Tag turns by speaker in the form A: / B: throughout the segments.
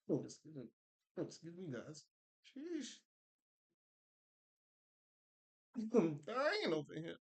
A: Oh, excuse me, guys. Sheesh. I ain't over here.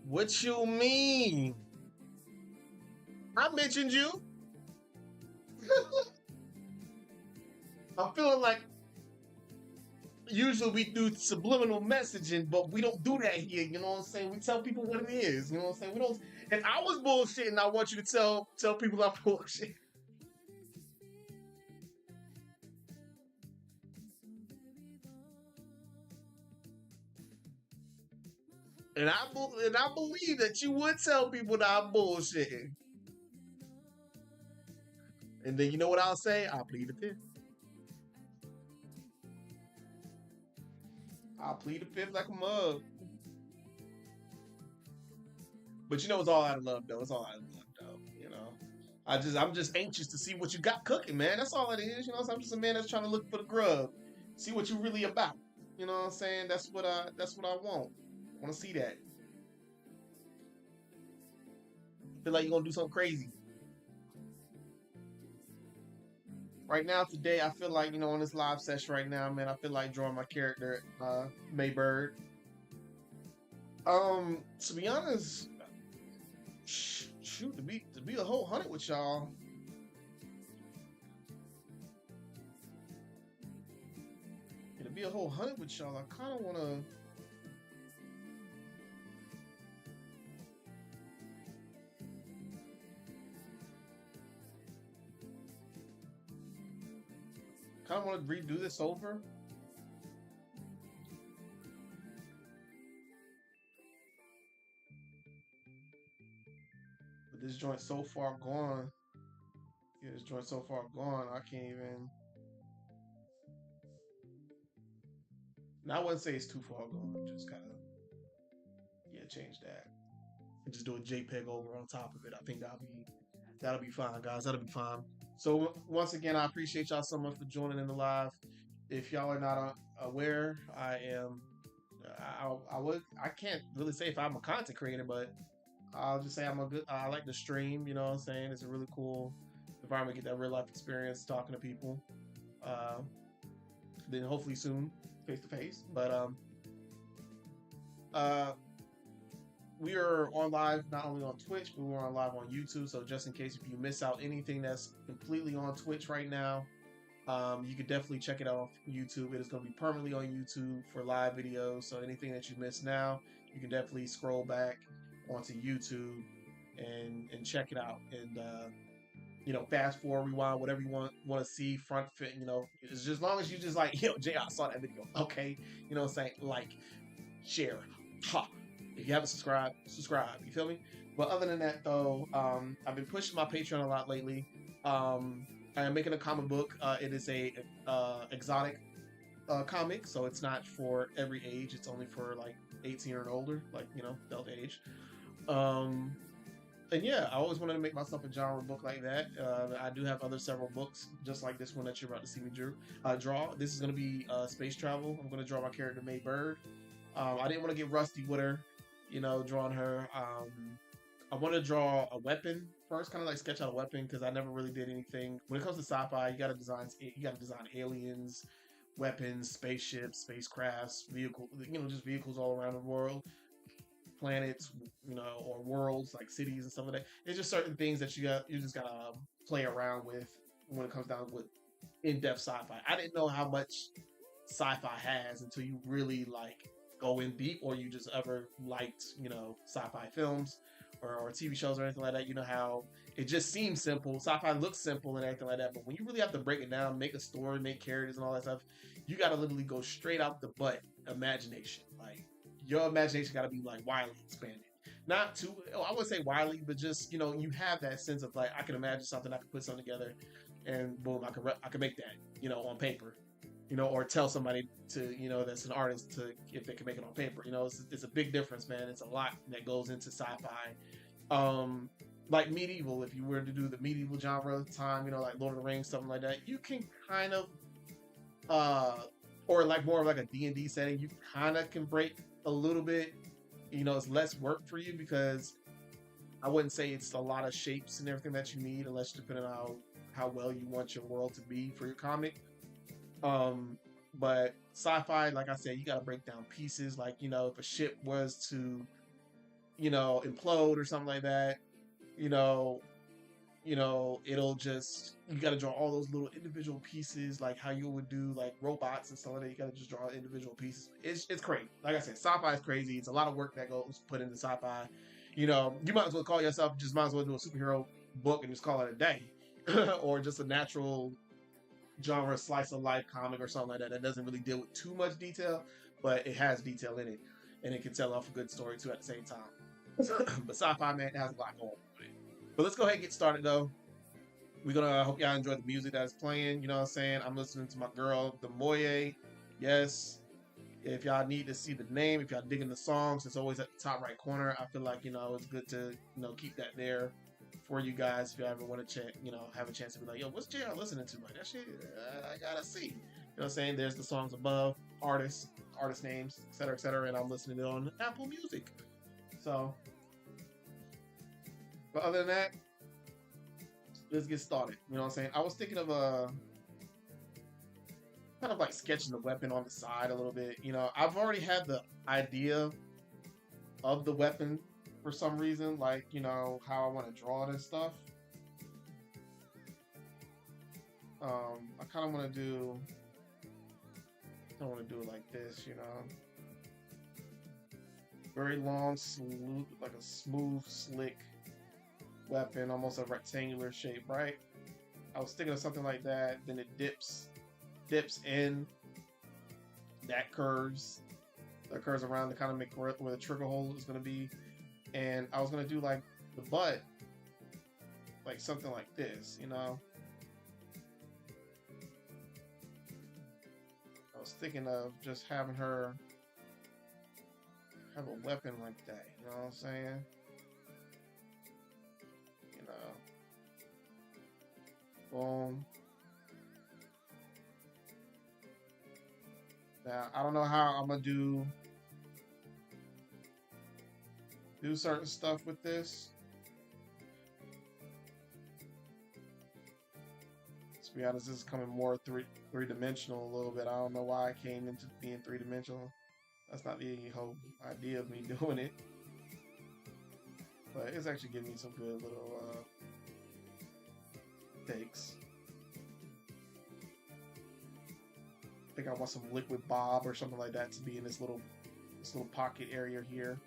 A: What you mean? I mentioned you. I'm feeling like usually we do subliminal messaging, but we don't do that here. You know what I'm saying? We tell people what it is. You know what I'm saying? We don't. If I was bullshitting, I want you to tell people I'm bullshit. And I believe that you would tell people that I'm bullshitting. And then you know what I'll say? I'll leave it there. I'll plead the fifth like a mug. But you know, it's all out of love, though. It's all out of love, though. You know, I'm just anxious to see what you got cooking, man. That's all it is. You know, so I'm just a man that's trying to look for the grub, see what you really about. You know what I'm saying? That's what I want. I want to see that. Feel like you're gonna do something crazy. Right now, today, I feel like, on this live session right now, man, I feel like drawing my character, Maybird. To be honest, shoot, to be a whole hundred with y'all. To be a whole hundred with y'all, I kind of want to. Kind of want to redo this over. But this joint so far gone. Yeah, this joint so far gone, I can't even. Now, I wouldn't say it's too far gone. Just kind of, yeah, change that. And just do a JPEG over on top of it. I think that'll be fine, guys. That'll be fine. So once again, I appreciate y'all so much for joining in the live. If y'all are not aware, I am. I can't really say if I'm a content creator, but I'll just say I like to stream. You know what I'm saying? It's a really cool environment. Get that real life experience talking to people. Then hopefully soon face to face. But we are on live not only on Twitch, but we're on live on YouTube. So just in case if you miss out anything that's completely on Twitch right now, you could definitely check it out on YouTube. It is going to be permanently on YouTube for live videos. So anything that you miss now, you can definitely scroll back onto YouTube and check it out. And fast forward, rewind, whatever you want to see, front fit. It's just as long as you just like, Jay, I saw that video. Okay, what I'm saying, like, share, ha. If you haven't subscribed, subscribe. You feel me? But other than that, though, I've been pushing my Patreon a lot lately. I am making a comic book. It is a exotic comic, so it's not for every age. It's only for like 18 or older, like adult age. And yeah, I always wanted to make myself a genre book like that. I do have several books just like this one that you're about to see me draw. This is going to be space travel. I'm going to draw my character Maybird. I didn't want to get rusty with her. Drawing her. I want to draw a weapon first, kind of like sketch out a weapon because I never really did anything. When it comes to sci-fi, you got to design aliens, weapons, spaceships, spacecrafts, vehicles. Just vehicles all around the world, planets, or worlds like cities and stuff like that. It's just certain things that you just gotta play around with when it comes down with in-depth sci-fi. I didn't know how much sci-fi has until you really like go in deep, or you just ever liked sci-fi films or TV shows or anything like that. You know how it just seems simple, sci-fi looks simple and everything like that, but when you really have to break it down, make a story, make characters and all that stuff, you gotta literally go straight out the butt imagination. Like your imagination gotta be like wildly expanded, not too, I wouldn't say wildly, but just you have that sense of like, I can imagine something, I can put something together and boom, I can make that on paper, or tell somebody to, that's an artist, to if they can make it on paper. It's a big difference, man. It's a lot that goes into sci-fi. Like medieval, if you were to do the medieval genre time, like Lord of the Rings, something like that, you can kind of, or like more of like a D&D setting, you kind of can break a little bit. It's less work for you because I wouldn't say it's a lot of shapes and everything that you need, unless depending on how well you want your world to be for your comic. But sci-fi, like I said, you got to break down pieces. Like, if a ship was to, implode or something like that, it'll just, you got to draw all those little individual pieces, like how you would do like robots and stuff like that. You got to just draw individual pieces. It's crazy. Like I said, sci-fi is crazy. It's a lot of work that goes put into sci-fi. You might as well call yourself, just might as well do a superhero book and just call it a day. Or just a natural genre slice of life comic or something like that doesn't really deal with too much detail, but it has detail in it, and it can tell off a good story too at the same time. But sci-fi, man, it has a lot going on with it. But let's go ahead and get started though. I hope y'all enjoy the music that's playing. You know what I'm saying? I'm listening to my girl, the Moye. Yes. If y'all need to see the name, if y'all digging the songs, it's always at the top right corner. I feel like, you know, it's good to, you know, keep that there for you guys if you ever want to check, you know, have a chance to be like, yo, what's JR listening to? Like, that shit, I gotta see. You know what I'm saying? There's the songs above, artists, artist names, etc., and I'm listening to it on Apple Music. So, but other than that, let's get started. You know what I'm saying? I was thinking of kind of like sketching the weapon on the side a little bit. You know, I've already had the idea of the weapon for some reason, like, you know, how I want to draw it and stuff. I kind of want to do, I want to do it like this, you know. Very long, like a smooth, slick weapon, almost a rectangular shape, right? I was thinking of something like that. Then it dips in, that curves around to kind of make where the trigger hole is going to be. And I was going to do like the butt, like something like this, you know. I was thinking of just having her have a weapon like that, you know what I'm saying? You know. Boom. Now, I don't know how I'm gonna do certain stuff with this. To be honest, this is coming more three-dimensional a little bit. I don't know why I came into being three-dimensional. That's not the whole idea of me doing it. But it's actually giving me some good little takes. I think I want some liquid bob or something like that to be in this little pocket area here.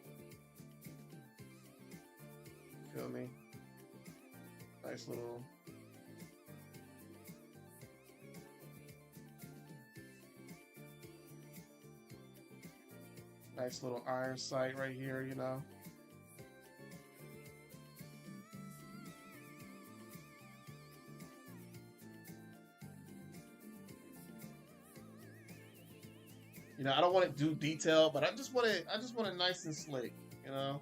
A: Feel me? Nice little. Nice little iron sight right here, you know. You know, I don't want it too detailed, but I just want it nice and slick, you know.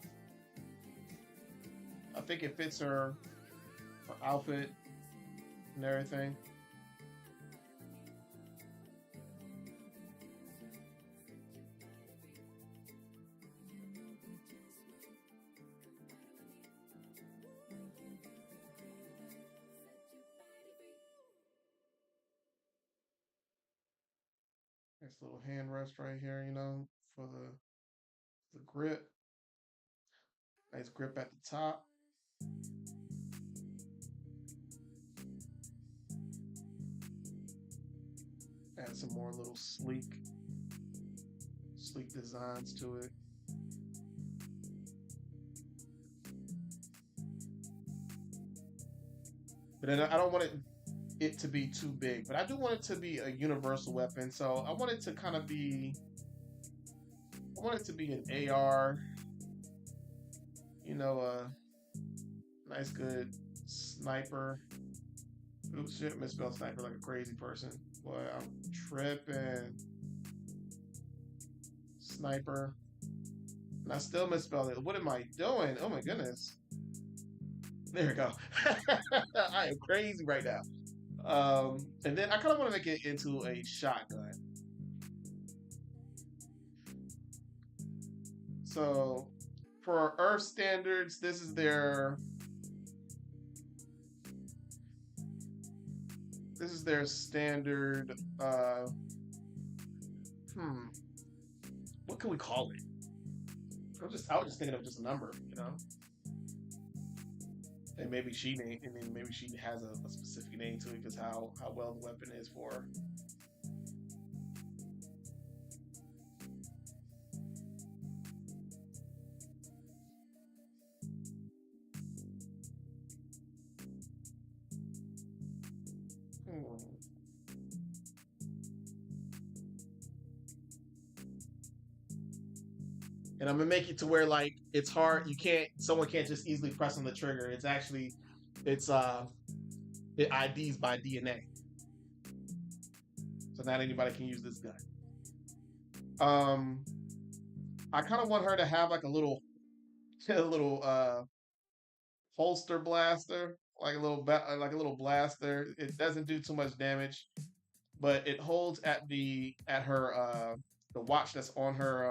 A: I think it fits her outfit and everything. Nice little hand rest right here, you know, for the grip. Nice grip at the top. Add some more little sleek designs to it. But then I don't want it to be too big, but I do want it to be a universal weapon. So I want it to kind of be, I want it to be an AR, you know, a nice good sniper. Oops, shit, misspelled sniper like a crazy person. Boy, I'm tripping. Sniper. And I still misspelled it. What am I doing? Oh my goodness. There we go. I am crazy right now. And then I kind of want to make it into a shotgun. So for Earth standards, this is their standard. What can we call it? I was just thinking of just a number, you know. And maybe she has a specific name to it because how well the weapon is for her. And I'm gonna make it to where like it's hard. Someone can't just easily press on the trigger. It's actually, it IDs by DNA. So not anybody can use this gun. Um, I kind of want her to have like a little, a little holster blaster, like a little like a little blaster. It doesn't do too much damage, but it holds at her the watch that's on her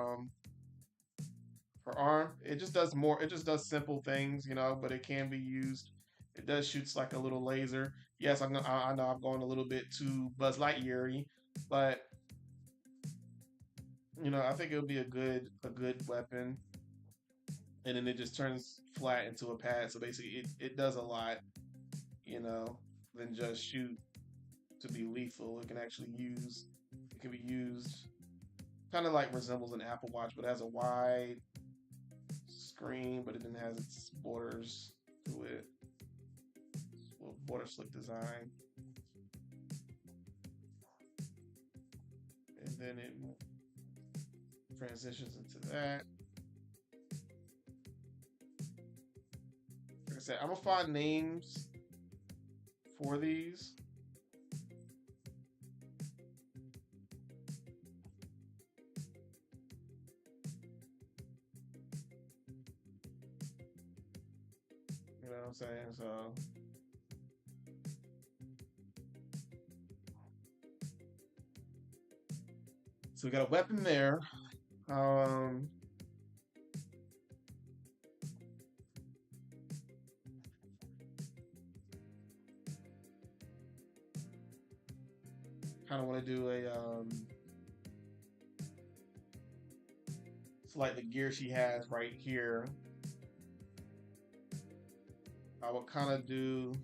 A: arm. It just does more. It just does simple things, you know. But it can be used. It does shoots like a little laser. Yes, I know I'm going a little bit too Buzz Lightyear-y, but you know I think it'll be a good weapon. And then it just turns flat into a pad. So basically, it does a lot, you know, than just shoot to be lethal. It can be used kind of like resembles an Apple Watch, but it has a wide screen, but it then has its borders to it. Little border slick design, and then it transitions into that. Like I said, I'm gonna find names for these. You know what I'm saying? So we got a weapon there. Um, Kind of want to do a like the gear she has right here. I would kind of do.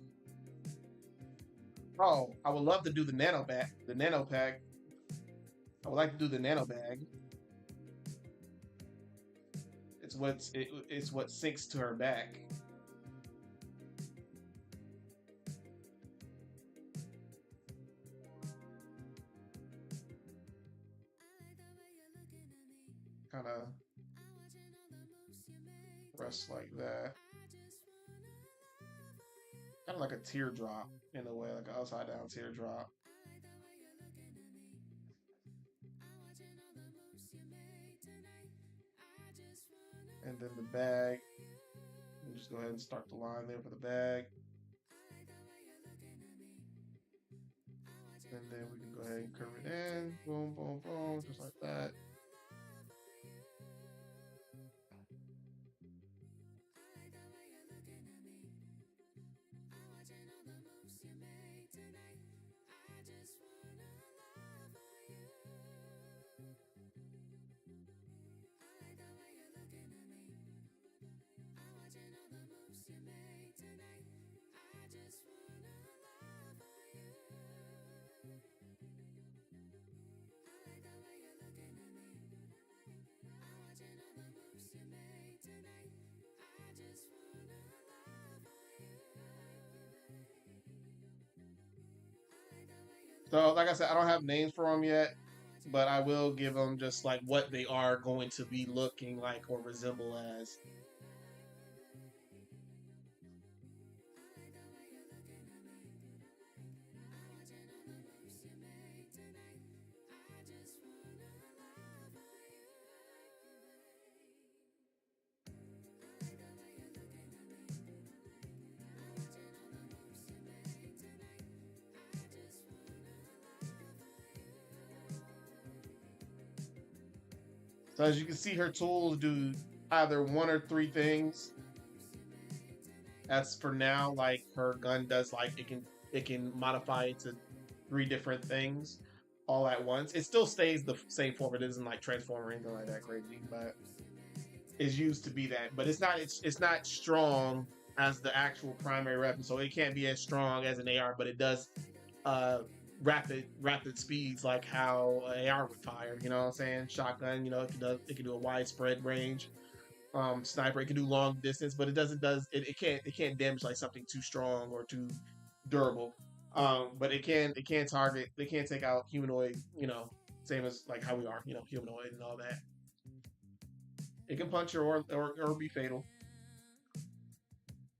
A: Oh, I would love to do the nano bag, the nano pack. I would like to do the nano bag. It's what sinks to her back. Kind of rest like that. Kind of like a teardrop in a way, like an upside down teardrop. And then the bag. We'll just go ahead and start the line there for the bag. And then we can go ahead and curve it in. Boom, boom, boom, just like that. So, like I said, I don't have names for them yet, but I will give them just like what they are going to be looking like or resemble as. So as you can see, her tools do either one or three things. As for now, like her gun does, like it can modify it to three different things all at once. It still stays the same form. It isn't like transform or anything like that crazy, but it's used to be that. But it's not strong as the actual primary weapon, so it can't be as strong as an AR. But it does uh rapid speeds like how an AR would fire. You know what I'm saying? Shotgun. You know, it can do a widespread range. Sniper, it can do long distance, but it can't damage like something too strong or too durable. But it can target, it can take out humanoid, you know, same as like how we are, you know, humanoid and all that. It can punch or be fatal,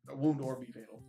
A: a wound or be fatal.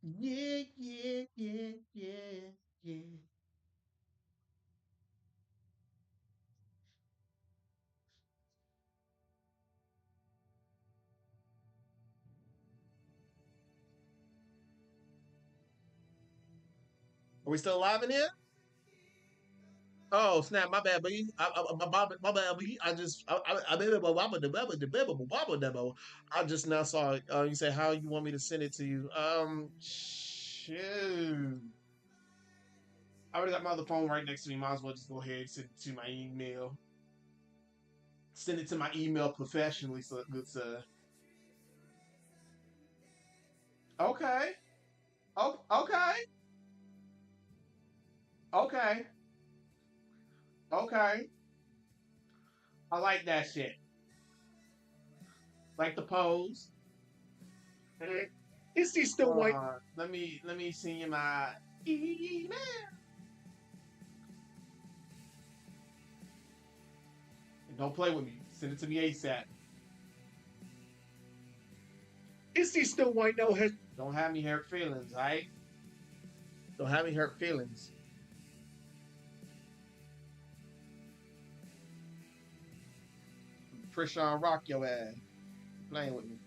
A: Yeah, yeah, yeah, yeah, yeah. we still live in here? Oh snap! My bad, but my bad, but I just now saw it. You say how you want me to send it to you? Shoot. I already got my other phone right next to me. Might as well just go ahead and send it to my email. Send it to my email professionally, so it's okay, oh, okay, okay, okay. I like that shit. Like the pose. Is he still white? Let me send you my email. And don't play with me. Send it to me ASAP. Is he still white? No, don't have me hurt feelings, alright? Don't have me hurt feelings. Krishan rock your ass. Playing with me.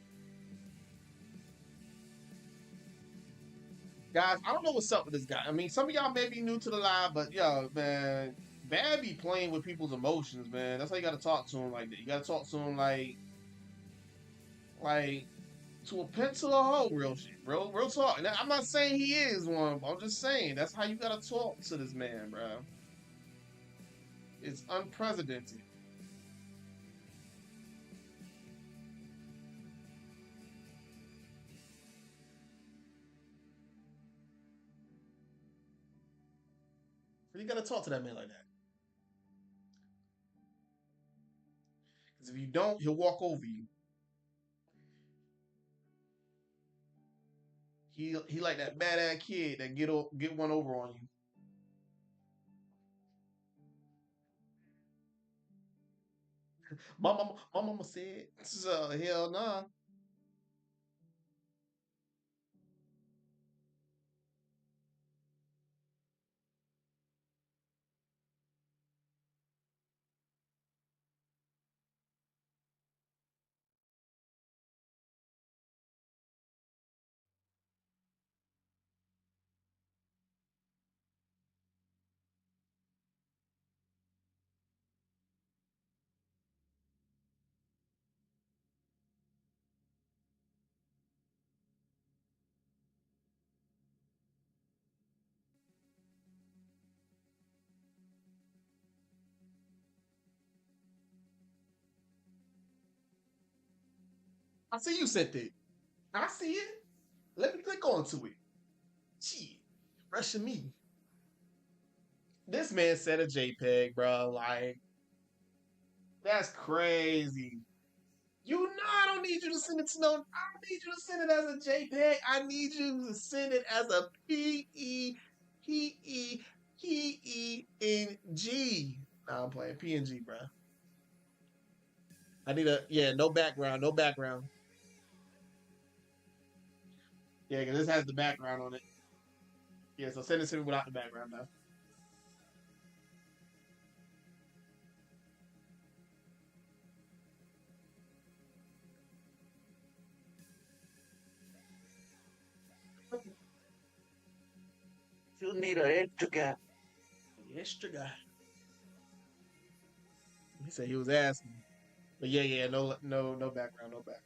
A: Guys, I don't know what's up with this guy. I mean, some of y'all may be new to the live, but yo, man, Bad be playing with people's emotions, man. That's how you gotta talk to him like that. You gotta talk to him like to a pencil or hoe, real shit. Real talk. Now, I'm not saying he is one, but I'm just saying that's how you gotta talk to this man, bro. It's unprecedented. You gotta talk to that man like that. Because if you don't, he'll walk over you. He like that badass kid that get one over on you. My mama said, so hell nah. I see you sent it. I see it. Let me click onto it. Shit, rushing me. This man said a JPEG, bro. Like, that's crazy. You know I don't need you to send it to no. I don't need you to send it as a JPEG. I need you to send it as a PENG. Nah, I'm playing PNG, bro. I need no background, no background. Yeah, because this has the background on it. Yeah, so send it to me without the background now. You need an extra guy. Extra guy. He said he was asking. But yeah, no background, no background.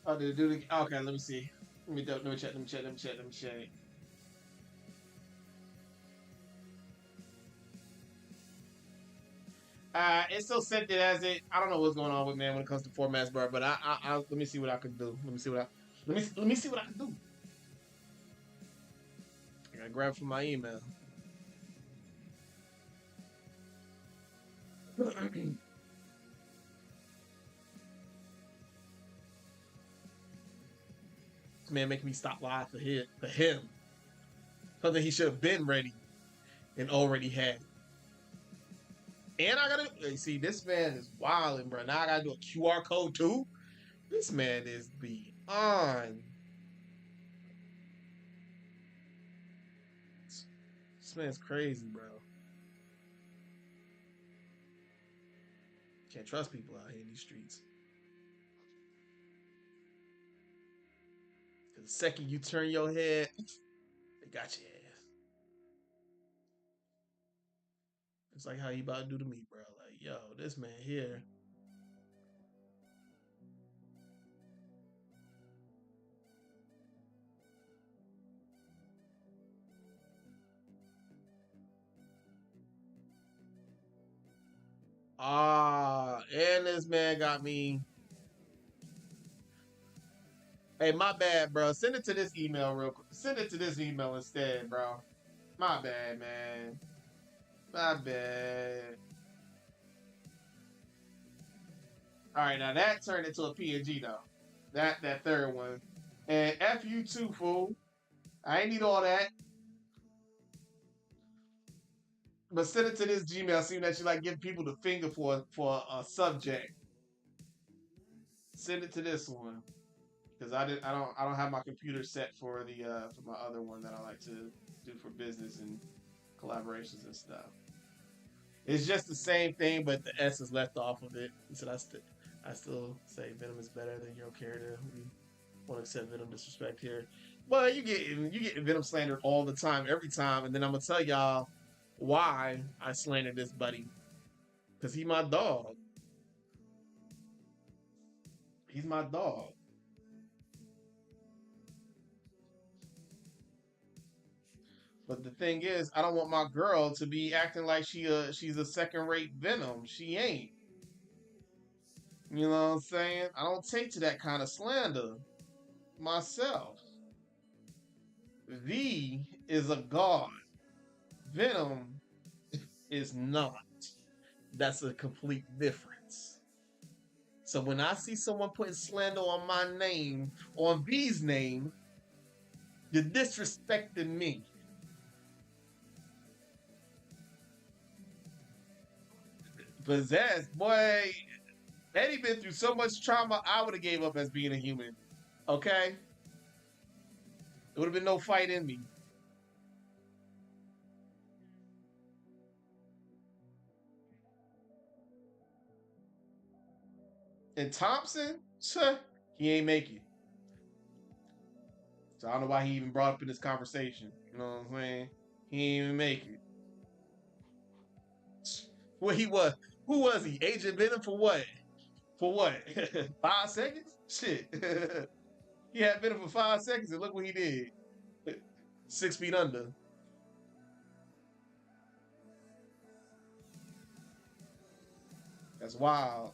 A: Oh, did it do the? Okay, let me see. Let me check. Let me check. Let me check. Let me check. It still sent it as it. I don't know what's going on with man when it comes to formats, bro. But let me see what I can do. Let me see what let me see what I can do. I gotta grab from my email. This man making me stop live for him. Something he should have been ready and already had. And I gotta see this man is wilding, bro. Now I gotta do a QR code too. This man is beyond. This man's crazy, bro. Can't trust people out here in these streets. Cause the second you turn your head, they got your ass. It's like how you about to do to me, bro. Like, yo, this man here. And this man got me. Hey, my bad, bro. Send it to this email real quick. Send it to this email instead, bro. My bad, man. My bad. All right, now that turned into a PNG though. That third one. And F you too, fool. I ain't need all that. But send it to this Gmail, seeing that you like give people the finger for a subject. Send it to this one. Because I don't have my computer set for the for my other one that I like to do for business and collaborations and stuff. It's just the same thing, but the S is left off of it. So I still say Venom is better than your character. We won't accept Venom disrespect here. Well, you get Venom slandered all the time, every time, and then I'm gonna tell y'all why I slandered this buddy. Cause he my dog. He's my dog. But the thing is, I don't want my girl to be acting like she's a second rate Venom. She ain't. You know what I'm saying? I don't take to that kind of slander myself. V is a god. Venom is not. That's a complete difference. So when I see someone putting slander on my name, on V's name, you're disrespecting me. Possessed, boy, Eddie been through so much trauma, I would have gave up as being a human. Okay? There would have been no fight in me. And Thompson, he ain't make it. So I don't know why he even brought up in this conversation. You know what I'm saying? He ain't even make it. What he was? Who was he? Agent Venom for what? For what? 5 seconds? Shit. He had Venom for 5 seconds, and look what he did. 6 feet under. That's wild.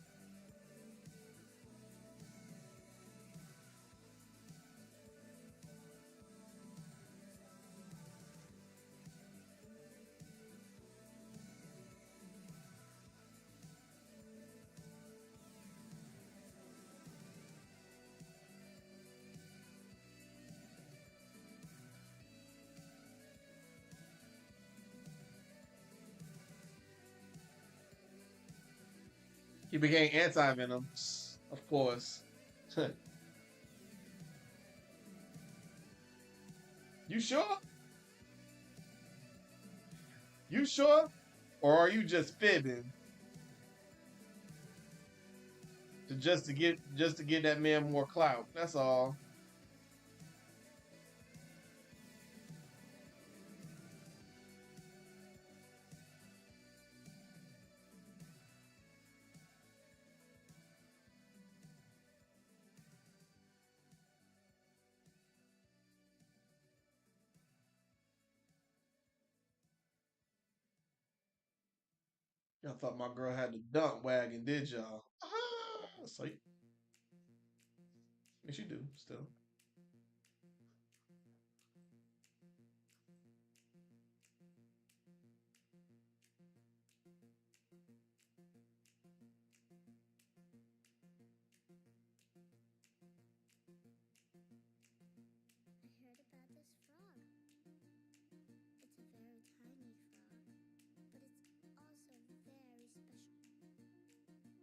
A: He became anti-Venom, of course. You sure? You sure? Or are you just fibbing? To get that man more clout. That's all. Y'all thought my girl had the dump wagon, did y'all? Ah, so, yes, you do, still.
B: I heard about this frog. It's a very tiny frog, but it's also very special. You can only find it in the jungle, so far away from here. But if you find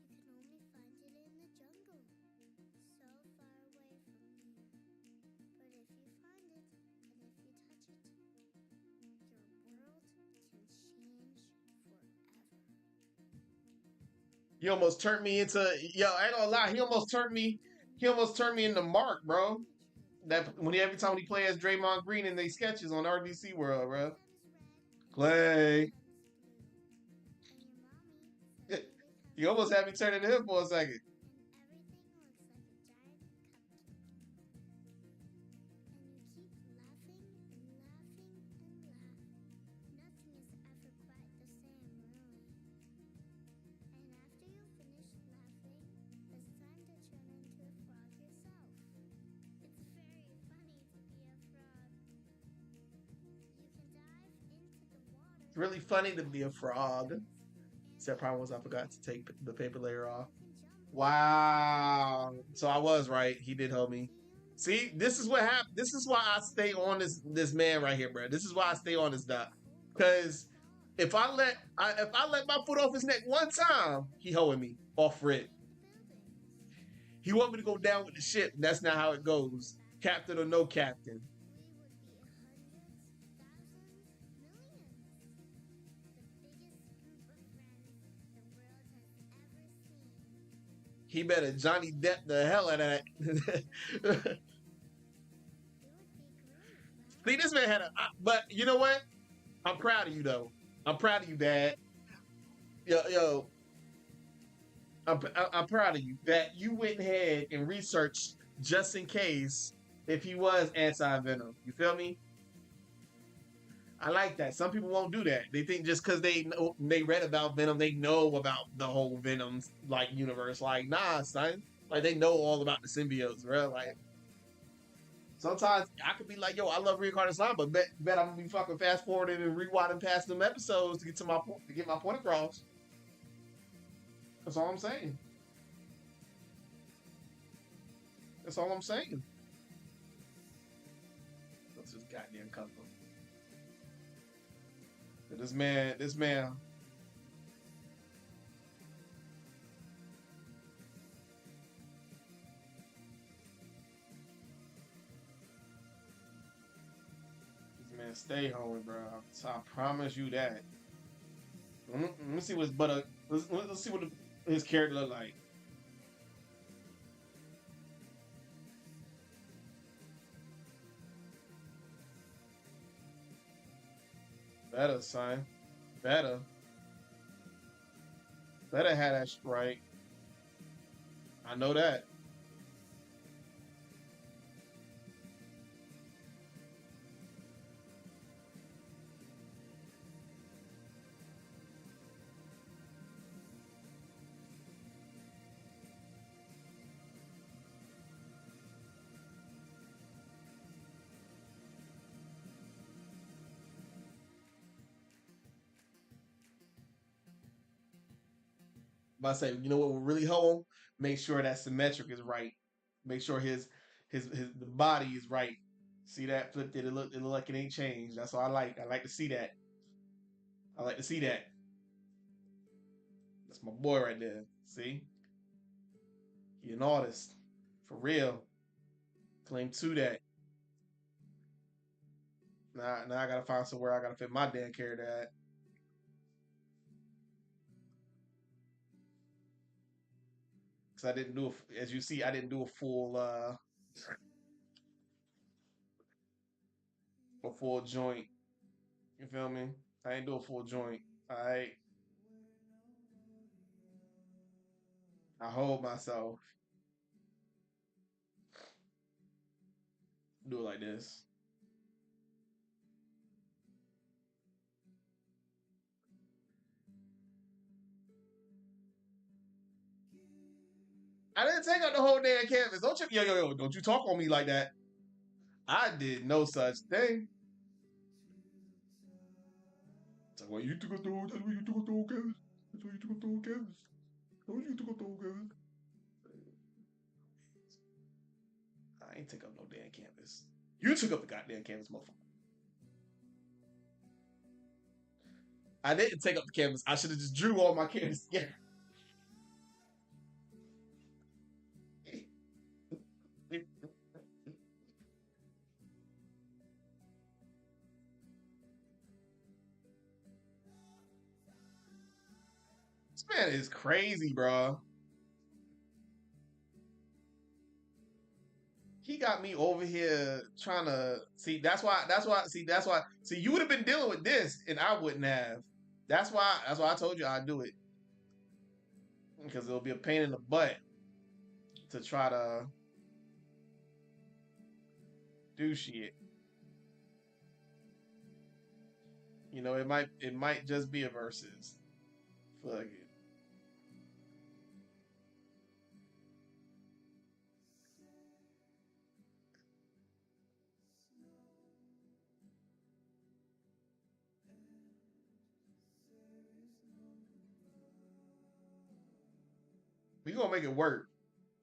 B: it, and if you touch it, your world can change forever.
A: He almost turned me into yo. I ain't gonna lie. He almost turned me. He almost turned me into Mark, bro. That when he every time he plays Draymond Green in these sketches on RDC World, bro. Clay. You almost had me turn into him for a second. It's really funny to be a frog. Except problem was I forgot to take the paper layer off. Wow. So I was right. He did help me. See, this is what happened. This is why I stay on this man right here, bro. This is why I stay on this doc. Because if I let my foot off his neck one time, he holding me off rip. He want me to go down with the ship. And that's not how it goes. Captain or no captain. He better Johnny Depp the hell out of that. See, this man had but you know what? I'm proud of you though. I'm proud of you, Dad. Yo, I'm proud of you that you went ahead and researched just in case if he was anti venom. You feel me? I like that. Some people won't do that. They think just because they read about Venom, they know about the whole Venom's like universe. Like, nah, son. Like they know all about the symbiotes, bro. Like sometimes I could be like, yo, I love reincarnated slime, but bet I'm gonna be fucking fast forwarding and rewinding past them episodes to get to my point to get my point across. That's all I'm saying. That's all I'm saying. That's just goddamn comfort. This man, this man, stay home, bro. So I promise you that. Let me see what's but let's see what his character look like. Better, son. Better. Better have that right. I know that. But I say, you know what will really help him? Make sure that symmetric is right. Make sure his the body is right. See that flipped it? It look like it ain't changed. That's all I like. I like to see that. I like to see that. That's my boy right there. See, he an artist for real. Claim to that. Now I gotta find somewhere I gotta fit my damn character at. Cause I didn't do as you see, I didn't do a full joint. You feel me? I ain't do a full joint. I hold myself. Do it like this. I didn't take up the whole damn canvas. Don't you, yo, don't you talk on me like that. I did no such thing. It's like, well, you took up the whole, that's why you took up the whole canvas. That's why you took up the whole canvas. That's why you took up the whole canvas. I ain't take up no damn canvas. You took up the goddamn canvas, motherfucker. I didn't take up the canvas. I should have just drew all my canvas together. This man is crazy, bro. He got me over here trying to see. See, you would have been dealing with this, and I wouldn't have. That's why I told you I'd do it, because it'll be a pain in the butt to try to do shit. It might just be a versus. Fuck it. We gonna make it work.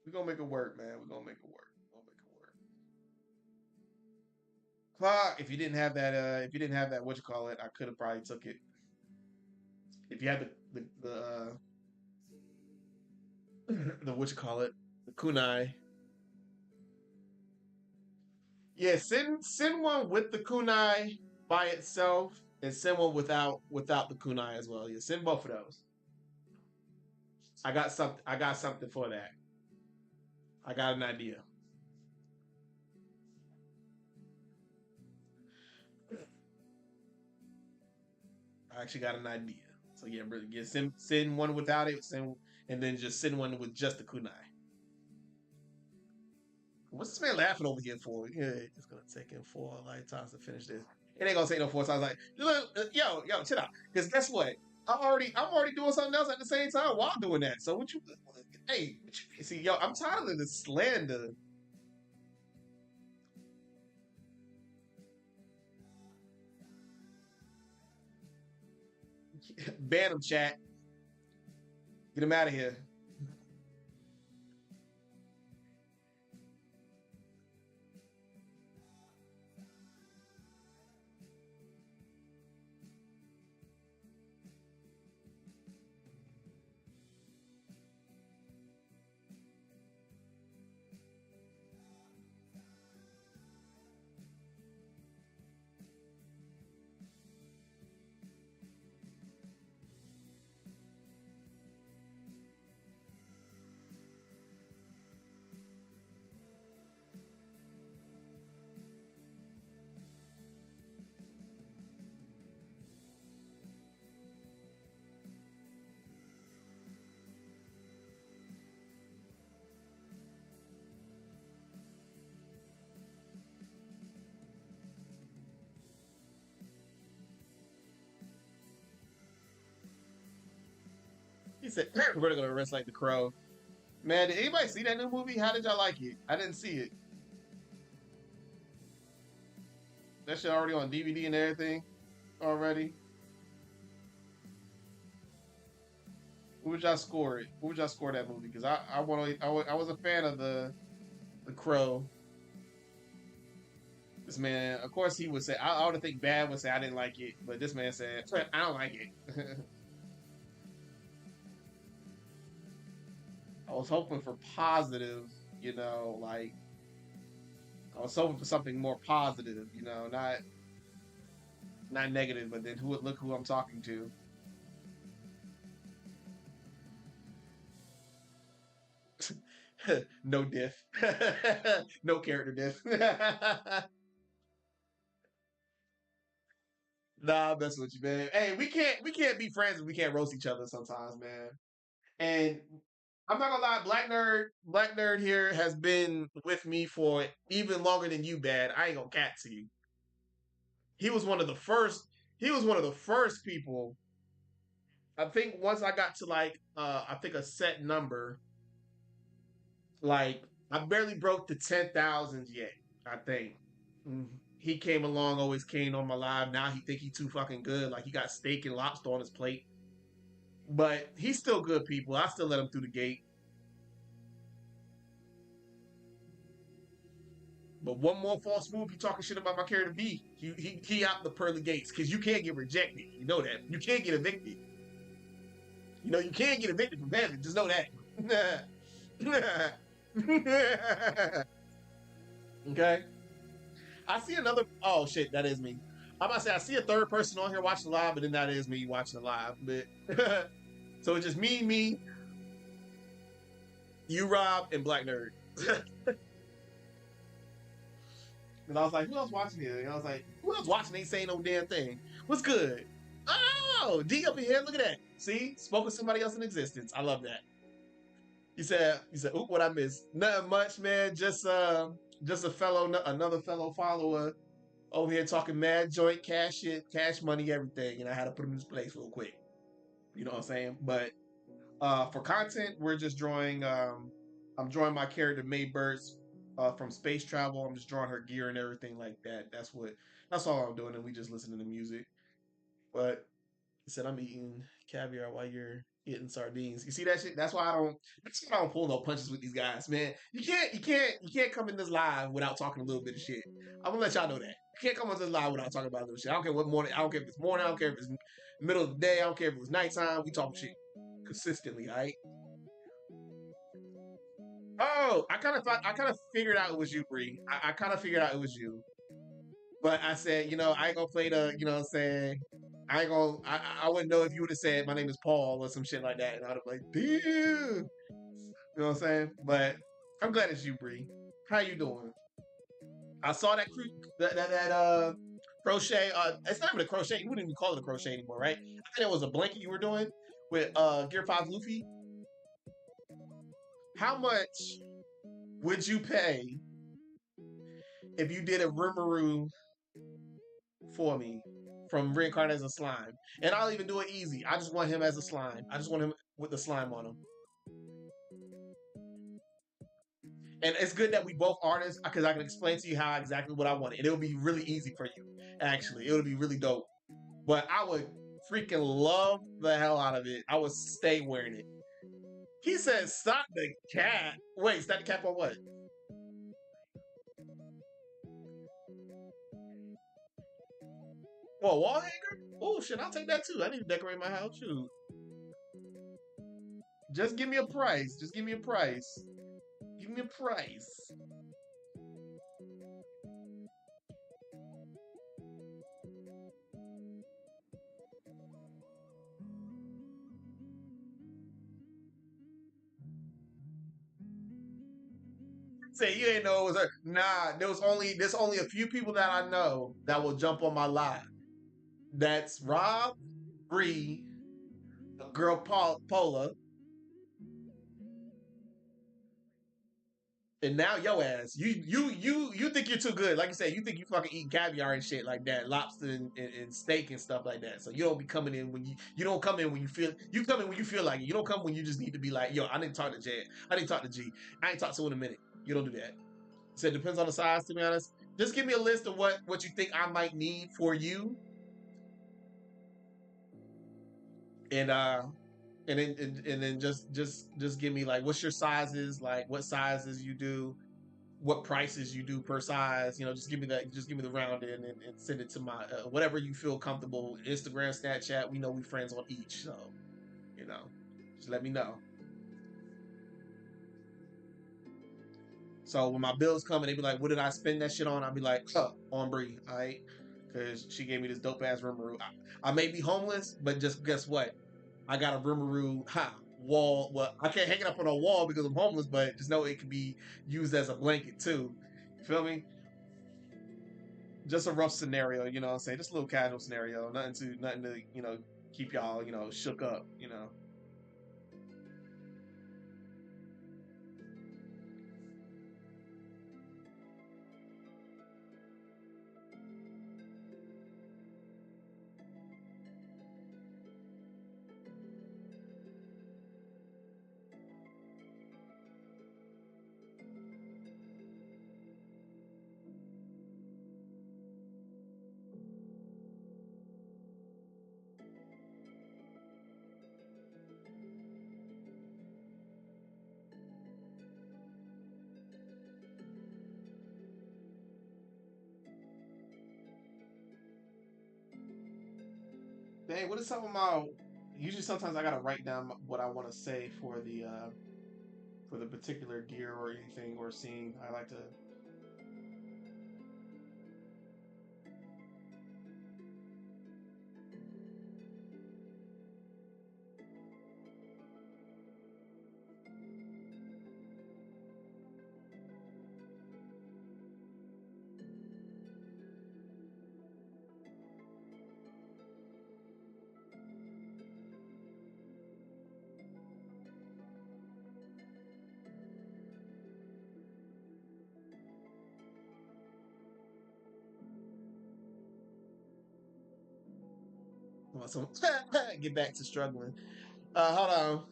A: We gonna make it work, man. We gonna make it work. We gonna make it work. Clark, if you didn't have that, what you call it, I could have probably took it. If you had the what you call it, the kunai. Yeah, send one with the kunai by itself, and send one without the kunai as well. Yeah, send both of those. I got something for that. I got an idea. I actually got an idea. So yeah, brother, yeah, send one without it, and then just send one with just the kunai. What's this man laughing over here for? Yeah, it's gonna take him 4 lifetimes to finish this. It ain't gonna take no 4 times. Like, yo, chill out. Because guess what? I'm already doing something else at the same time while doing that. So what you? Hey, what you, see, yo, I'm tired of the slander. Ban him, chat. Get him out of here. He said, "We're gonna rest like the crow." Man, did anybody see that new movie? How did y'all like it? I didn't see it. That shit already on DVD and everything already. What would y'all score it? What would y'all score that movie? Because I was a fan of the Crow. This man, of course, he would say I would think Bad would say I didn't like it, but this man said I don't like it. I was hoping for positive, like I was hoping for something more positive, not negative. But then look who I'm talking to. No diff, no character diff. Nah, I'm messing with you, man. Hey, we can't be friends if we can't roast each other sometimes, man. And I'm not gonna lie, Black Nerd here has been with me for even longer than you, Bad. I ain't gonna cat to you. He was one of the first. He was one of the first people. I think once I got to like, I think a set number. Like I barely broke the 10,000 yet. I think. Mm. He came along, always came on my live. Now he think he too fucking good. Like he got steak and lobster on his plate. But he's still good people. I still let him through the gate. But one more false move, you talking shit about my character B. He out the pearly gates because you can't get rejected. You know that. You can't get evicted. You know you can't get evicted from heaven. Just know that. Okay. I see another. Oh shit, that is me. I'm about to say I see a third person on here watching the live, but then that is me watching the live. But so it's just me, you, Rob, and Black Nerd. And I was like, who else watching here? And I was like, who else watching ain't saying no damn thing? What's good? Oh, D up in here. Look at that. See? Spoke with somebody else in existence. I love that. He said, oop, what I missed? Nothing much, man. Just another fellow follower over here talking mad joint, cash shit, cash money, everything. And I had to put him in his place real quick. You know what I'm saying? But for content, we're just drawing. I'm drawing my character May Birds from space travel. I'm just drawing her gear and everything like that. That's all I'm doing, and we just listening to music. But he said I'm eating caviar while you're eating sardines. You see that shit? That's why I don't. That's why I don't pull no punches with these guys, man. You can't come in this live without talking a little bit of shit. I'm gonna let y'all know that. You can't come on this live without talking about a little shit. I don't care what morning. I don't care if it's morning. I don't care if it's middle of the day. I don't care if it's nighttime. We talk shit consistently, all right? Oh, I kind of figured out it was you, Bree. I kind of figured out it was you. But I said, I ain't gonna play what I'm saying, I ain't gonna, I wouldn't know if you would have said my name is Paul or some shit like that, and I'd have been like, damn, you know what I'm saying? But I'm glad it's you, Bree. How you doing? I saw that crochet. It's not even a crochet. You wouldn't even call it a crochet anymore, right? I think it was a blanket you were doing with Gear 5 Luffy. How much would you pay if you did a Rimuru for me from Reincarnate as a slime? And I'll even do it easy. I just want him as a slime. I just want him with the slime on him. And it's good that we both artists because I can explain to you how exactly what I want. And it'll be really easy for you, actually. It'll be really dope. But I would freaking love the hell out of it. I would stay wearing it. He said, stop the cat. Wait, stop the cap on what? Oh, a wall hanger? Oh, shit, I'll take that too. I need to decorate my house, too. Just give me a price. Just give me a price. Give me a price. Say you ain't know it was her. Nah, there's only a few people that I know that will jump on my live. That's Rob, Bree, girl Pola, and now yo ass. You think you're too good. Like you said, you think you fucking eating caviar and shit like that, lobster and steak and stuff like that. So you don't be coming in when you don't come in when you come in when you feel like it. You don't come when you just need to be like, yo, I need to talk to Jay. I need to talk to G. I ain't talked to in a minute. You don't do that. So it depends on the size, to be honest. Just give me a list of what you think I might need for you. And and then just give me like what's your sizes, like what sizes you do, what prices you do per size. Just give me that. Just give me the round in and send it to my whatever you feel comfortable. Instagram, Snapchat. We know we friends on each, so you know, just let me know. So when my bills come and they be like, "What did I spend that shit on?" I'll be like, on Bree, all right, because she gave me this dope ass Rimuru. I may be homeless, but just guess what? I got a Rimuru wall. Well, I can't hang it up on a wall because I'm homeless, but just know it can be used as a blanket too. You feel me? Just a rough scenario, you know what I'm saying? Just a little casual scenario. Nothing to, keep y'all, shook up. Dang, what is something about? Usually, sometimes I gotta write down what I want to say for the particular gear or anything or scene. I like to. So get back to struggling. Hold on.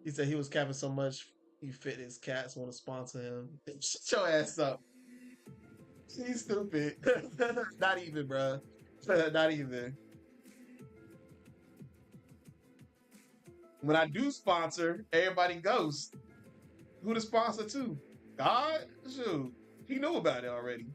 A: He said he was capping so much he fit his cats want to sponsor him. Shut your ass up. He's stupid. Not even, bro. Not even. When I do sponsor, everybody goes. Who to sponsor to? God? Shoot. He knew about it already.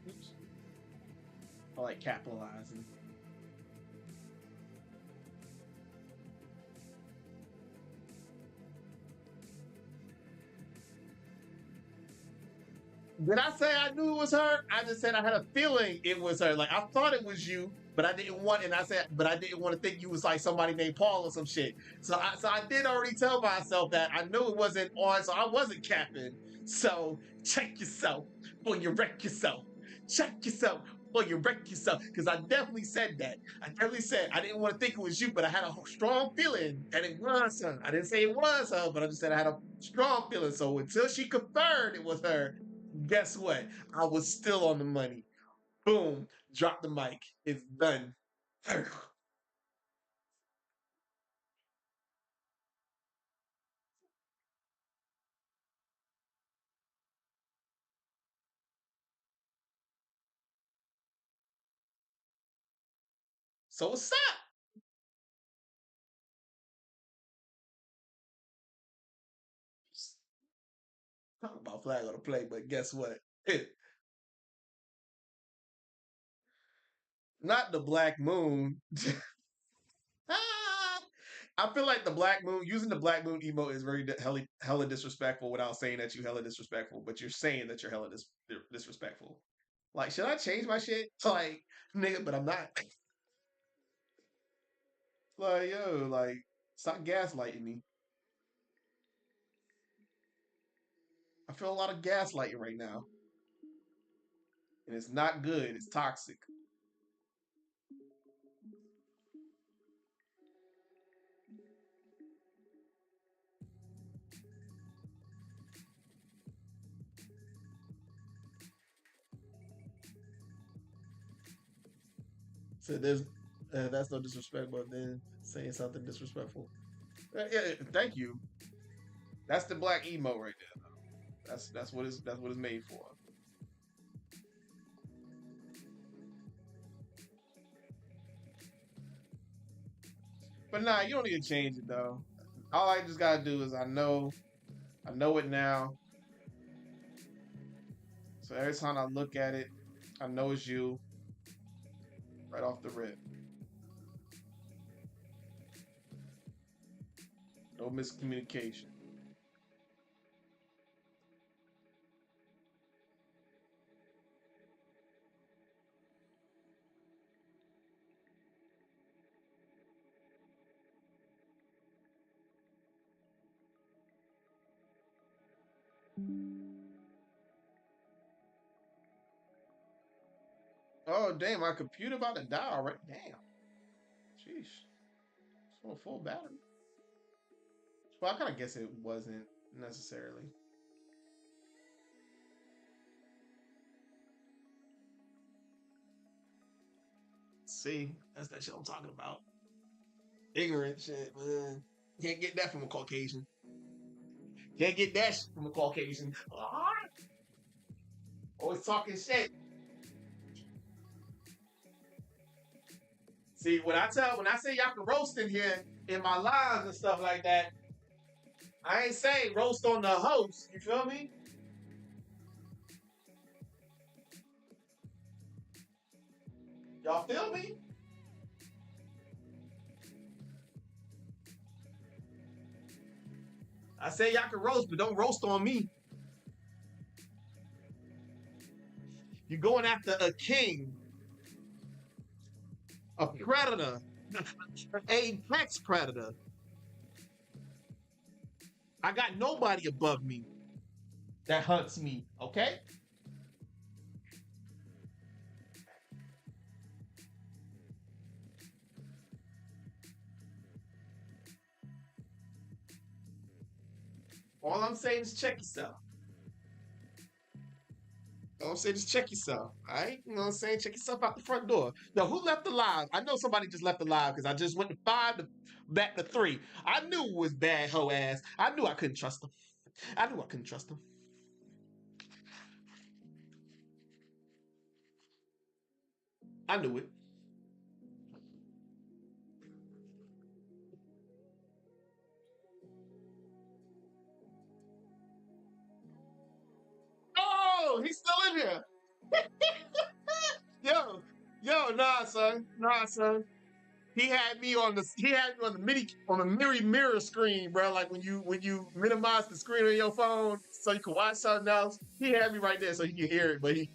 A: Oops. I like capitalizing. Did I say I knew it was her? I just said I had a feeling it was her. Like I thought it was you, but I didn't want. And I said, but I didn't want to think you was like somebody named Paul or some shit. So I did already tell myself that I knew it wasn't on. So I wasn't capping. So check yourself or you wreck yourself. Check yourself or you wreck yourself. Because I definitely said that. I definitely said I didn't want to think it was you, but I had a strong feeling that it was her. I didn't say it was her, but I just said I had a strong feeling. So until she confirmed it was her, guess what? I was still on the money. Boom. Drop the mic. It's done. So what's up? Talk about flag on the play, but guess what? Not the black moon. I feel like the black moon using the black moon emote is very hella disrespectful without saying that you hella disrespectful, but you're saying that you're hella disrespectful. Like, should I change my shit? Like, nigga, but I'm not. Like, yo, like, stop gaslighting me. I feel a lot of gaslighting right now, and it's not good. It's toxic. So there's that's no disrespect, but then saying something disrespectful. Yeah, thank you. That's the black emo right there. That's what it's made for. But nah, you don't need to change it though. All I just gotta do is I know it now. So every time I look at it, I know it's you right off the rip. No miscommunication. Oh damn, my computer about to die already. Damn. Sheesh. It's on full battery. Well, I kind of guess it wasn't necessarily. See, that's that shit I'm talking about. Ignorant shit, man. Can't get that from a Caucasian. Can't get that shit from a Caucasian. Always talking shit. See, when I say y'all can roast in here in my lives and stuff like that, I ain't saying roast on the host. You feel me? Y'all feel me? I say y'all can roast, but don't roast on me. You're going after a king, a predator, a apex predator. I got nobody above me that hunts me, okay? All I'm saying is check yourself. All I'm saying is check yourself. All right? You know what I'm saying? Check yourself out the front door. Now, who left alive? I know somebody just left alive because I just went to 5 to back to 3. I knew it was bad hoe ass. I knew I couldn't trust them. I knew I couldn't trust them. I knew it. Oh, he's still in here. Yo, nah, son. Nah, son. He had me on the mirror screen, bro. Like when you minimize the screen on your phone so you can watch something else. He had me right there so he can hear it. But he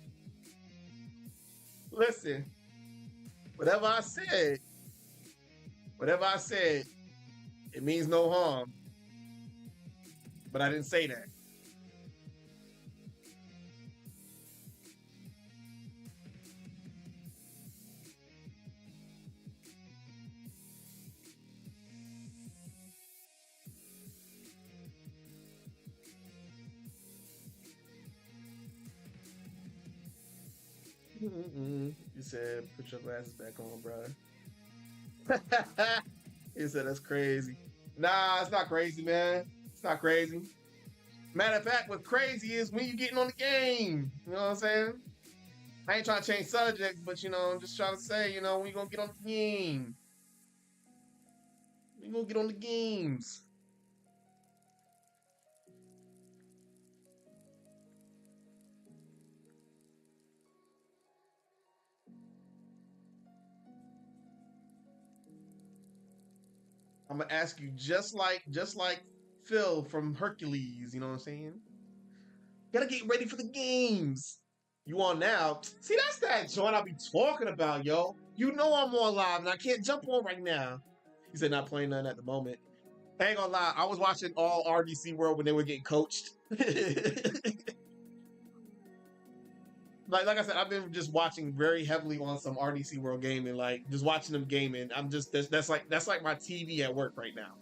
A: listen, whatever I said, whatever I said, it means no harm. But I didn't say that. You said put your glasses back on, bro. He said that's crazy. Nah, it's not crazy, man. It's not crazy. Matter of fact, what's crazy is when you getting on the game. You know what I'm saying? I ain't trying to change subjects, but I'm just trying to say, we gonna get on the game. We gonna get on the games. I'm gonna ask you just like Phil from Hercules. You know what I'm saying? Gotta get ready for the games. You on now? See, that's that joint I be talking about, yo. You know I'm on live, and I can't jump on right now. He said not playing none at the moment. I ain't gonna lie, I was watching all RDC World when they were getting coached. like I said, I've been just watching very heavily on some RDC World gaming, like just watching them gaming. I'm just that's like my TV at work right now.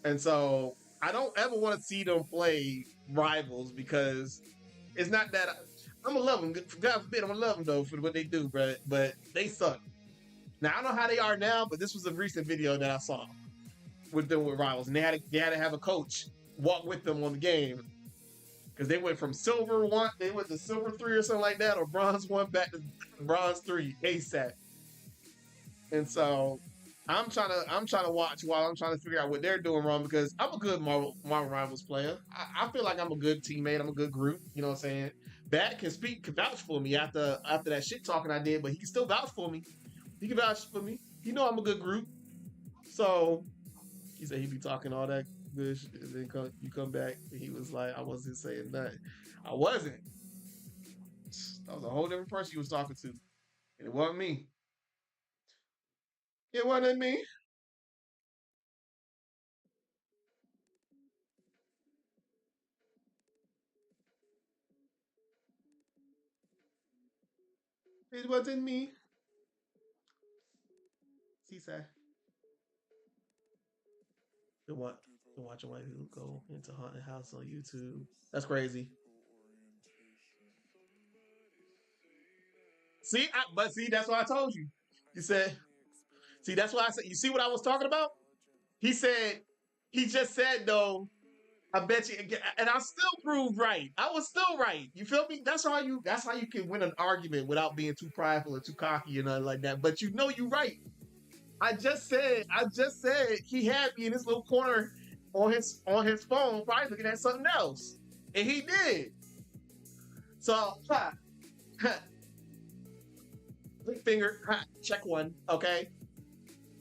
A: And so I don't ever want to see them play rivals because it's not that I'm gonna love them. God forbid, I'm gonna love them though for what they do, but they suck. Now I don't know how they are now, but this was a recent video that I saw with them with rivals, and they had to have a coach walk with them on the game because they went from silver 1, they went to silver 3 or something like that, or bronze 1 back to bronze 3 ASAP. And so I'm trying to watch while I'm trying to figure out what they're doing wrong because I'm a good Marvel Rivals player. I feel like I'm a good teammate. I'm a good group. You know what I'm saying? Bad can vouch for me after that shit talking I did, but he can still vouch for me. He can vouch for me. He know I'm a good group. So he said he be talking all that good shit, and then you come back and he was like, I wasn't saying nothing. I wasn't. That was a whole different person you was talking to. And it wasn't me. It wasn't me. It wasn't me. He said. To watch a white people go into haunted house on YouTube. That's crazy. But see, that's what I told you. You said, see, that's why I said, you see what I was talking about? He said, he just said, though, I bet you, and I still proved right. I was still right. You feel me? That's how you can win an argument without being too prideful or too cocky and nothing like that. But you know you're right. I just said he had me in his little corner on his phone, probably looking at something else. And he did. So big finger, check one, okay?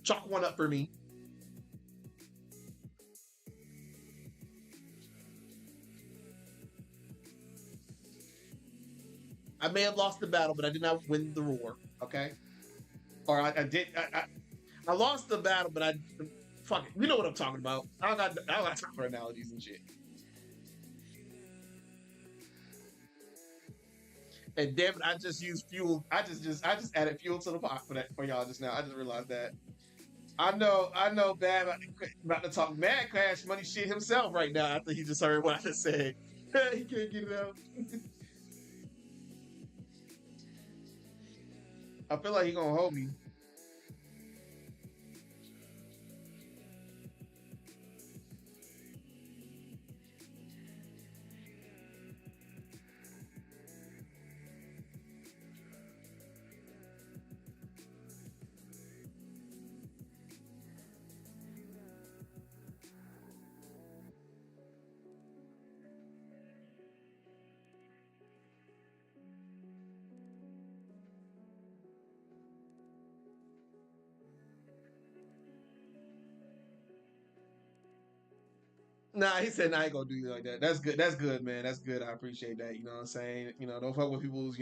A: Chalk one up for me. I may have lost the battle, but I did not win the war. Okay, or I did. I lost the battle, but I fuck it. You know what I'm talking about. I don't got time for analogies and shit. And damn it, I just used fuel. I just added fuel to the pot for y'all just now. I just realized that. I know. Bad about to talk mad cash money shit himself right now after he just heard what I just said. He can't get it out. I feel like he gonna hold me. Nah, he said, nah, I ain't gonna do you like that. That's good. That's good, man. That's good. I appreciate that. You know what I'm saying? Don't fuck with people's,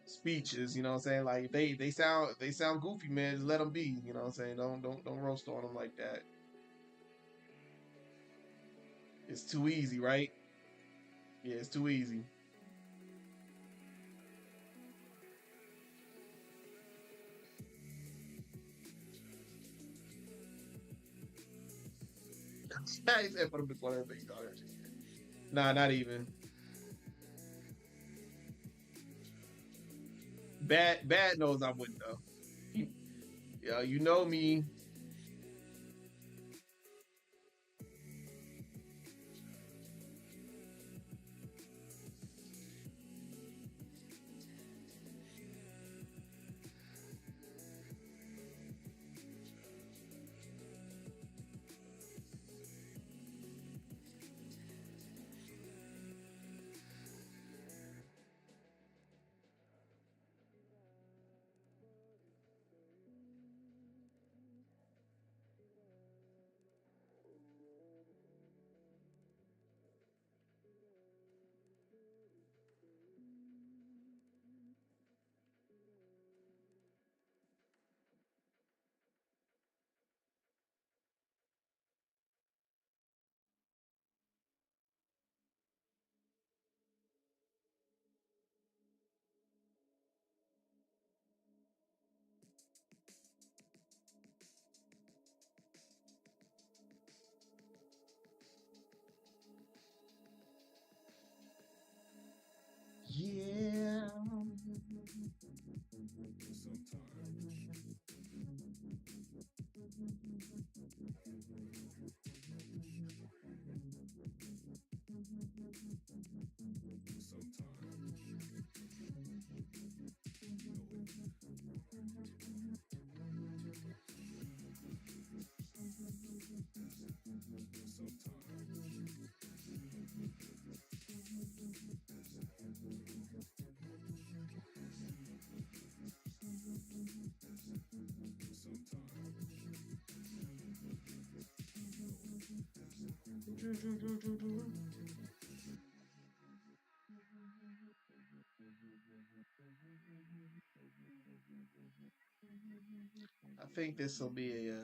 A: speeches. You know what I'm saying? Like they sound goofy, man. Just let them be. You know what I'm saying? Don't roast on them like that. It's too easy, right? Yeah, it's too easy. He said put him before everything. Nah, not even. Bad knows I wouldn't though. Yeah, you know me. Yeah. I think this will be a.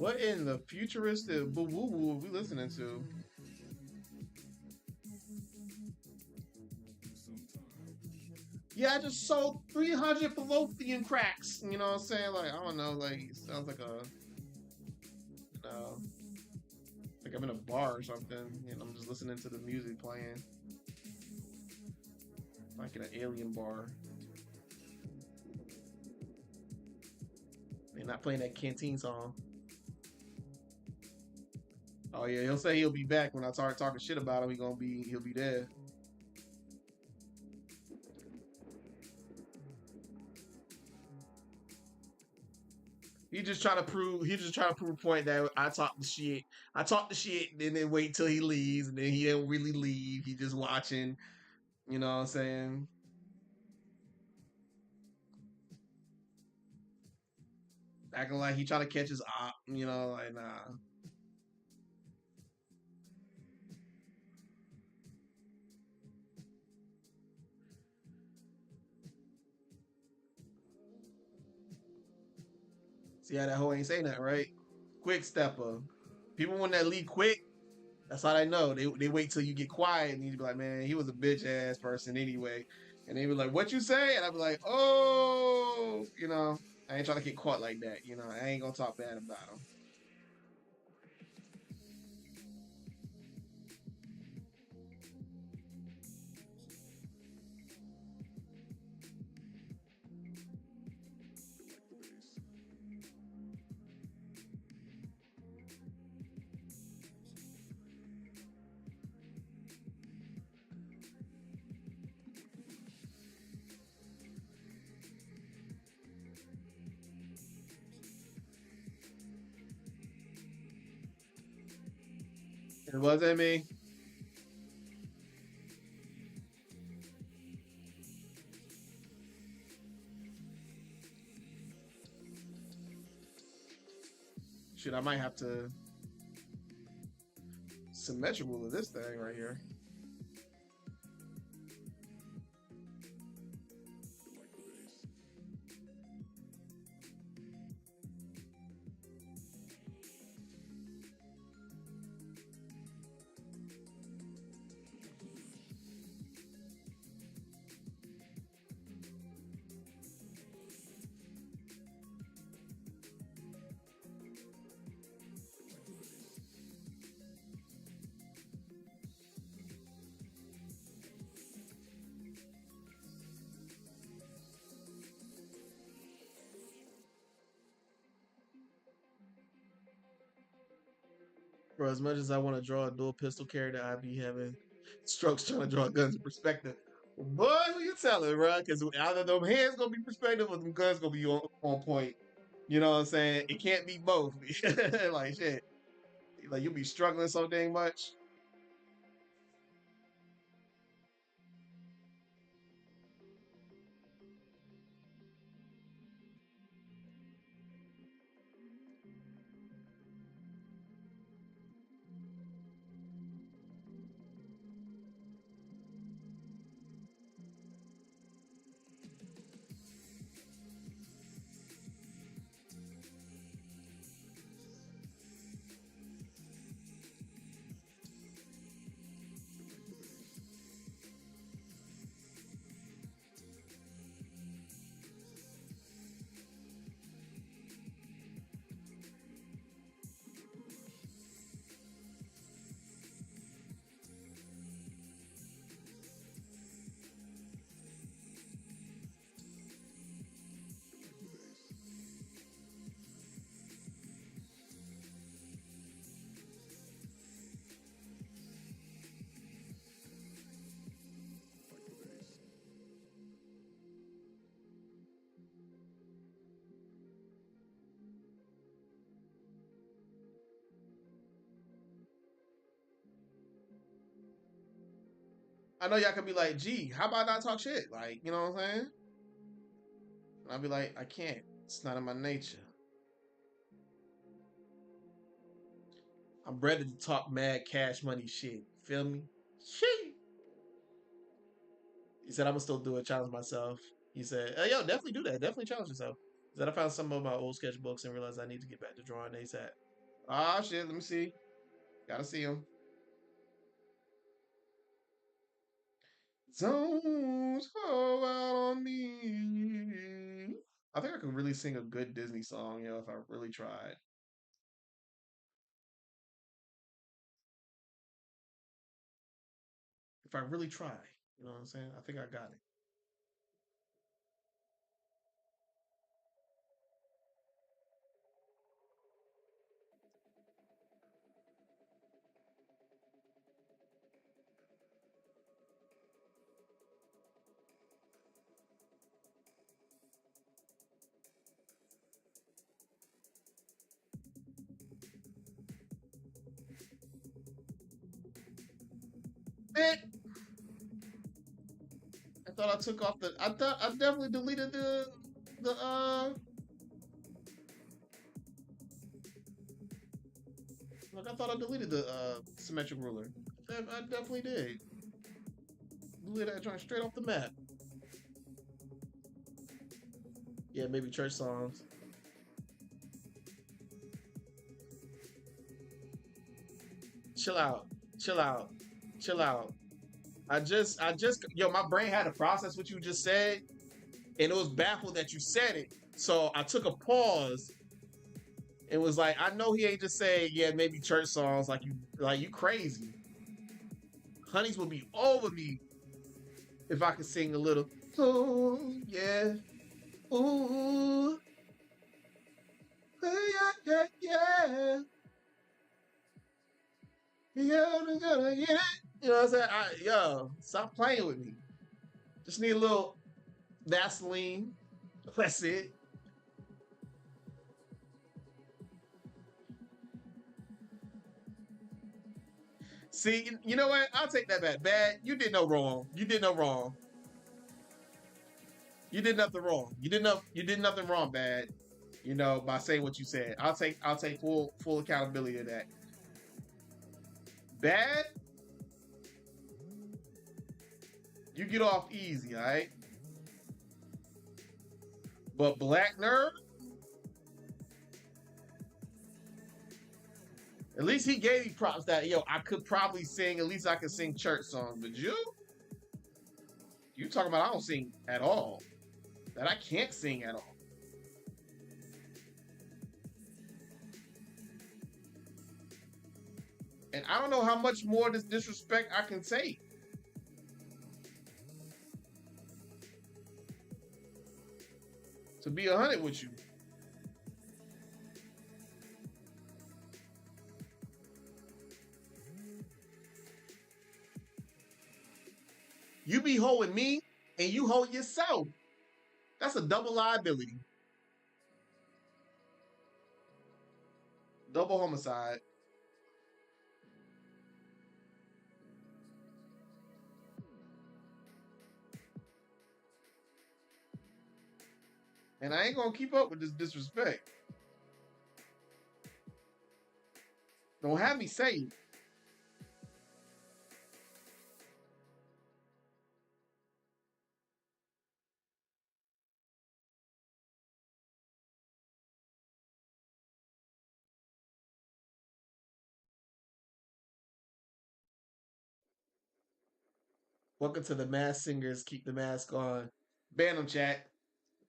A: What in the futuristic boo woo woo are we listening to? Yeah, I just sold 300 fallopian cracks. You know what I'm saying? Like, I don't know. Like, it sounds uh, like I'm in a bar or something. You know, I'm just listening to the music playing, like in an alien bar. They're not playing that canteen song. Oh yeah, he'll say he'll be back when I start talking shit about him. He'll be there. He just trying to prove a point that I talk the shit. I talk the shit and then wait till he leaves and then he don't really leave. He just watching, you know what I'm saying? Acting like he trying to catch his op, you know, like nah. See how that hoe ain't say nothing, right? Quick stepper. People when that leave quick, that's how they know. They wait till you get quiet and you be like, man, he was a bitch ass person anyway. And they be like, what you say? And I be like, oh, you know, I ain't trying to get caught like that. You know, I ain't gonna talk bad about him. It wasn't me. Shit, I might have to symmetrical of this thing right here. Bro, as much as I want to draw a dual pistol character, I be having strokes trying to draw guns in perspective. Boy, who you telling, bro? Because either them hands gonna be perspective or them guns gonna be on point. You know what I'm saying? It can't be both. Like shit. Like you'll be struggling so dang much. I know y'all could be like, gee, how about not talk shit? Like, you know what I'm saying? And I'll be like, I can't. It's not in my nature. I'm ready to talk mad cash money shit. Feel me? Shit. He said, I'm gonna still do it, challenge myself. He said, yo, definitely do that. Definitely challenge yourself. He said, I found some of my old sketchbooks and realized I need to get back to drawing ASAP. Ah, shit. Let me see. Gotta see him. Don't go out on me. I think I could really sing a good Disney song, if I really tried. If I really try, you know what I'm saying? I think I got it. Eh, I thought I took off the. I thought I definitely deleted the. Like I thought I deleted the symmetric ruler. I definitely did. Deleted that joint straight off the map. Yeah, maybe church songs. Chill out. Chill out. Chill out. Yo, my brain had to process what you just said, and it was baffled that you said it. So I took a pause. It was like, I know he ain't just saying, yeah, maybe church songs like you crazy. Honeys would be over me if I could sing a little. Oh yeah, ooh, yeah, yeah, yeah, yeah, I'm gonna get it. You know what I'm saying? Yo, stop playing with me. Just need a little Vaseline. That's it. See, you know what? I'll take that back. Bad. You did no wrong. You did no wrong. You did nothing wrong. You did nothing wrong, bad. By saying what you said. I'll take full accountability of that. Bad, you get off easy, all right? But Black Nerd, at least he gave me props that I could probably sing. At least I could sing church songs. But you talking about I don't sing at all. That I can't sing at all. And I don't know how much more this disrespect I can take. To be 100 with you. You be holding me and you hold yourself. That's a double liability. Double homicide. And I ain't gonna keep up with this disrespect. Don't have me say it. Welcome to the Mask Singers. Keep the mask on. Ban them, chat.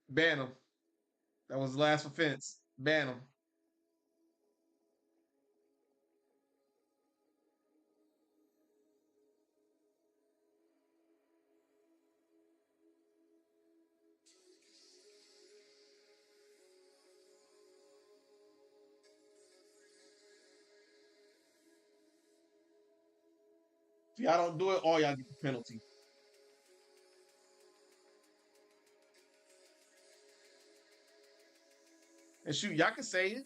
A: Ban them. That was the last offense. Ban them. If y'all don't do it, all y'all get the penalty. And shoot, y'all can say it.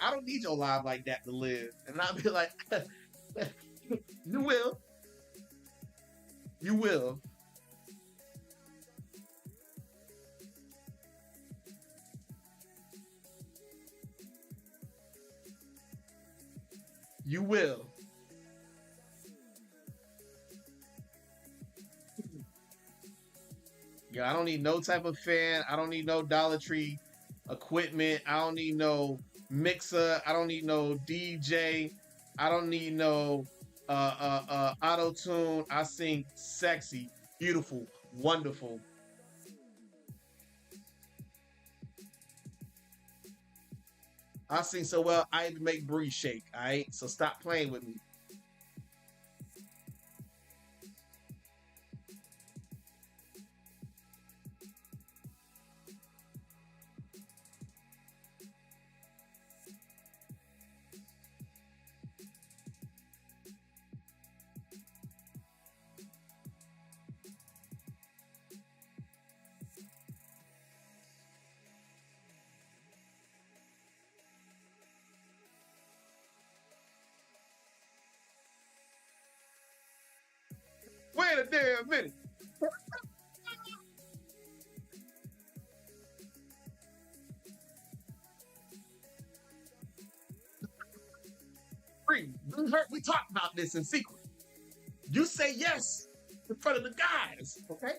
A: I don't need your live like that to live. And I'll be like, you will. You will. You will. I don't need no type of fan. I don't need no Dollar Tree equipment. I don't need no mixer. I don't need no DJ. I don't need no auto tune. I sing sexy, beautiful, wonderful. I sing so well, I even make Bree shake. All right, so stop playing with me. Wait a damn minute. Bree, we talked about this in secret. You say yes in front of the guys, okay?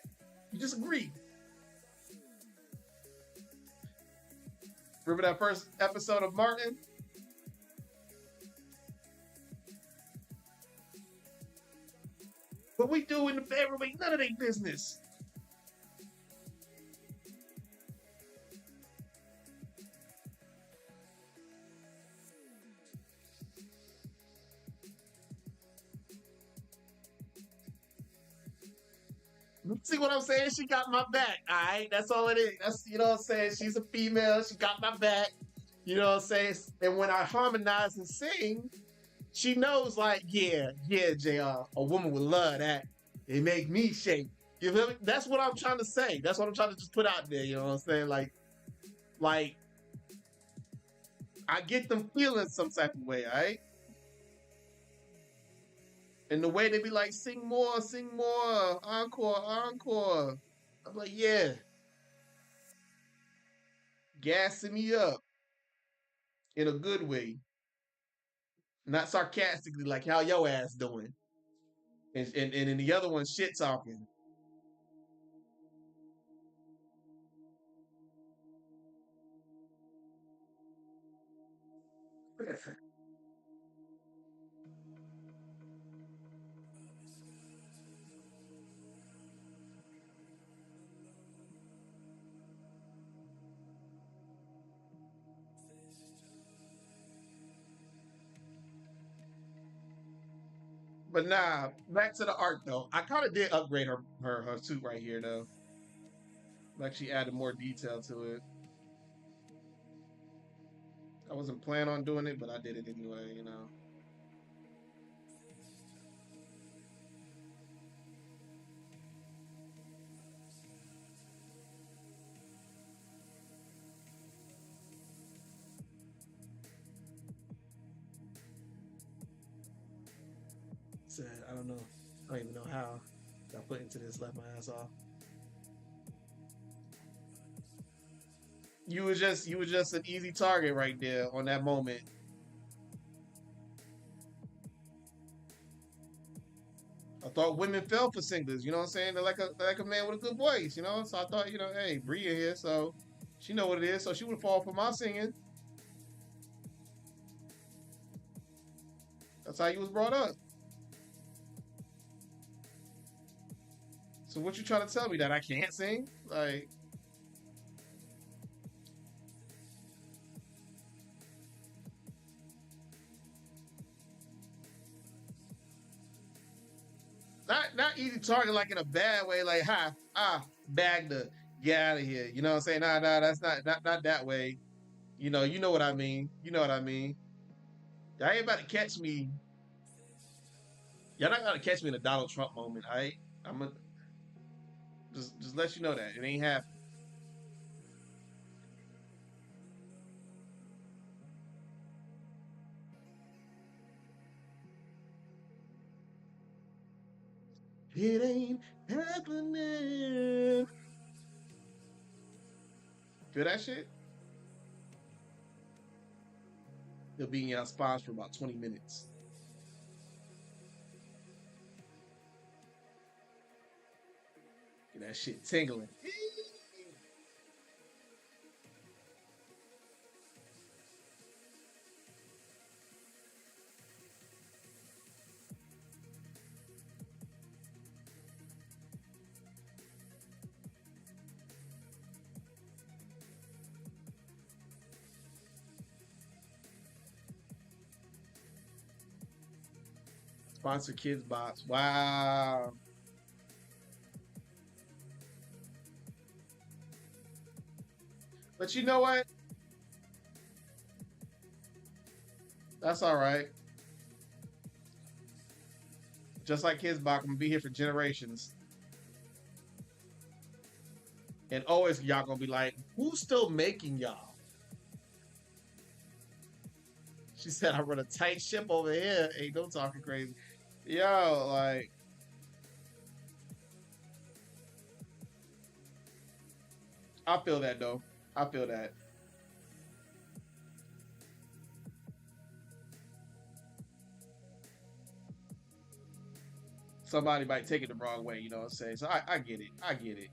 A: You just agree. Remember that first episode of Martin? What we do in the bedroom ain't none of their business. See what I'm saying? She got my back. All right, that's all it is. That's you know what I'm saying. She's a female. She got my back. You know what I'm saying? And when I harmonize and sing, she knows like, yeah, yeah, Jr. A woman would love that. It make me shake. You feel me? That's what I'm trying to say. That's what I'm trying to just put out there. You know what I'm saying? Like I get them feeling some type of way. All right. And the way they be like, sing more, encore, encore. I'm like, yeah, gassing me up in a good way, not sarcastically like how your ass doing. And then the other one shit talking. But nah, back to the art though. I kind of did upgrade her suit right here though. Like she added more detail to it. I wasn't planning on doing it, but I did it anyway. You know. Said I don't know. I don't even know how. Got put into this. Left my ass off. You were just an easy target right there on that moment. I thought women fell for singers. You know what I'm saying? They're like a man with a good voice. You know. So I thought hey, Bria here, so she know what it is. So she would fall for my singing. That's how you was brought up. So what you trying to tell me that I can't sing? Like not easy target like in a bad way. Like bagged her, get out of here. You know what I'm saying? Nah, that's not that way. You know what I mean. You know what I mean. Y'all ain't about to catch me. Y'all not gonna catch me in a Donald Trump moment. All right, I'm gonna just let you know that it ain't happening. It ain't happening. Feel that shit? They'll be in y'all spots for about 20 minutes. Get that shit tingling. Sponsor Kids Box. Wow. But you know what? That's all right. Just like Kids Box, I'm gonna be here for generations. And always y'all gonna be like, who's still making y'all? She said I run a tight ship over here. Ain't no talking crazy. Yo, like, I feel that though. I feel that. Somebody might take it the wrong way, you know what I'm saying? So I get it. I get it.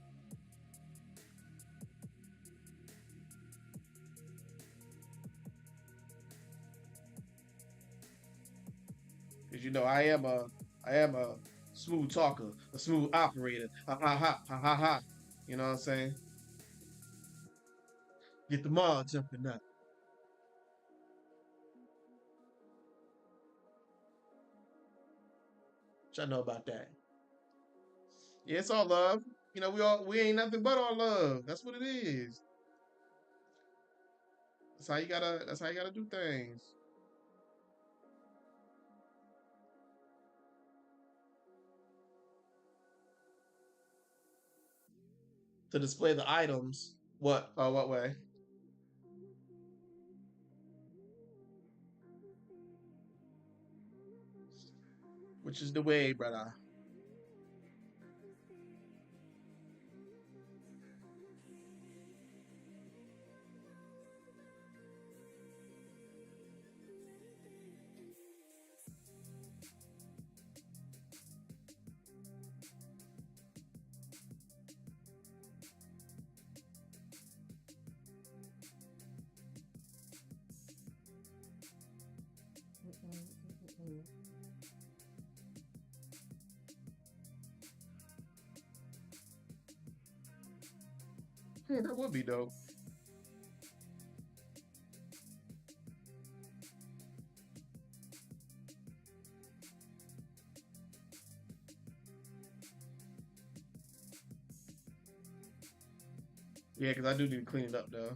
A: Because you know, I am a smooth talker, a smooth operator. Ha ha ha ha ha ha. You know what I'm saying? Get the mall jumping up. What y'all know about that? Yeah, it's all love. You know, we ain't nothing but all love. That's what it is. That's how you gotta do things. To display the items. What way? Which is the way, brother. Yeah, that would be dope. Yeah, because I do need to clean it up though.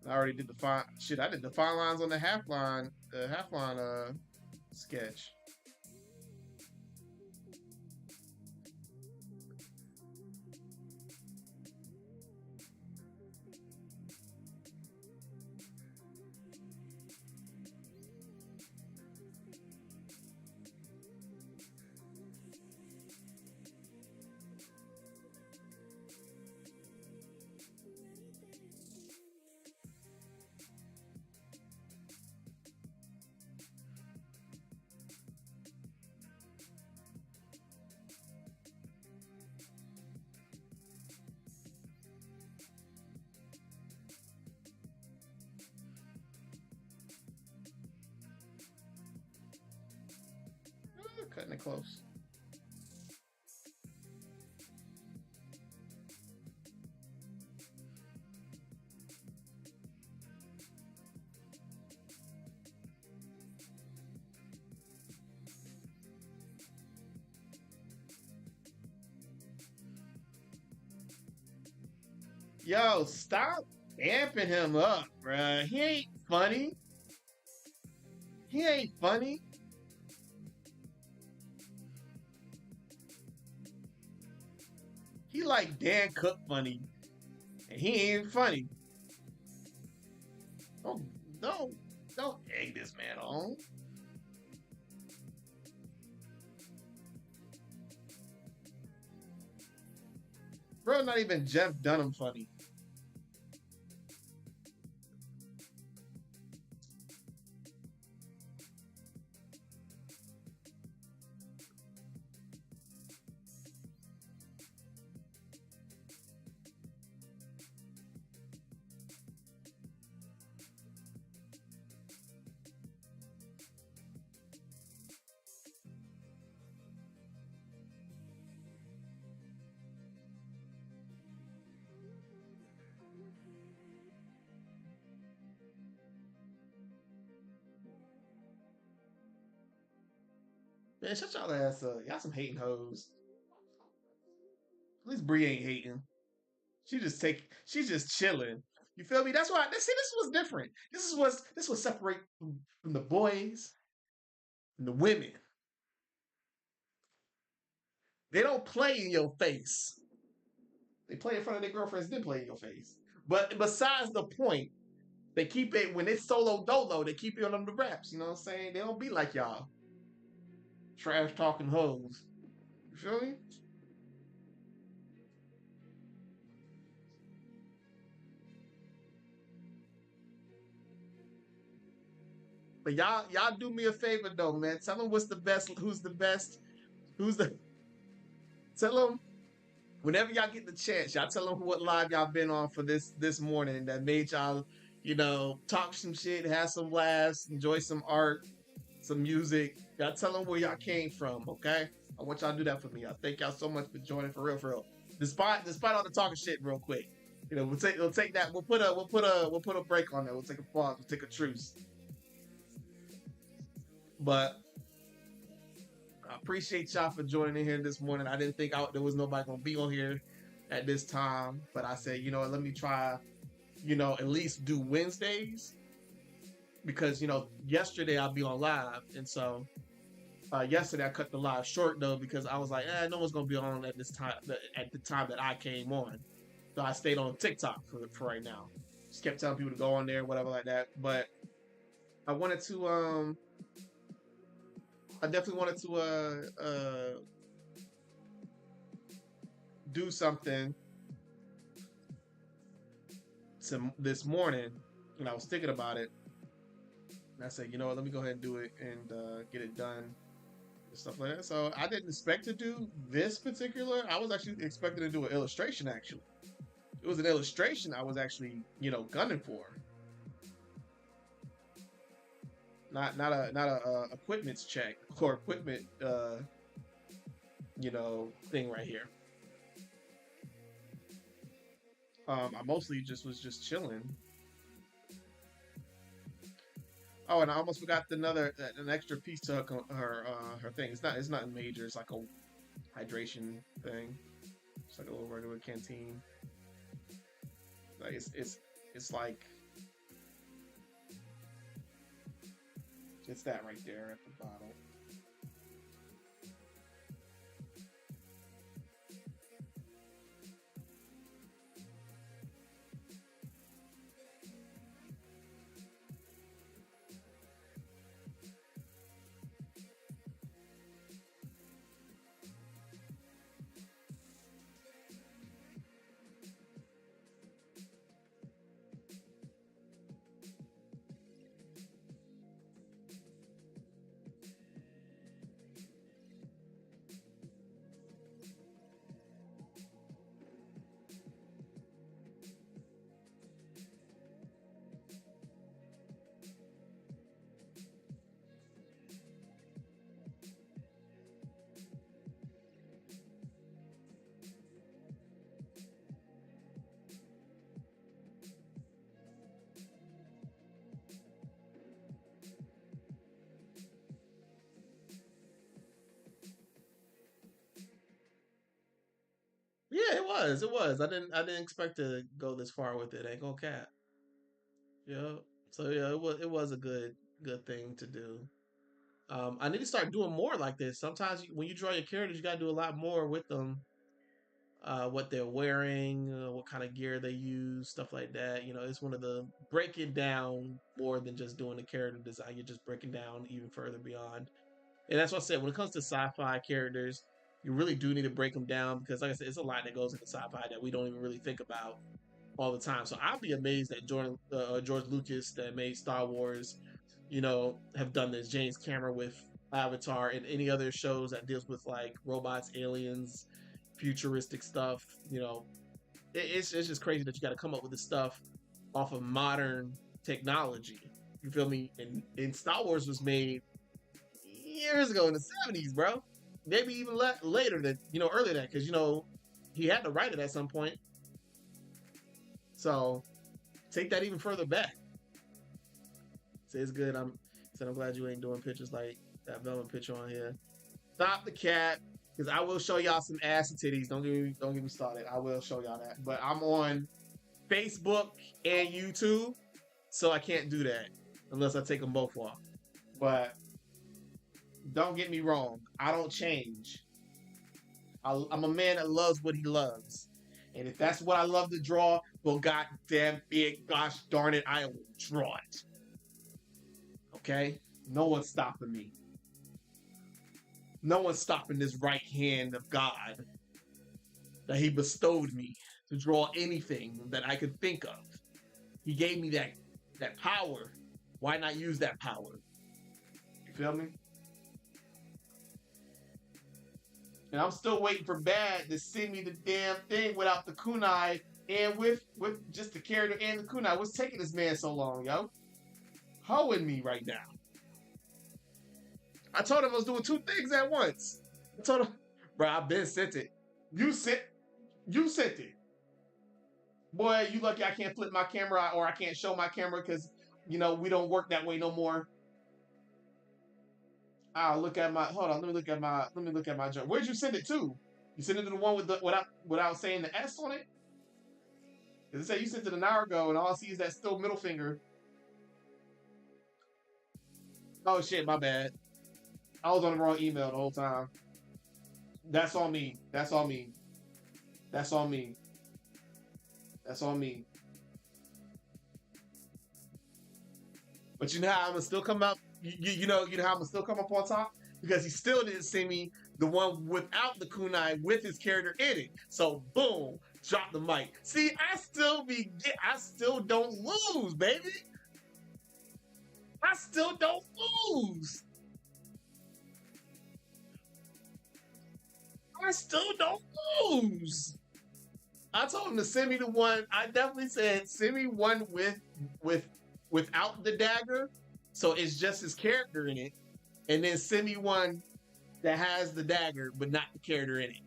A: I already did the fine shit. I did the fine lines on the half line sketch. Cutting it close. Yo, stop amping him up, bruh. He ain't funny. He ain't funny. He like Dan Cook funny, and he ain't funny. Don't don't don't egg this man on. Bro, not even Jeff Dunham funny. Man, shut y'all ass up. Y'all some hating hoes. At least Bree ain't hating. She's just chilling. You feel me? That's why. See, this was different. This was separate from the boys and the women. They don't play in your face. They play in front of their girlfriends, then play in your face. But besides the point, they keep it when it's solo dolo. They keep it on the raps. You know what I'm saying? They don't be like y'all trash talking hoes. You feel me? But y'all do me a favor though, man. Tell them what's the best. Who's the best? Who's the? Tell them whenever y'all get the chance. Y'all tell them what live y'all been on for this morning that made y'all, talk some shit, have some laughs, enjoy some art, some music. Y'all tell them where y'all came from, okay? I want y'all to do that for me. I thank y'all so much for joining for real, for real. Despite all the talking shit, real quick. We'll take that. We'll put a break on that. We'll take a pause. We'll take a truce. But I appreciate y'all for joining in here this morning. I didn't think there was nobody gonna be on here at this time, but I said, let me try, at least do Wednesdays because yesterday I'll be on live, and so yesterday I cut the live short though because I was like, no one's gonna be on at this time at the time that I came on, so I stayed on TikTok for right now. Just kept telling people to go on there, whatever like that. But I wanted to I definitely wanted to do something this morning, and I was thinking about it, and I said, let me go ahead and do it and get it done and stuff like that. So I didn't expect to do this particular. I was actually expecting to do an illustration. Actually, it was an illustration I was actually gunning for. Not a equipment's check or equipment thing right here. I mostly was just chilling. Oh, and I almost forgot an extra piece to her thing. It's not major. It's like a hydration thing. It's like a little regular canteen. Like it's like it's that right there at the bottom. Yeah, it was. It was. I didn't expect to go this far with it. Ain't gonna cap. Yeah. So yeah, it was a good thing to do. I need to start doing more like this. Sometimes when you draw your characters, you gotta do a lot more with them. What they're wearing, what kind of gear they use, stuff like that. It's one of the breaking down more than just doing the character design. You're just breaking down even further beyond. And that's what I said. When it comes to sci-fi characters, you really do need to break them down because, like I said, it's a lot that goes into sci-fi that we don't even really think about all the time. So I'll be amazed that George Lucas that made Star Wars, have done this. James Cameron with Avatar and any other shows that deals with like robots, aliens, futuristic stuff. It's just crazy that you got to come up with this stuff off of modern technology. You feel me? And Star Wars was made years ago in the '70s, bro. Maybe even later than earlier than that, because he had to write it at some point. So take that even further back. Say it's good. I'm glad you ain't doing pictures like that Velvet picture on here. Stop the cap, because I will show y'all some ass and titties. Don't get me started. I will show y'all that. But I'm on Facebook and YouTube, so I can't do that unless I take them both off. But don't get me wrong, I don't change. I'm a man that loves what he loves. And if that's what I love to draw, well, goddamn it, gosh darn it, I will draw it. Okay? No one's stopping me. No one's stopping this right hand of God that he bestowed me to draw anything that I could think of. He gave me that power. Why not use that power? You feel me? And I'm still waiting for Bad to send me the damn thing without the kunai and with just the character and the kunai. What's taking this man so long, yo? Hoeing me right now. I told him I was doing two things at once. I told him, bro, I've been sent it. You sent it. Boy, you lucky I can't flip my camera or I can't show my camera because, we don't work that way no more. I'll look at my, hold on, let me look at my journal. Where'd you send it to? You sent it to the one with the, without saying the S on it? Because it said you sent it an hour ago and all I see is that still middle finger. Oh shit, my bad. I was on the wrong email the whole time. That's on me. That's on me. That's on me. That's on me. But you know how I'm gonna still come up? You know how I'm gonna still come up on top? Because he still didn't send me the one without the kunai with his character in it. So boom, drop the mic. See, I still don't lose, baby. I still don't lose. I still don't lose. I told him to send me the one. I definitely said send me one without the dagger, so it's just his character in it, and then send me one that has the dagger but not the character in it.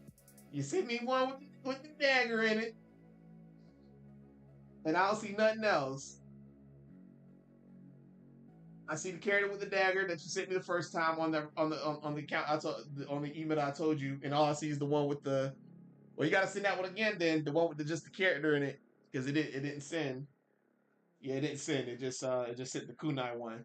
A: You send me one with the dagger in it, and I don't see nothing else. I see the character with the dagger that you sent me the first time on the account on the email that I told you, and all I see is the one with the. Well, you gotta send that one again, then the one with just the character in it, because it didn't send. Yeah, it didn't send. It just sent the kunai one.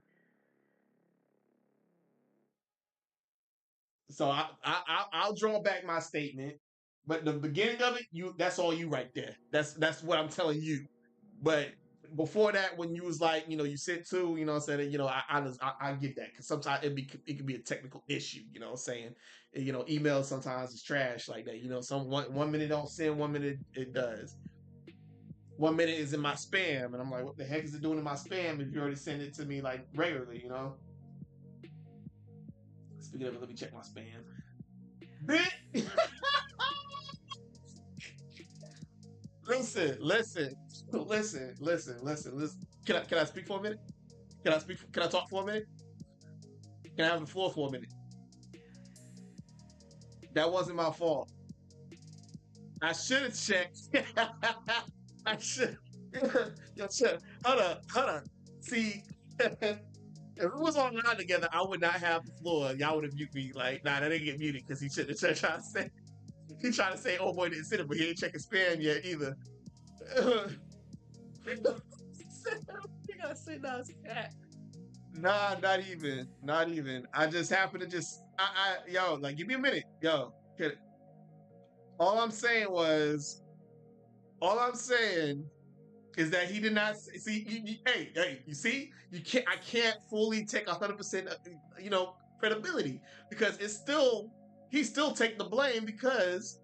A: So I'll draw back my statement, but the beginning of it, that's all you right there. That's what I'm telling you. But before that, when you was like, you sent two, said, I get that because sometimes it can be a technical issue. You know what I'm saying? Email sometimes is trash like that. Some one minute don't send, 1 minute it does. 1 minute is in my spam, and I'm like, what the heck is it doing in my spam if you already send it to me like regularly? Speaking of it, let me check my spam. Listen. Can I speak for a minute? Can I talk for a minute? Can I have the floor for a minute? That wasn't my fault. I should have checked. I should. Yo, shut. Hold on. See, if we was online together, I would not have the floor. Y'all would have muted me. Like, nah, that didn't get muted because he should have tried to say. He tried to say, "Oh boy, didn't send it," but he ain't checking spam yet either. You gotta say no, it's cat. Nah, not even. I just happen to yo, like, give me a minute, yo. All I'm saying was, all I'm saying is that he did not see. Hey, you see, I can't fully take 100%, credibility because he still take the blame because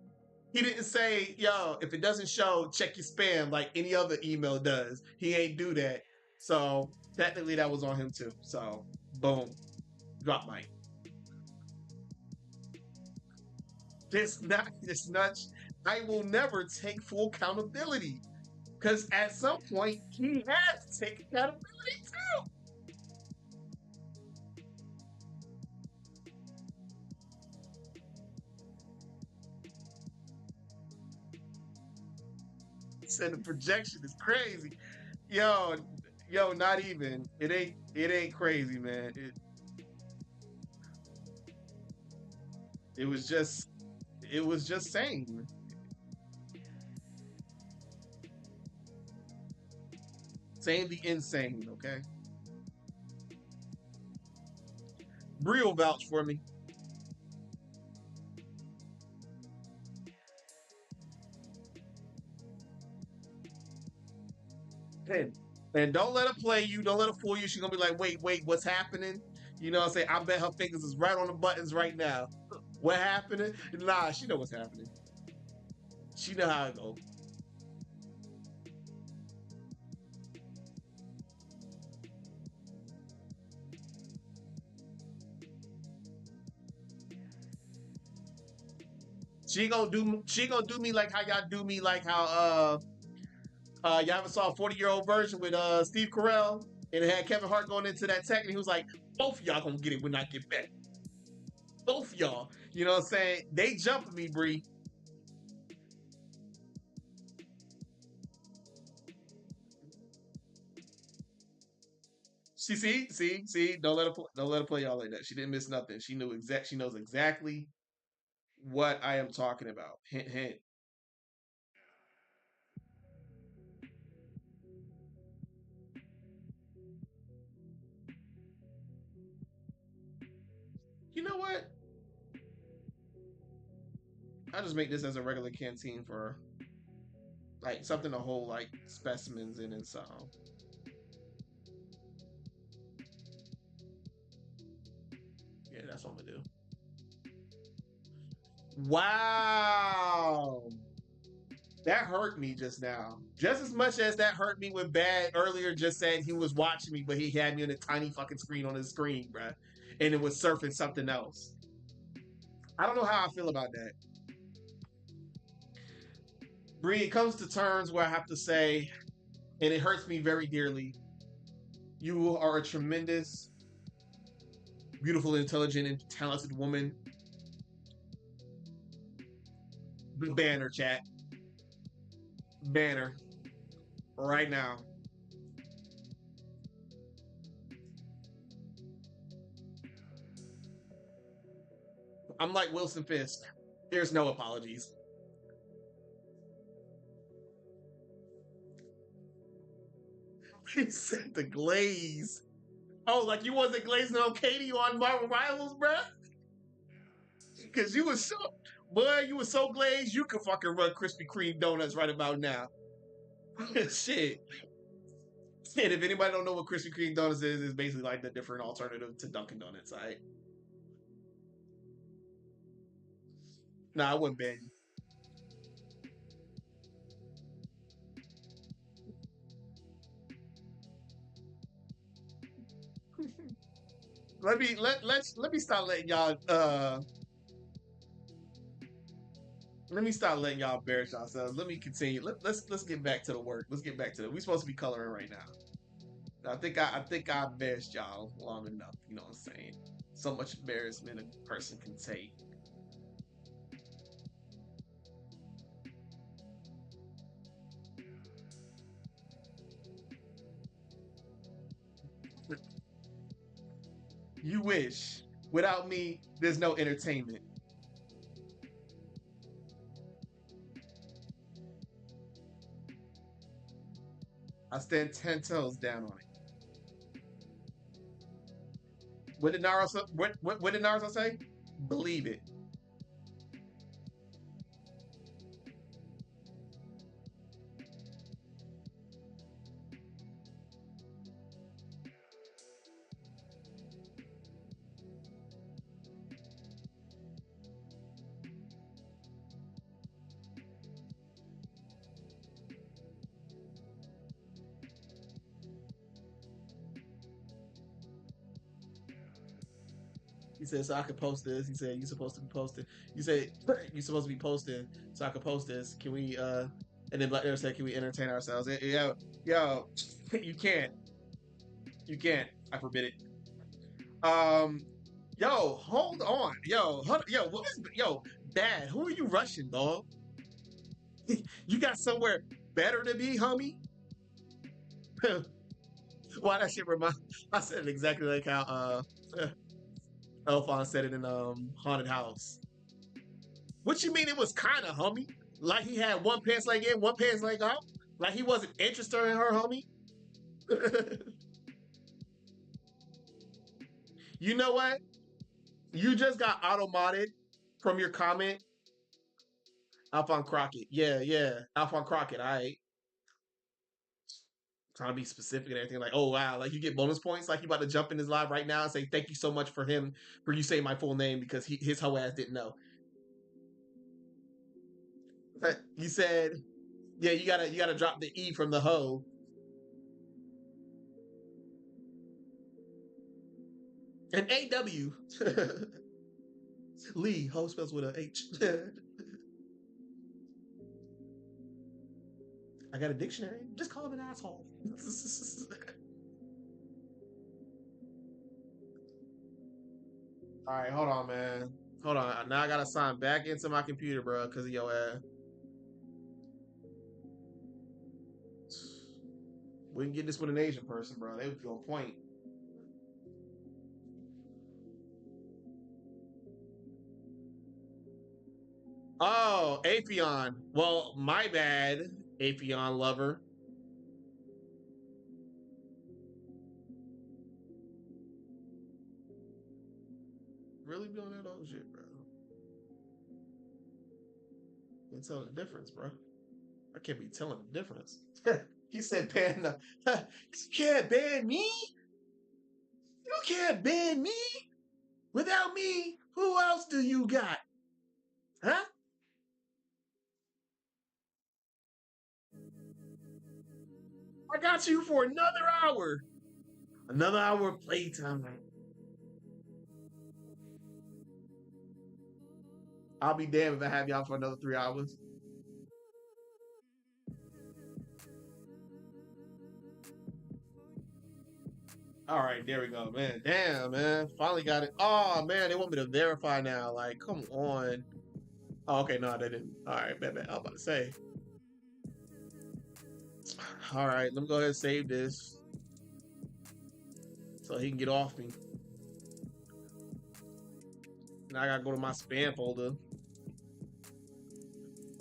A: he didn't say, yo, if it doesn't show, check your spam like any other email does. He ain't do that. So technically that was on him too. So boom. Drop mic. This not I will never take full accountability. Because at some point he has to take accountability too. Said the projection is crazy. Yo, not even. It ain't crazy, man. It was just it was just saying. Saying the insane, okay? Bree will vouch for me. And, and don't let her play you. Don't let her fool you. She's gonna be like, wait, what's happening? You know what I'm saying? I bet her fingers is right on the buttons right now. What happening? Nah, she know what's happening. She know how it go. She gonna do me like how y'all do me, like how y'all ever saw a 40-year-old version with Steve Carell, and it had Kevin Hart going into that tech, and he was like, both of y'all gonna get it when I get back. Both of y'all. You know what I'm saying? They jumping me, Bree. See. Don't let her play y'all like that. She didn't miss nothing. She knows exactly what I am talking about. Hint, hint. You know what? I'll just make this as a regular canteen for like something to hold like specimens in and so. Yeah, that's what I'm gonna do. Wow. That hurt me just now. Just as much as that hurt me when Bad earlier just said he was watching me, but he had me on a tiny fucking screen on his screen, bruh. And it was surfing something else. I don't know how I feel about that. Bree, it comes to terms where I have to say, and it hurts me very dearly, you are a tremendous, beautiful, intelligent, and talented woman. Banner, chat. Banner. Right now. I'm like Wilson Fisk. There's no apologies. He said the glaze. Oh, like you wasn't glazing on Katie on Marvel Rivals, bruh? Because you was so, boy, you was so glazed, you could fucking run Krispy Kreme donuts right about now. Shit. Shit, if anybody don't know what Krispy Kreme donuts is, it's basically like the different alternative to Dunkin' Donuts, all right? Nah, I wouldn't ban you. Let me start letting y'all let me stop letting y'all embarrass yourselves. Let me continue. Let's get back to the work. Let's get back to it. We supposed to be coloring right now. I think I embarrassed y'all long enough. You know what I'm saying? So much embarrassment a person can take. You wish. Without me, there's no entertainment. I stand 10 toes down on it. What did Naruto say? Believe it. He said, so I could post this. He said, you supposed to be posting. You said, you supposed to be posting so I could post this. Can we, and then Black Bear said, can we entertain ourselves? Yo, you can't. You can't. I forbid it. Yo, hold on. Yo, what is, yo, Dad, who are you rushing, dog? You got somewhere better to be, homie? Why that shit remind, I said it exactly like how, Alphonse said it in, Haunted House. What you mean it was kind of, homie? Like he had one pants leg in, one pants leg out? Like he wasn't interested in her, homie? You know what? You just got auto-modded from your comment. Alphon Crockett. Yeah, yeah. Alphon Crockett, all right. Trying to be specific and everything. Like, oh, wow. Like you get bonus points. Like you about to jump in his live right now and say, thank you so much for you saying my full name because his hoe ass didn't know. You said, yeah, you gotta drop the E from the hoe. And AW. Lee, hoe spells with a H. I got a dictionary. Just call him an asshole. All right, hold on, man. Hold on. Now I gotta sign back into my computer, bro, because of your ass. We can get this with an Asian person, bro. They would be on point. Oh, Apion. Well, my bad, Apion lover. Really be on that old shit, bro. Can't tell the difference, bro. I can't be telling the difference. He said, "Ban, you can't ban me. You can't ban me. Without me, who else do you got? Huh? I got you for another hour. Another hour of playtime. I'll be damned if I have y'all for another 3 hours. All right, there we go, man. Damn, man. Finally got it. Oh, man, they want me to verify now. Like, come on. Oh, okay, no, they didn't. All right, bad. I was about to say. All right, let me go ahead and save this so he can get off me. Now I gotta go to my spam folder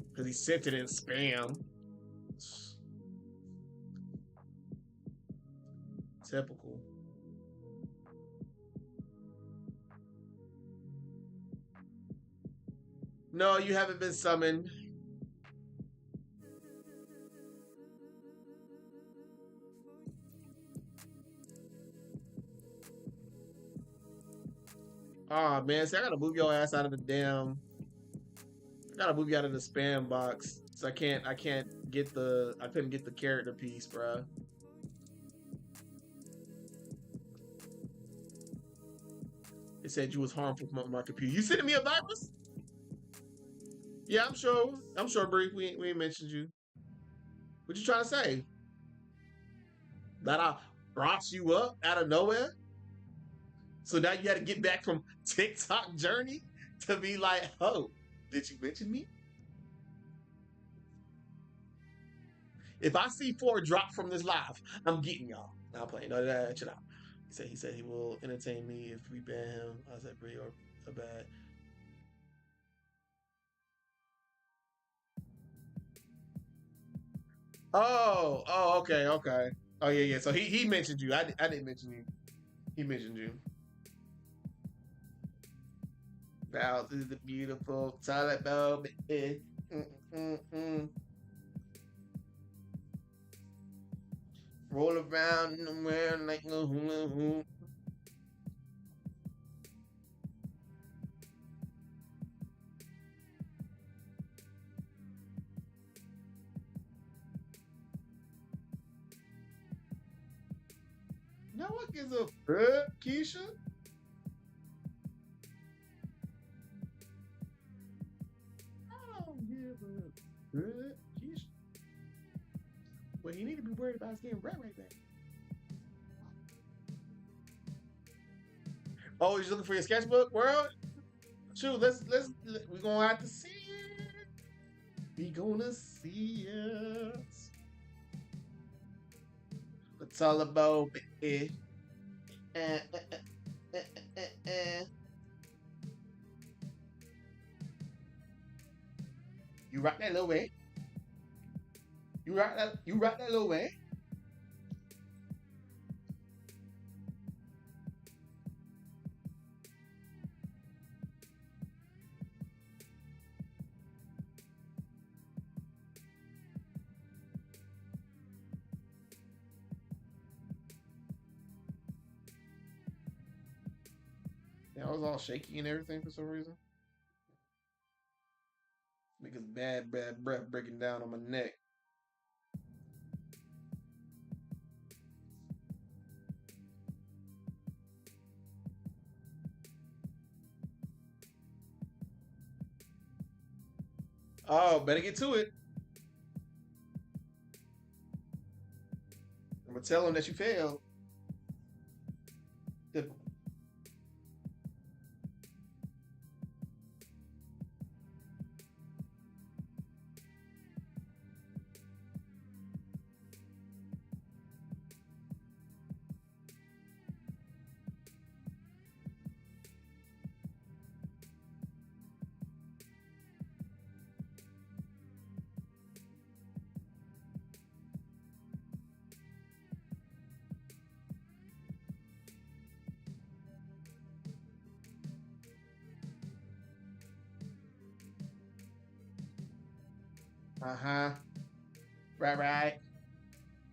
A: because he sent it in spam. Typical. No, you haven't been summoned. Oh man, see, I gotta move your ass out of the damn. I gotta move you out of the spam box. So I can't get the. I couldn't get the character piece, bro. It said you was harmful from my computer. You sending me a virus? Yeah, I'm sure. I'm sure, Bree. We ain't mentioned you. What you trying to say? That I brought you up out of nowhere? So now you had to get back from TikTok journey to be like, oh, did you mention me? If I see 4 drop from this live, I'm getting y'all. Not playing. No, chill out. He said he will entertain me if we ban him. I said Bree or a bad. Oh, okay, okay. Oh yeah. So he mentioned you. I didn't mention you. He mentioned you. Bow to the beautiful Taliban. Roll around in the world like a hula hoop. No one gives a fuck, Keisha. I don't give a fuck, Keisha. What he need to be worried about is getting right back. Oh, he's looking for your sketchbook, world? Shoot, we're gonna have to see it. We gonna see it. It's all about it. You rock that little way. You rock that little way. Yeah, I was all shaky and everything for some reason. Because bad breath breaking down on my neck. Oh, better get to it. I'm gonna tell him that you failed. The- uh-huh. Right, right.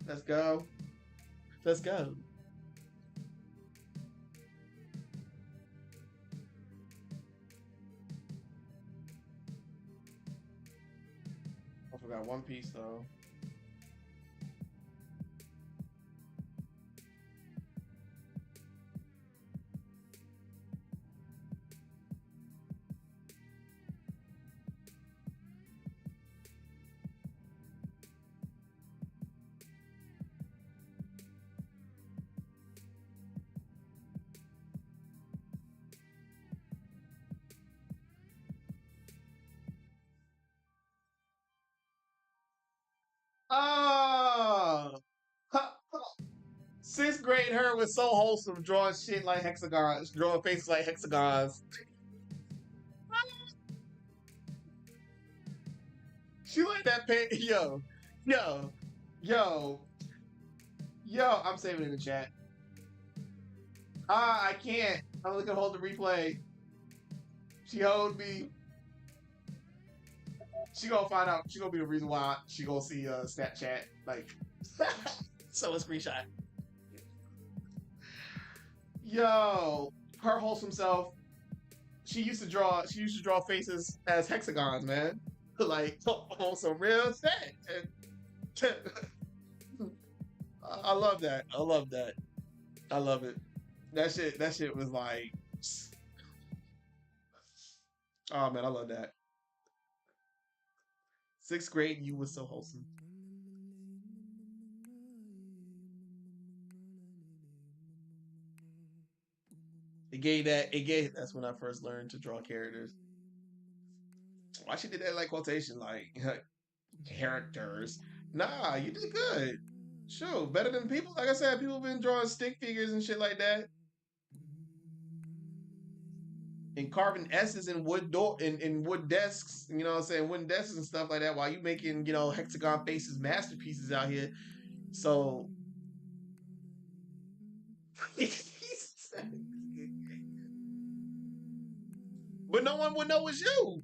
A: Let's go. Let's go. I forgot one piece though. Oh, sixth grade her was so wholesome, drawing shit like hexagons, drawing faces like hexagons. She like that yo, yo, yo, yo. I'm saving it in the chat. Ah, I can't. I'm looking to hold the replay. She hold me. She gonna find out. She gonna be the reason why she gonna see Snapchat. Like, so a screenshot. Yo, her wholesome self. She used to draw. She used to draw faces as hexagons, man. Like on some real shit. I love that. I love that. I love it. That shit. That shit was like. Oh man, I love that. Sixth grade, you was so wholesome. It gave that. It gave. That's when I first learned to draw characters. Why she did that like quotation, like characters? Nah, you did good. Sure, better than people. Like I said, people been drawing stick figures and shit like that, and carving S's in wood door in wood desks. You know what I'm saying? Wooden desks and stuff like that. While you making hexagon faces masterpieces out here. So, but no one would know it's you.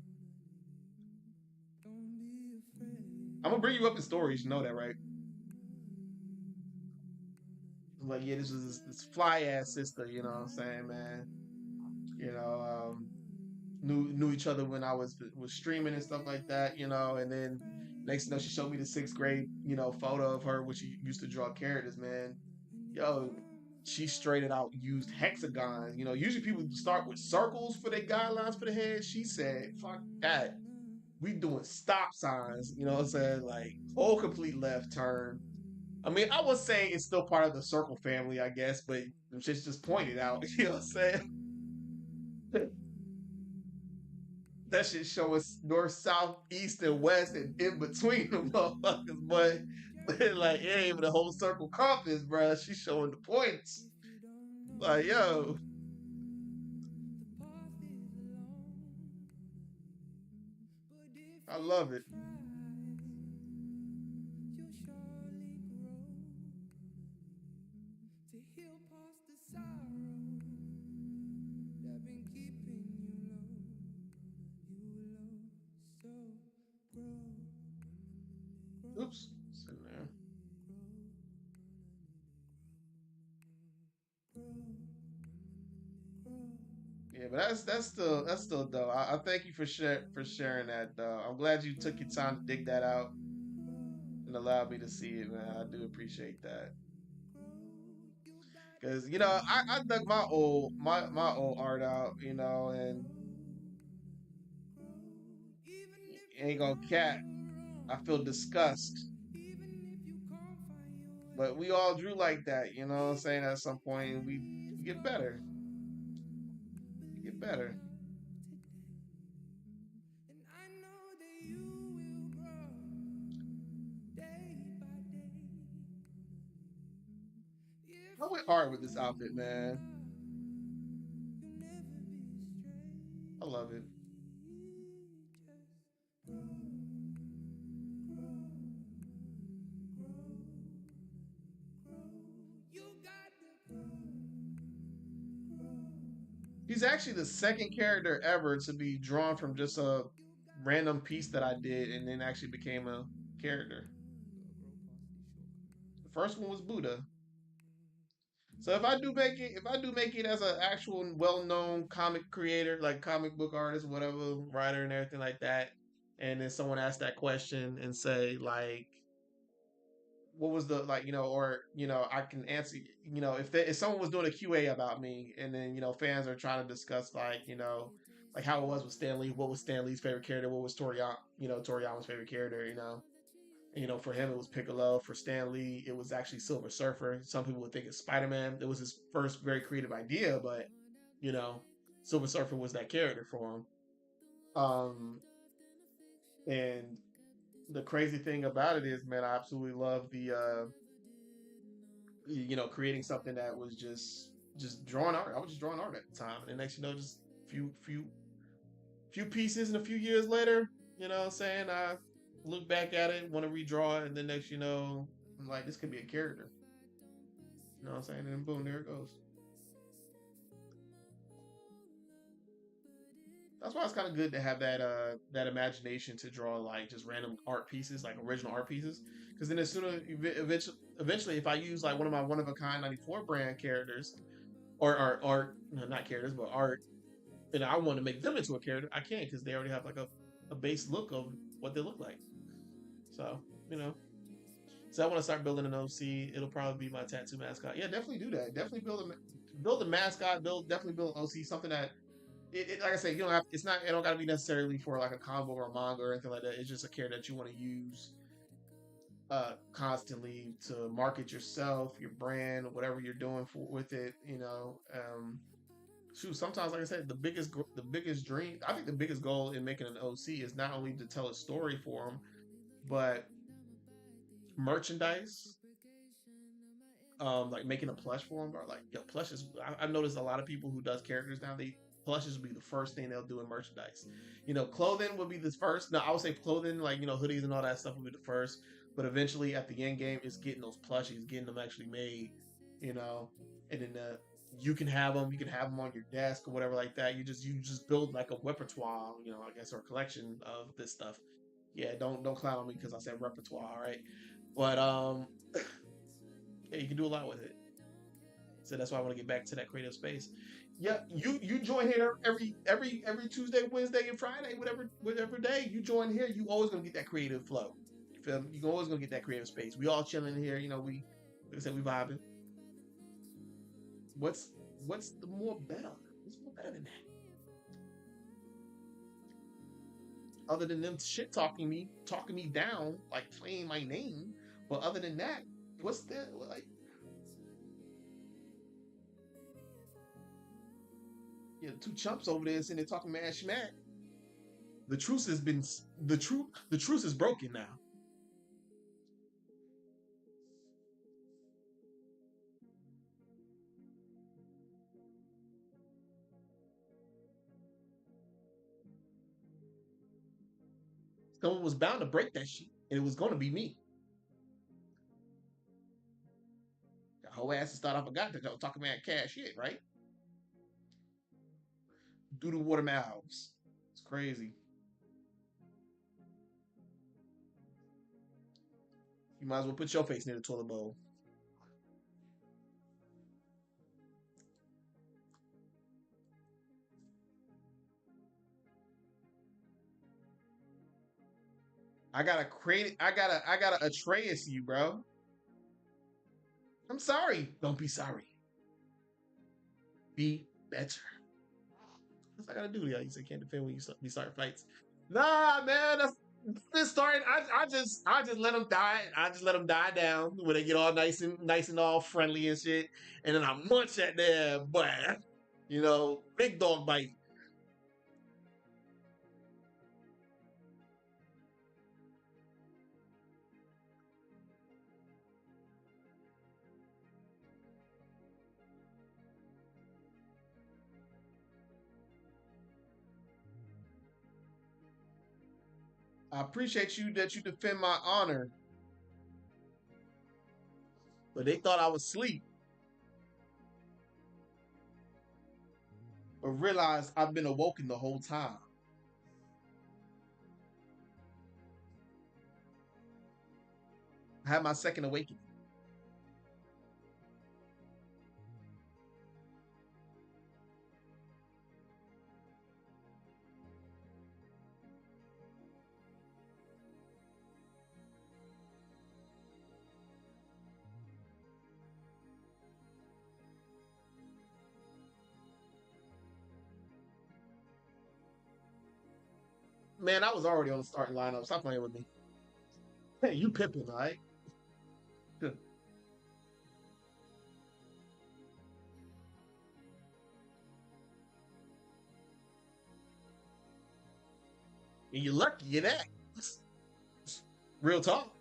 A: I'm gonna bring you up in stories. You know that, right? Like, yeah, this was this fly ass sister. You know what I'm saying, man? You know, knew each other when I was streaming and stuff like that. And then next thing you know, she showed me the sixth grade photo of her, which she used to draw characters. Man, yo, she straight it out used hexagons. Usually people start with circles for their guidelines for the head. She said, "Fuck that." We doing stop signs, you know what I'm saying? Like whole complete left turn. I mean, I would say it's still part of the circle family, I guess, but just pointed out, you know what I'm saying? That shit show us north, south, east, and west, and in between them motherfuckers, but like it ain't even a whole circle compass, bro. She showing the points. Like, yo, I love it. Oops. Sitting there. Yeah, but that's still dope. I thank you for sharing that though. I'm glad you took your time to dig that out and allowed me to see it, man. I do appreciate that. Cause I dug my old art out, and ain't gonna cat. I feel disgust. But we all drew like that, what I'm saying, at some point and we get better. We get better. I went hard with this outfit, man. I love it. He's actually the second character ever to be drawn from just a random piece that I did and then actually became a character. The first one was Buddha. So if I do make it as an actual well-known comic creator, like comic book artist, whatever, writer and everything like that, and then someone asks that question and say like, what was the like, or I can answer, if someone was doing a QA about me, and then fans are trying to discuss like, like how it was with Stan Lee, what was Stan Lee's favorite character, what was Toriyama's favorite character, and, for him it was Piccolo. For Stan Lee, it was actually Silver Surfer. Some people would think it's Spider Man. It was his first very creative idea, but you know, Silver Surfer was that character for him. And the crazy thing about it is, man, I absolutely love the creating something that was just drawing art. I was just drawing art at the time, and then next, just few pieces, and a few years later, what I'm saying, I look back at it, want to redraw it, and then next, I'm like, this could be a character. You know what I'm saying? And boom, there it goes. That's why it's kind of good to have that imagination to draw like just random art pieces, like original art pieces. Because then as soon as eventually, if I use like one of my one of a kind '94 brand characters, or art, no, not characters, but art, and I want to make them into a character, I can't because they already have like a base look of what they look like. So you know, so I want to start building an OC. It'll probably be my tattoo mascot. Yeah, definitely do that. Definitely build a mascot. Definitely build an OC. Something that like I said, you don't have. It's not. It don't got to be necessarily for like a comic book or a manga or anything like that. It's just a character that you want to use constantly to market yourself, your brand, whatever you're doing with it. Shoot. Sometimes, like I said, the biggest dream. I think the biggest goal in making an OC is not only to tell a story for them, but merchandise, like making a plush for them, or like plushes. I've noticed a lot of people who does characters now, they plushes will be the first thing they'll do in merchandise. Clothing will be the first. No, I would say clothing, like hoodies and all that stuff will be the first, but eventually at the end game, it's getting those plushies, getting them actually made. You know, and then you can have them. You can have them on your desk or whatever like that. You just build like a repertoire, I guess, or a collection of this stuff. Yeah, don't clown on me because I said repertoire, all right? But yeah, you can do a lot with it. So that's why I want to get back to that creative space. Yeah, you join here every Tuesday, Wednesday, and Friday, whatever day you join here. You always gonna get that creative flow. You feel me? You always gonna get that creative space. We all chilling here. We like I said, we vibing. What's what's the more better? What's more better than that? Other than them shit talking me down, like playing my name. But other than that, what's the like? Two chumps over there sitting there talking mad schmack. The truce has been the truce is broken now. Someone was bound to break that shit, and it was going to be me. The whole ass thought I forgot that I was talking about cash shit, right? Do the water mouths. It's crazy. You might as well put your face near the toilet bowl. I gotta Atreus you, bro. I'm sorry. Don't be sorry. Be better. What's I gotta do? Yeah, you say can't defend when you start fights. Nah, man, that's this starting. I just let them die. I just let them die down when they get all nice and all friendly and shit, and then I munch at them, but you know, big dog bite. I appreciate you that you defend my honor, but they thought I was asleep, but realized I've been awoken the whole time. I had my second awakening. Man, I was already on the starting lineup. Stop playing with me. Hey, you pipping, all right? And you're lucky you're that. Real talk.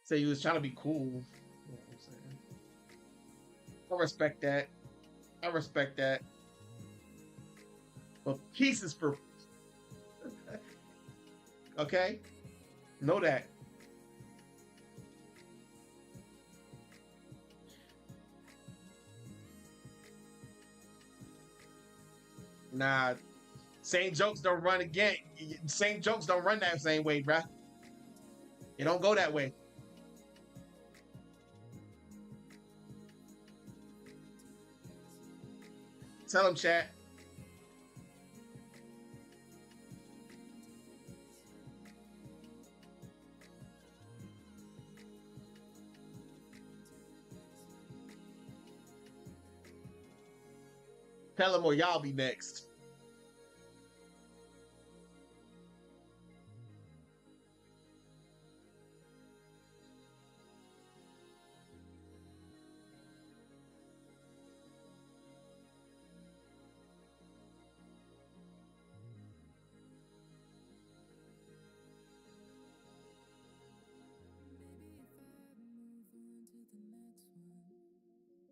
A: Say you was trying to be cool. You know what I'm saying? I respect that. I respect that. But pieces for okay. Know that. Nah, same jokes don't run again. Same jokes don't run that same way, bruh. It don't go that way. Tell them, chat. Tell them or y'all be next.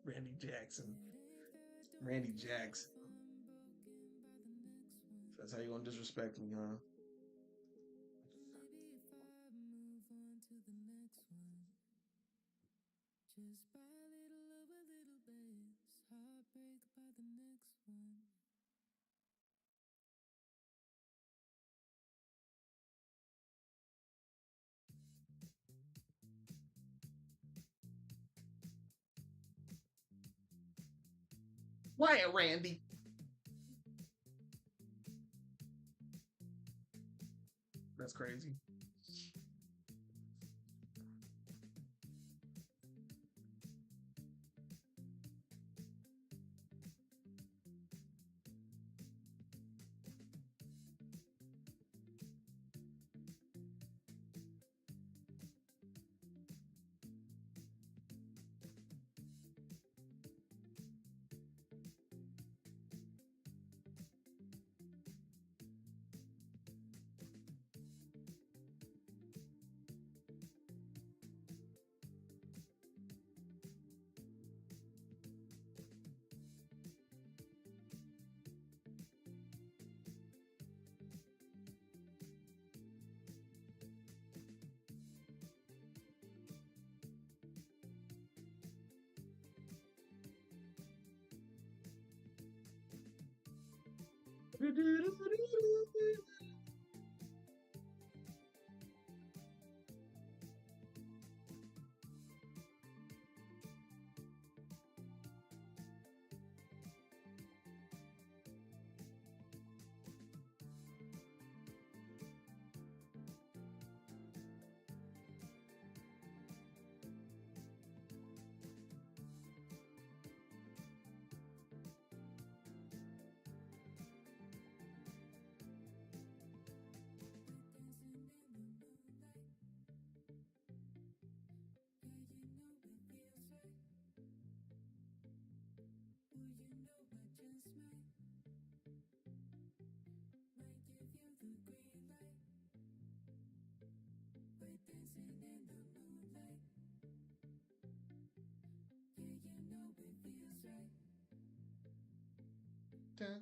A: Randy Jackson. Randy Jackson. That's how you gonna disrespect me, huh? Quiet, Randy. That's crazy. Dun,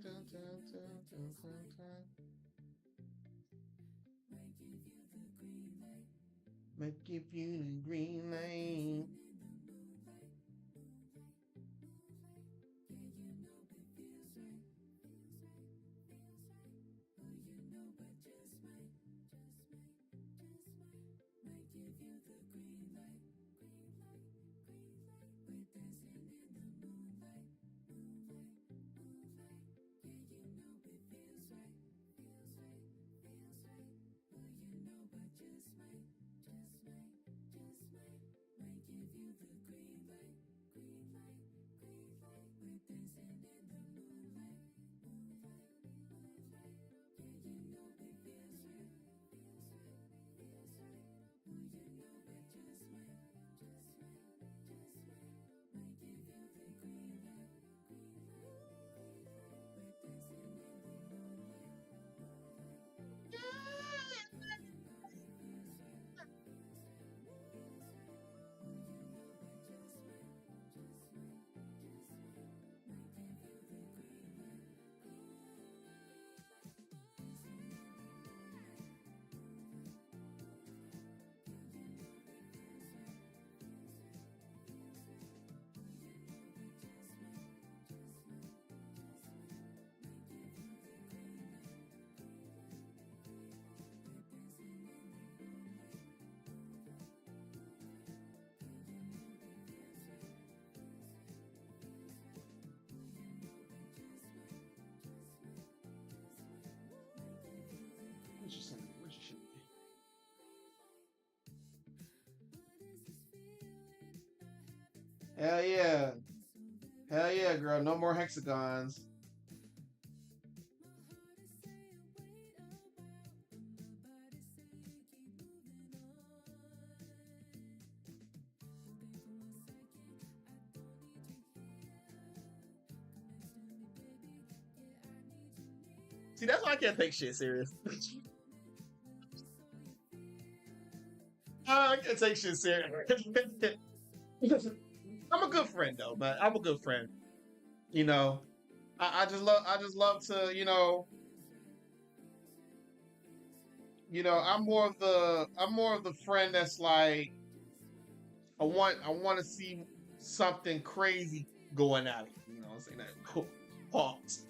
A: dun, dun, dun, dun, dun, dun. Might give you the green light. What you saying? What you should be? Hell yeah. Hell yeah, girl. No more hexagons. See, that's why I can't take shit serious. I can't take shit serious. I'm a good friend though, man. I'm a good friend. You know, I just love to, I'm more of the friend that's like, I want to see something crazy going at it. You know, what I'm saying that. Cool. Pause.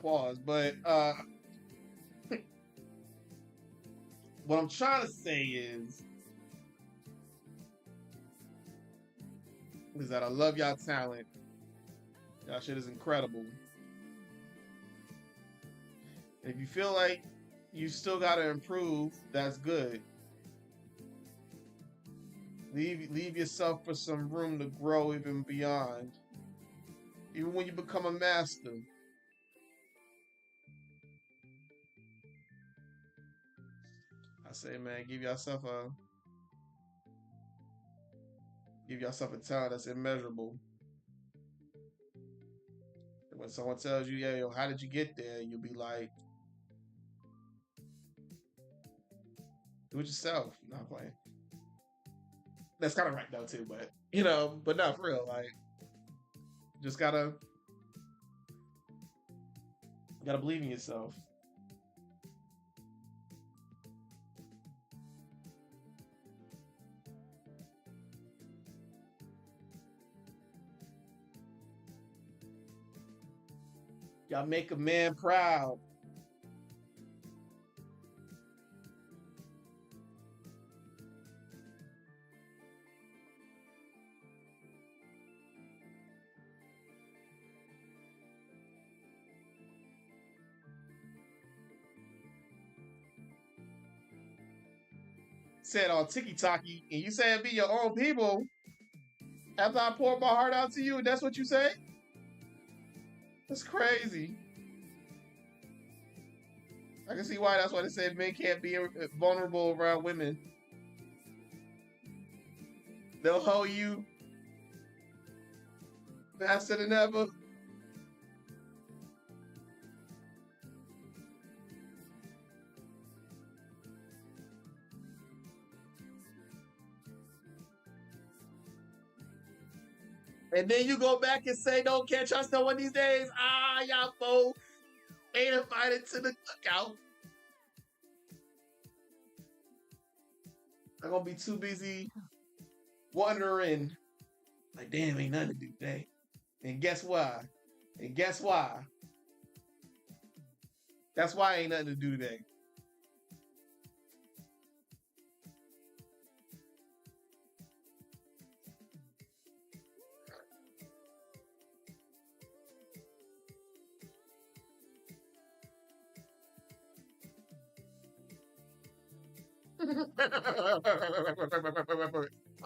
A: Pause. But what I'm trying to say is that I love y'all talent. Y'all shit is incredible. And if you feel like you still gotta improve, that's good. Leave yourself for some room to grow even beyond. Even when you become a master. I say, man, give yourself a talent that's immeasurable. And when someone tells you, yeah, yo, how did you get there? You'll be like, do it yourself. Not playing. That's kind of right though too, but but not for real. Like, just gotta believe in yourself. Y'all make a man proud. Said on TikTok, and you said be your own people. After I poured my heart out to you, and that's what you say? That's crazy. I can see why. That's why they said men can't be vulnerable around women. They'll hold you faster than ever. And then you go back and say, "Don't can't trust no one these days." Ah, y'all both ain't invited to the cookout. I'm gonna be too busy wondering, like, damn, ain't nothing to do today. And guess why? And guess why? That's why ain't nothing to do today. I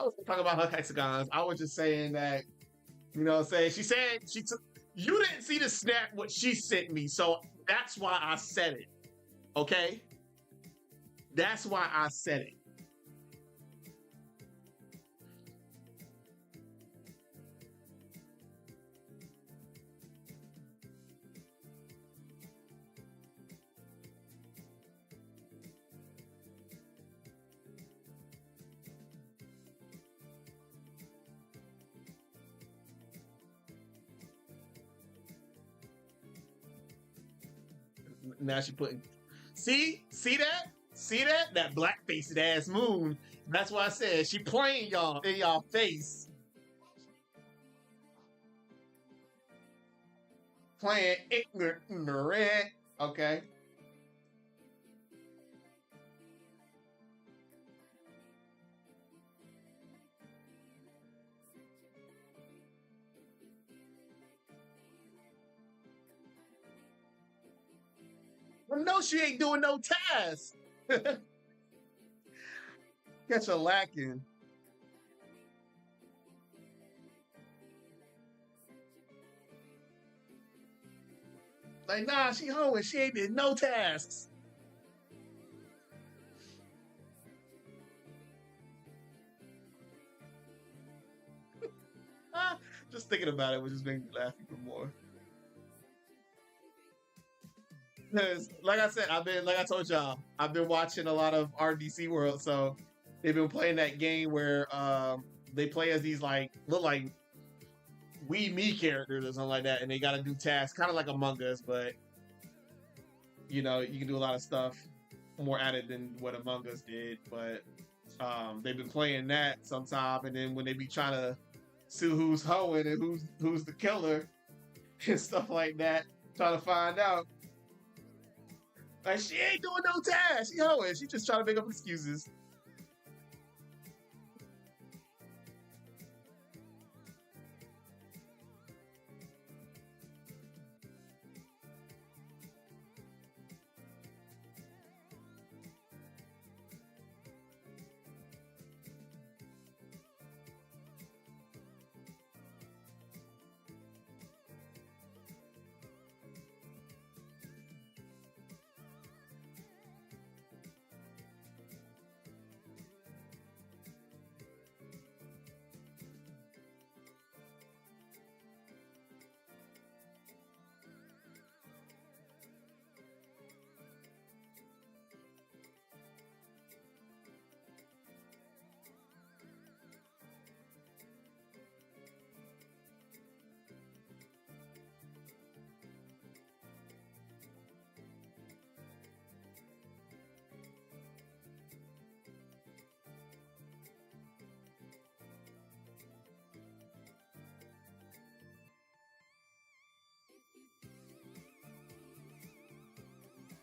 A: was talking about her hexagons. I was just saying that, she said she took. You didn't see the snap what she sent me, so that's why I said it. Okay, that's why I said it. Now she putting. See that black faced ass moon. That's why I said she playing y'all in y'all face, playing ignorant. Okay. Well, no, she ain't doing no tasks. Catch her lacking. Like, nah, she home and she ain't did no tasks. Just thinking about it would just make me laugh even more. Because, like I said, like I told y'all, I've been watching a lot of RDC World, so they've been playing that game where they play as these like look like we me characters or something like that, and they got to do tasks, kind of like Among Us, but you can do a lot of stuff more at it than what Among Us did. But they've been playing that sometime, and then when they be trying to see who's hoeing and who's the killer and stuff like that, trying to find out. Like, she ain't doing no tasks. She hoeing. She just trying to make up excuses.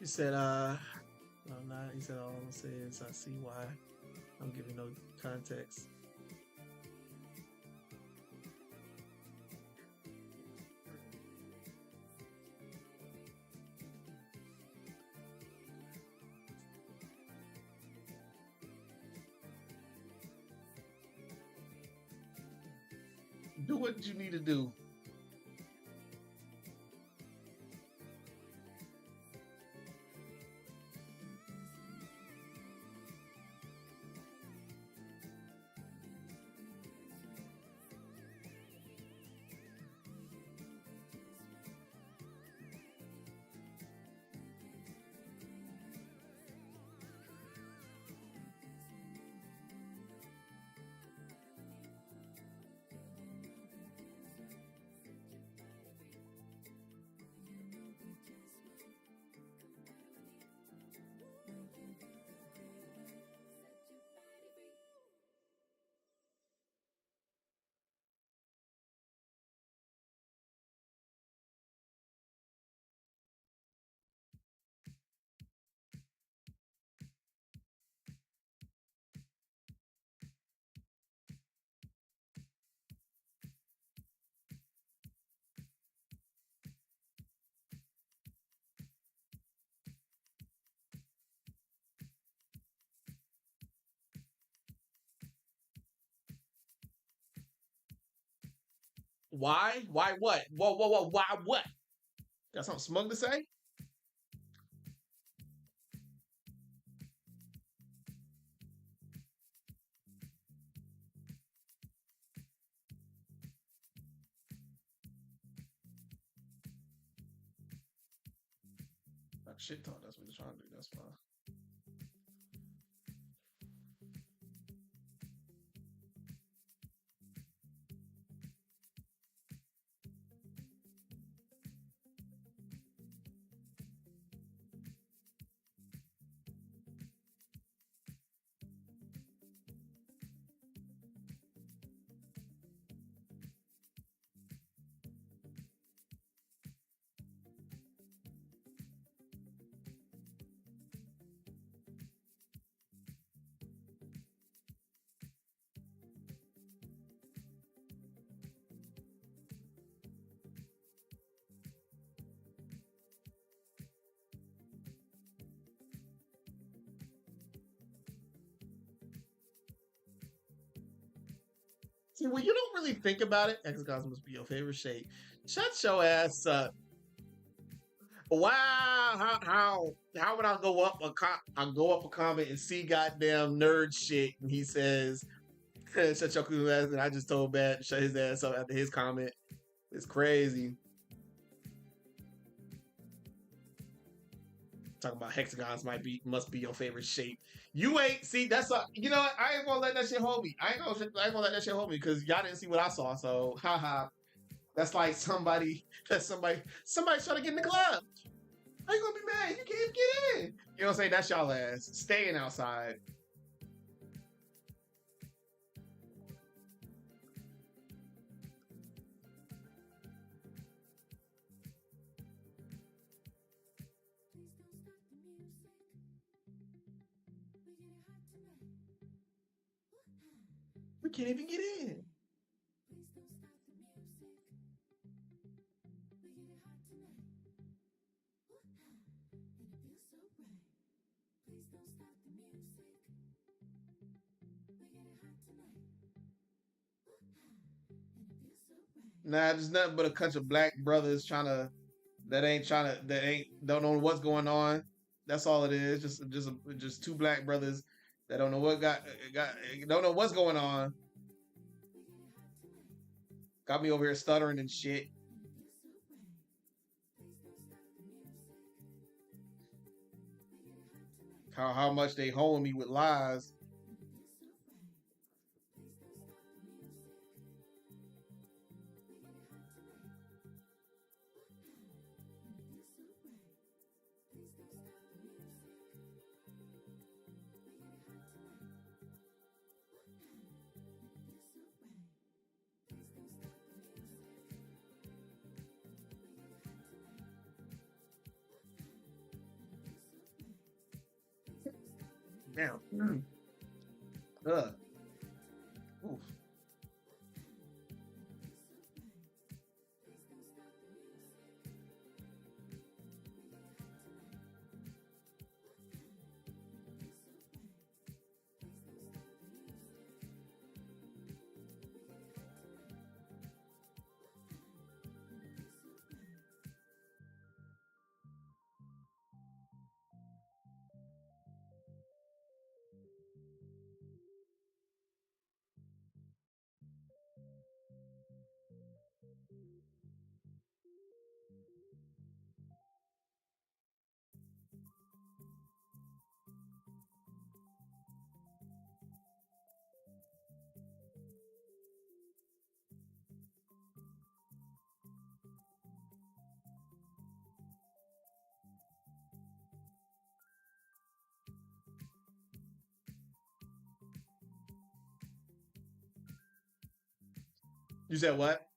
A: He said, no, I'm not. He said, all I'm gonna say is I see why. I'm giving no context. Do what you need to do. Why? Why what? Whoa, whoa, whoa, why what? Got something smug to say? Like shit talk, that's what they're trying to do. That's fine. See, when you don't really think about it, X must be your favorite shape. Shut your ass up. Wow, how would I go up I go up a comment and see goddamn nerd shit and he says shut your cool ass and I just told Bat to shut his ass up after his comment. It's crazy. Talking about hexagons must be your favorite shape. You ain't see that's a you know what? I ain't gonna let that shit hold me. I ain't gonna let that shit hold me because y'all didn't see what I saw. So haha. That's like somebody trying to get in the club. How you gonna be mad? You can't get in. You know what I'm saying? That's y'all ass. Staying outside. We can't even get in. Nah, there's nothing but a bunch of black brothers that ain't don't know what's going on. That's all it is. Just two black brothers that don't know got don't know what's going on. Got me over here stuttering and shit. How much they holding me with lies. Damn. Ugh. Oof. You said what?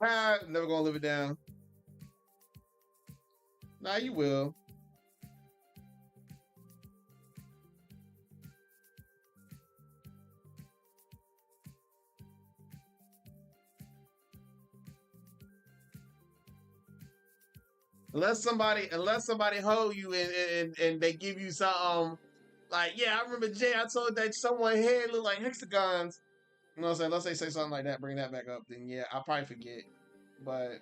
A: Ah, never gonna live it down. Nah, you will. Unless somebody hold you and they give you some like, yeah, I remember Jay, I told that someone head looked like hexagons. You know what I'm saying? Unless they say something like that, bring that back up, then yeah, I'll probably forget. But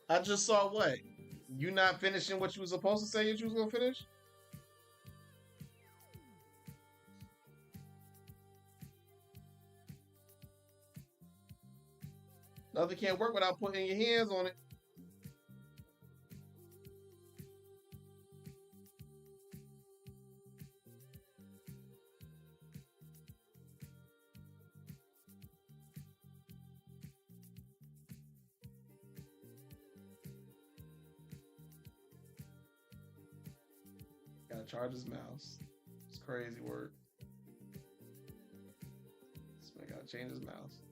A: I just saw what? You not finishing what you was supposed to say that you was gonna finish? Nothing can't work without putting your hands on it. Gotta charge his mouse. It's crazy work. This man gotta change his mouse.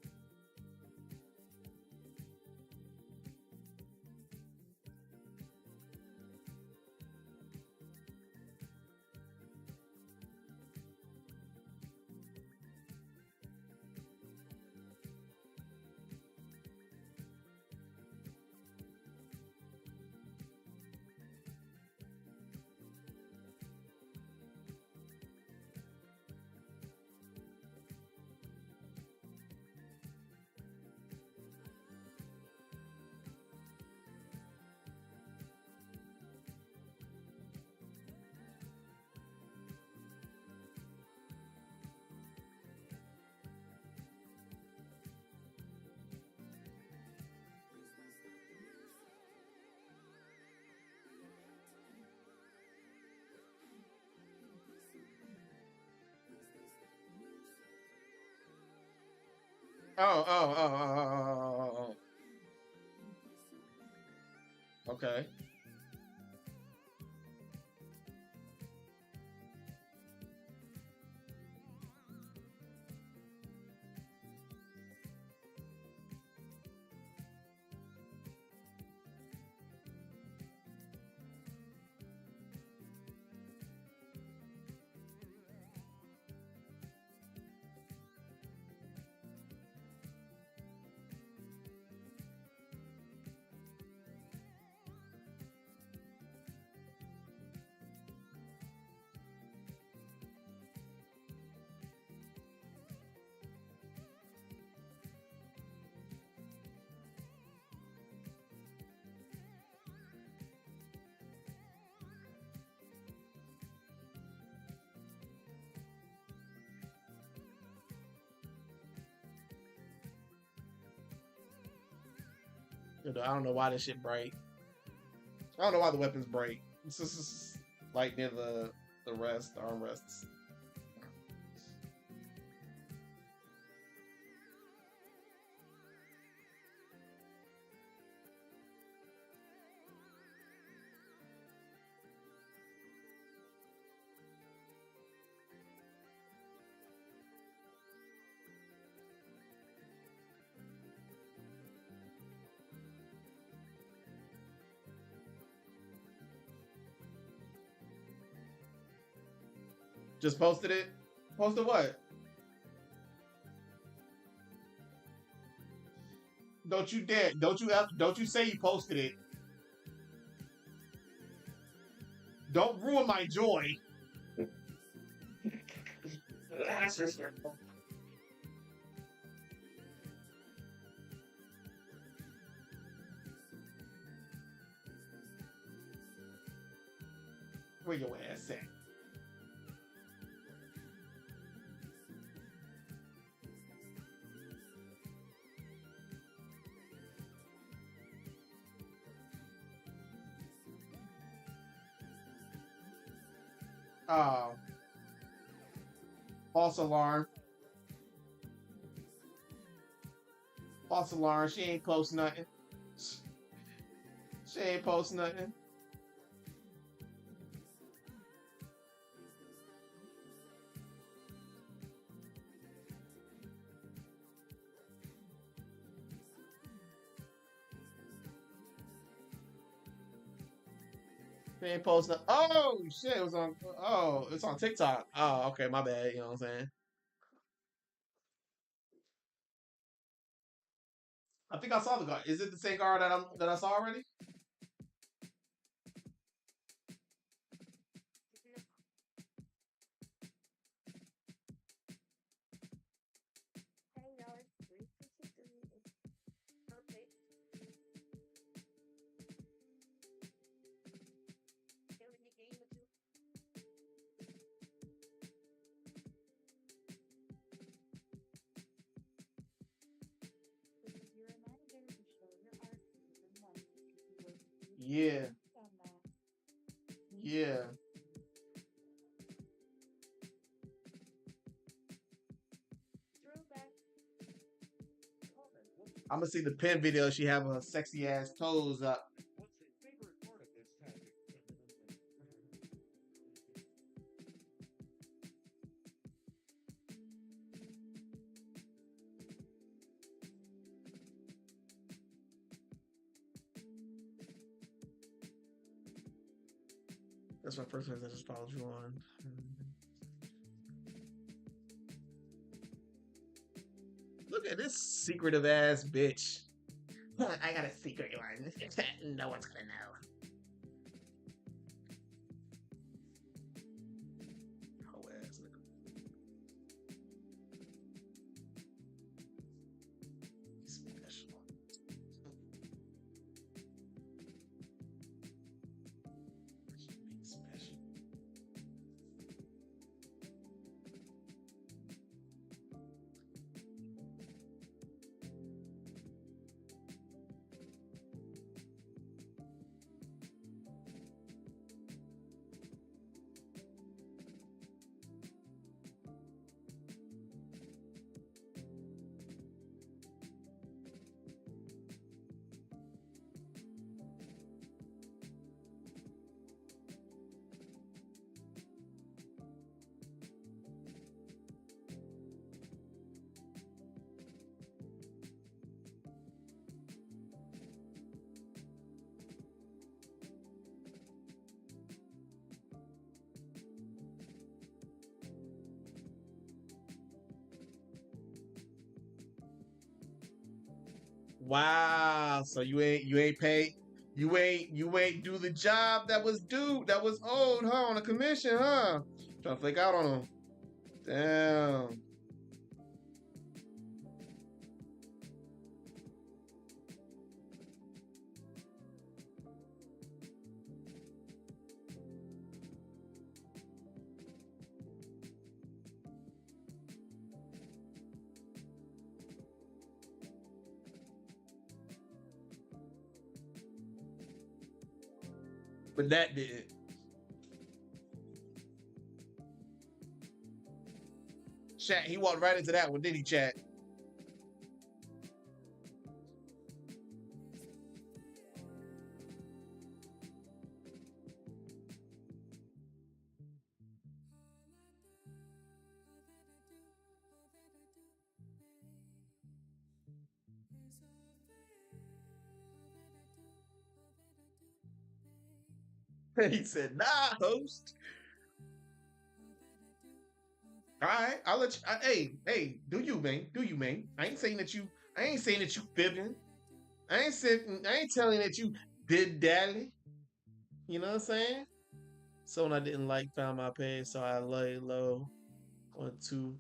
A: Oh. Okay. I don't know why this shit bright. I don't know why the weapon's bright. It's just like near the rest, the armrests. Just posted it. Posted what? Don't you dare! Don't you say you posted it? Don't ruin my joy. Where your ass at? Oh. False alarm. False alarm. She ain't post nothing. She ain't post nothing. She ain't post nothing. Oh shit! It was on. Oh, it's on TikTok. Oh, okay, my bad. You know what I'm saying? I think I saw the guard. Is it the same guard that I saw already? Yeah. Yeah. I'm gonna see the pin video. She have her sexy ass toes up. That's my first message I just followed you on. Look at this secretive ass bitch. I got a secret one. No one's gonna know. Oh ass nigga. Special. Special. Wow. So you ain't paid. You ain't do the job that was due, that was owed, huh? On a commission, huh? Trying to flake out on them. Damn. but that didn't. Chat, he walked right into that one, did he, chat? He said, nah, host. All right, I'll let you. Hey, do you, man? Do you, man? I ain't saying that you. I ain't saying that you fibbing. I ain't saying. I ain't telling that you did dally. You know what I'm saying? Someone I didn't like found my page, so I lay low on two.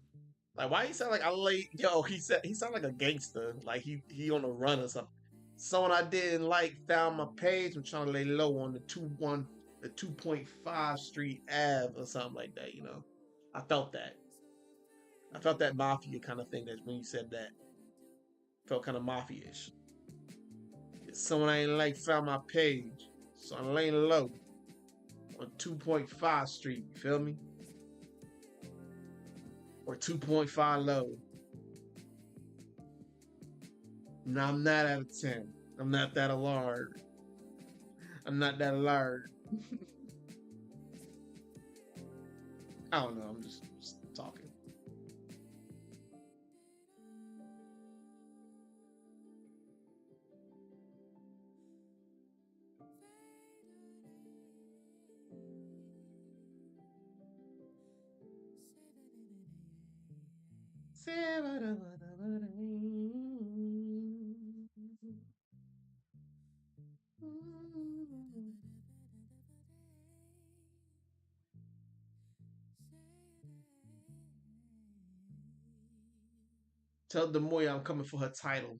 A: Like, why he sound like I lay? Yo, he sound like a gangster. Like he on the run or something. Someone I didn't like found my page. I'm trying to lay low on the 2.5 Street Ave or something like that. You know, I felt that. I felt that mafia kind of thing. That when you said that, felt kind of mafia-ish. Someone I ain't like found my page, so I'm laying low on 2.5 Street. You feel me? Or 2.5 low. No, I'm not out of 10. I'm not that alarmed. I'm not that alarmed. I don't know. I'm just talking. Tell Demoya I'm coming for her title.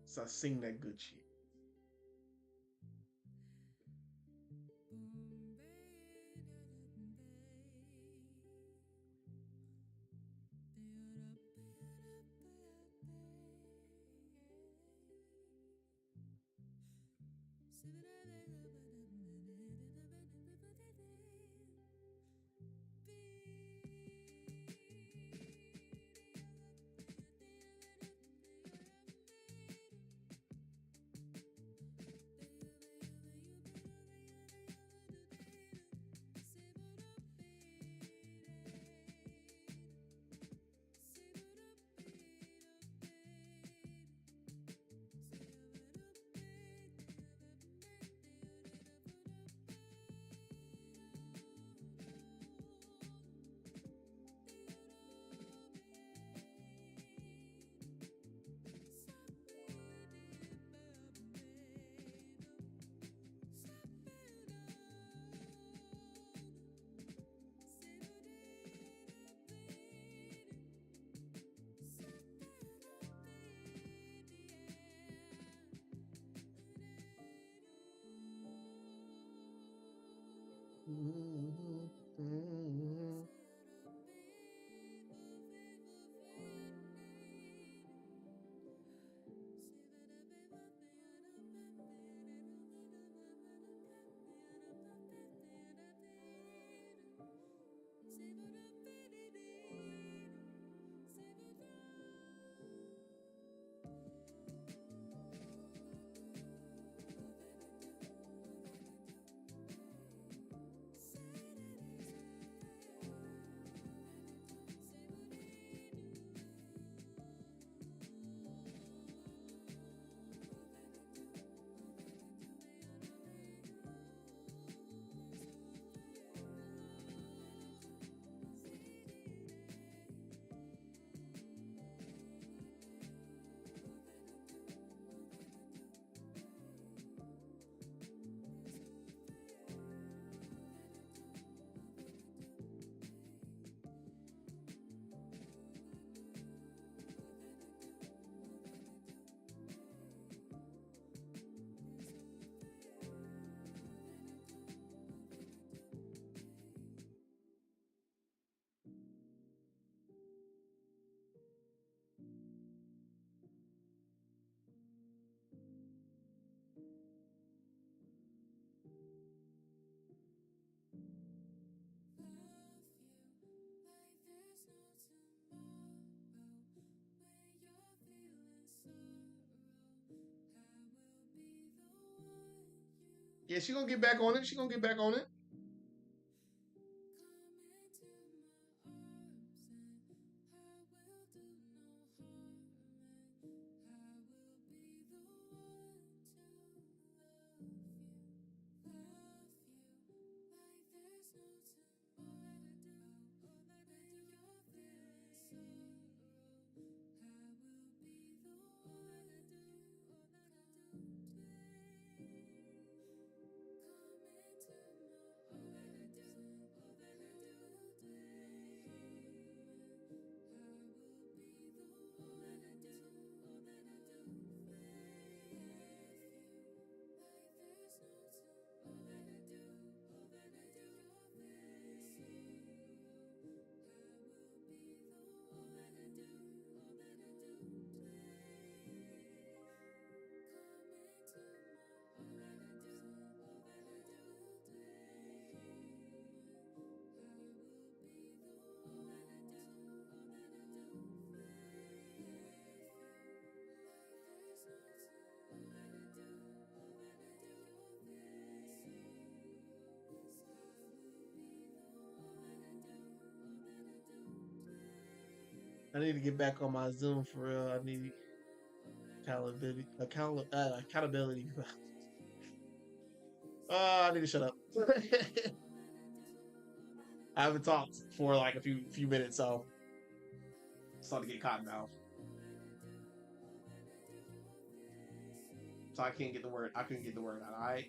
A: So I sing that good shit. Yeah, she gonna get back on it. She gonna get back on it. I need to get back on my Zoom for real. I need accountability. I need to shut up. I haven't talked for like a few minutes, so it's starting to get cotton mouth. So I can't get the word. I couldn't get the word out. All right.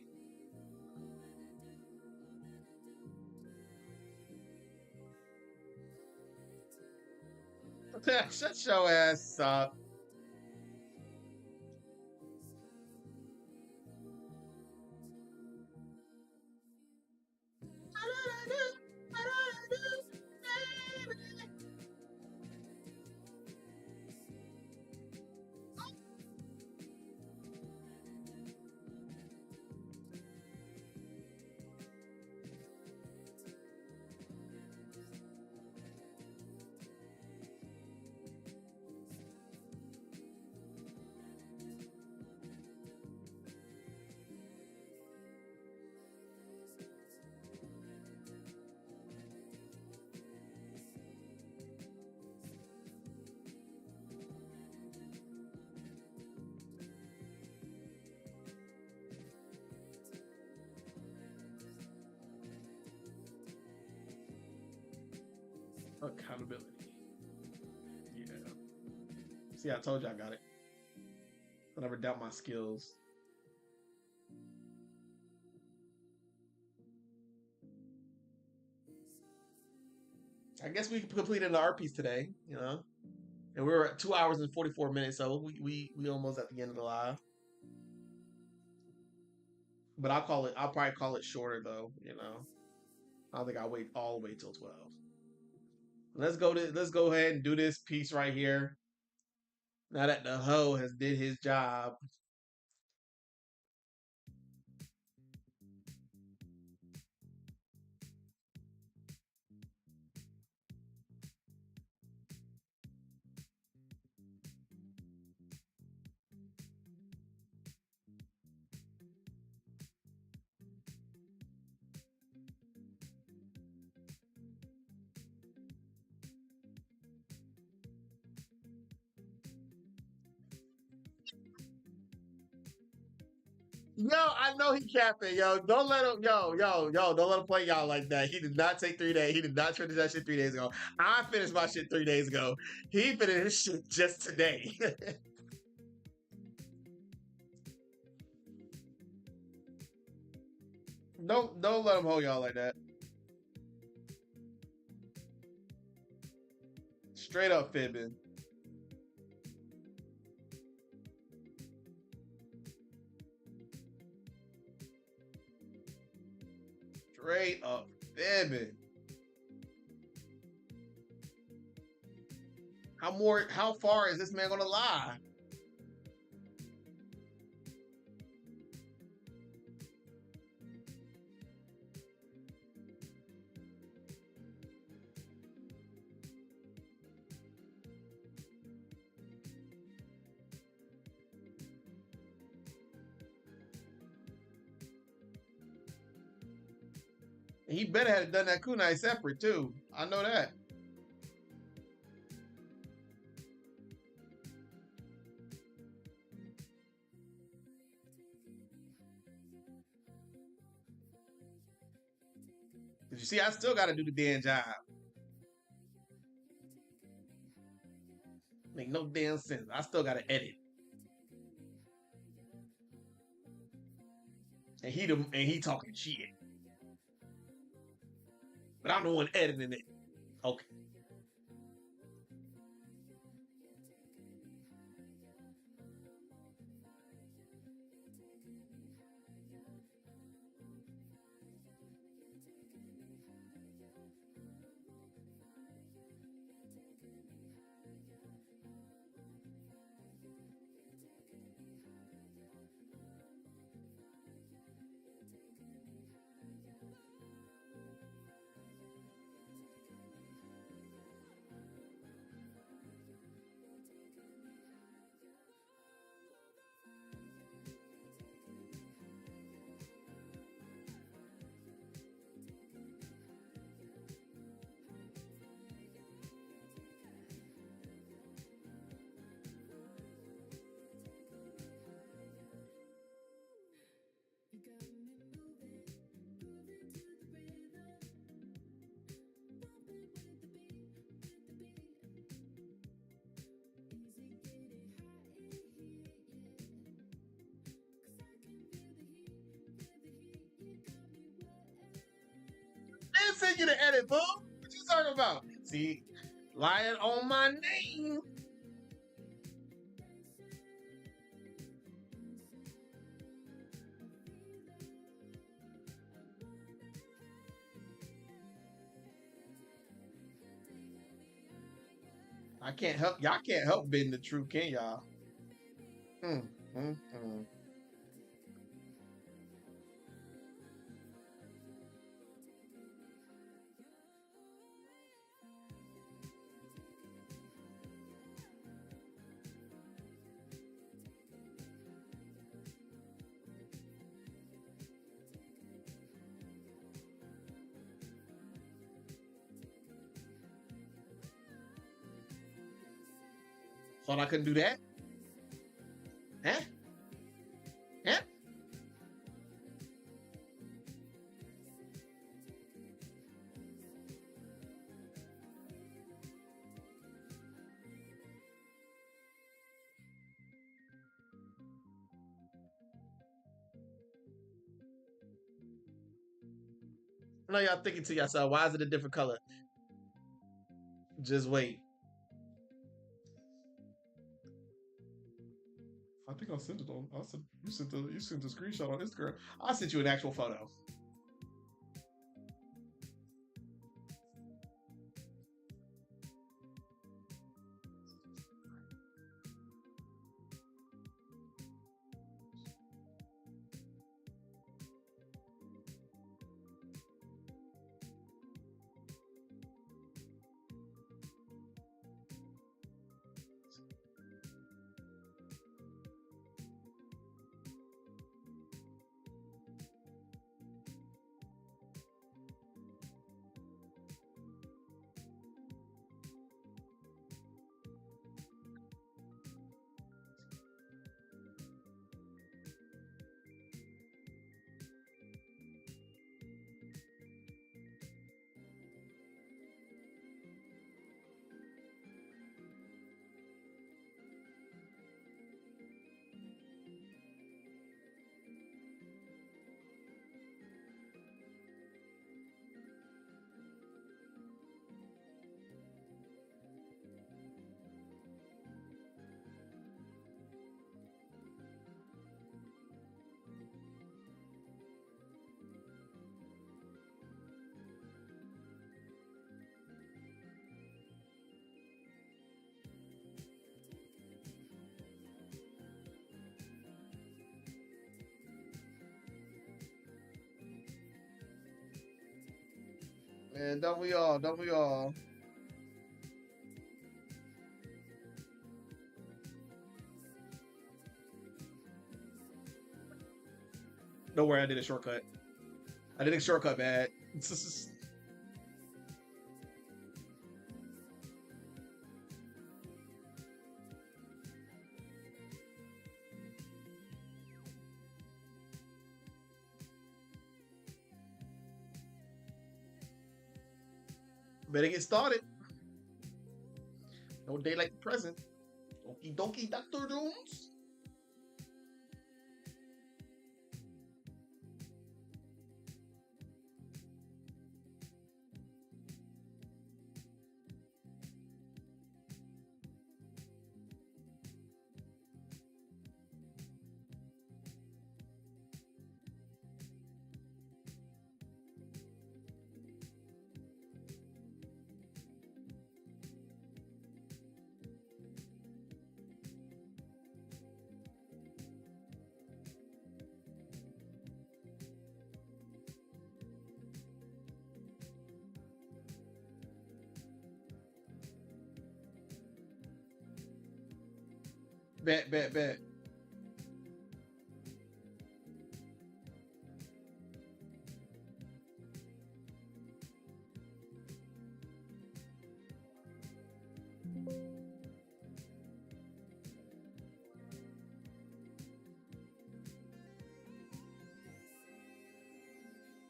A: Shut your ass up. Accountability. Yeah. See, I told you I got it. I never doubt my skills. I guess we completed the art piece today, you know, and we were at 2 hours and 44 minutes, so we almost at the end of the live. But I'll call it. I'll probably call it shorter though. You know, I don't think I'll wait all the way till 12. Let's go ahead and do this piece right here. Now that the hoe has did his job. Yo, I know he capping. Yo, don't let him. Yo, don't let him play y'all like that. He did not take 3 days. He did not finish that shit 3 days ago. I finished my shit 3 days ago. He finished his shit just today. Don't let him hold y'all like that. Straight up fibbing. Straight up fibbing. How far is this man gonna lie? He better have done that kunai separate too. I know that. But you see, I still got to do the damn job. Make no damn sense. I still got to edit. And he talking shit. But I'm the one editing it. Okay. I didn't send you the edit, boo. What you talking about? See, lying on my name. I can't help y'all. Can't help being the truth, can y'all? Mm, mm, mm. Thought I couldn't do that? Huh? Huh? I know y'all thinking to yourself, why is it a different color? Just wait. I think I sent it on. You sent the screenshot on Instagram. I sent you an actual photo. Man, don't we all? Don't we all? Don't worry, I did a shortcut. I did a shortcut, bad. Better get started. No day like the present. Okie dokie, Dr. Jones. Bet, bet, bet.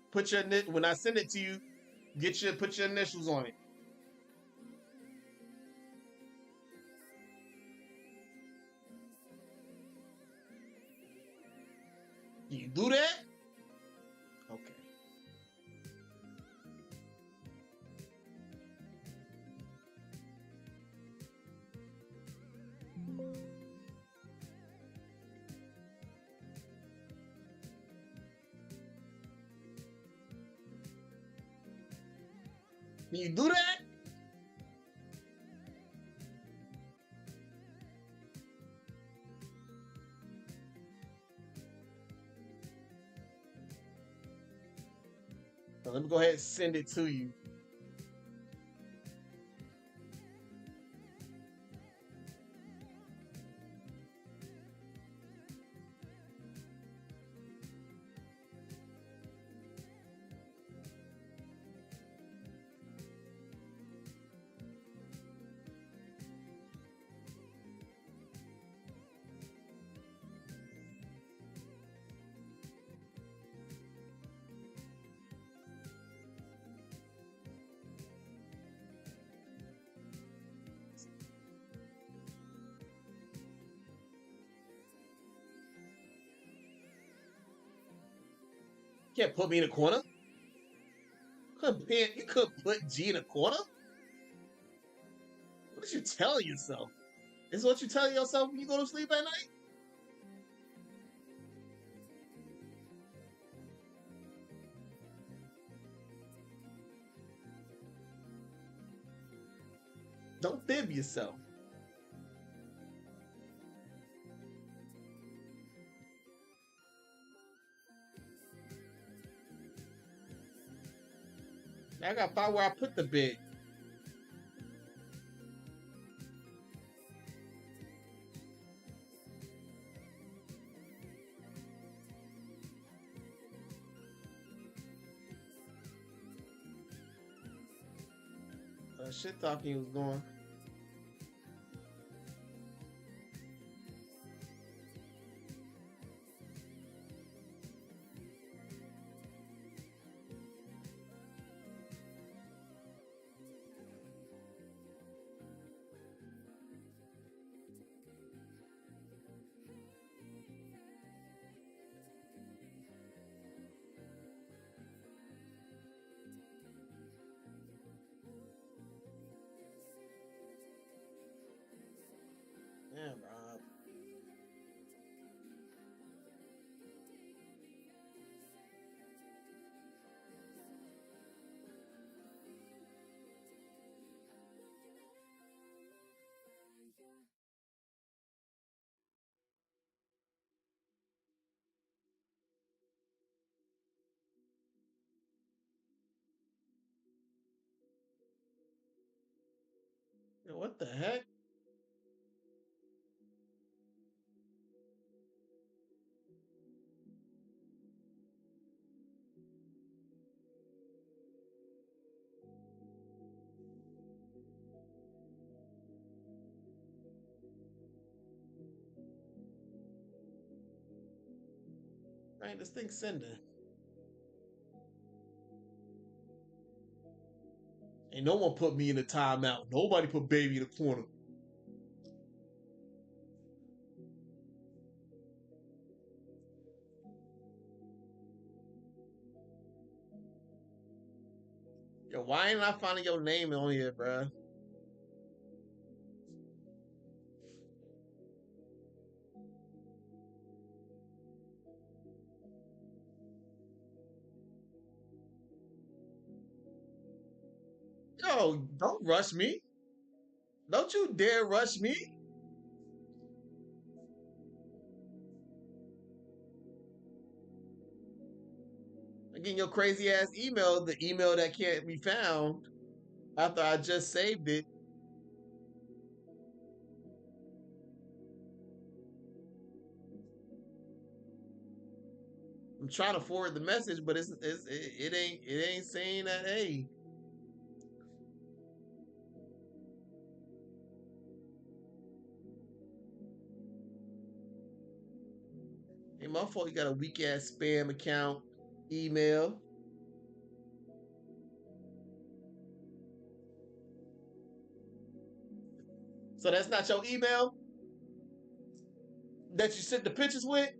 A: Put your when I send it to you, put your initials on it. You do that? Okay. Can you do that? So let me go ahead and send it to you. You can't put me in a corner. You could put G in a corner. What are you telling yourself? This is what you tell yourself when you go to sleep at night? Don't fib yourself. I gotta find where I put the bid. Shit talking was going. Damn, Rob. What the heck? Ain't this thing sending? Ain't no one put me in a timeout. Nobody put baby in the corner. Yo, why ain't I finding your name on here, bruh? Yo, don't rush me. Don't you dare rush me. Again, your crazy ass email, the email that can't be found after I just saved it. I'm trying to forward the message, but it ain't saying that. Hey, hey, my fault. You got a weak ass spam account email. So that's not your email that you sent the pictures with.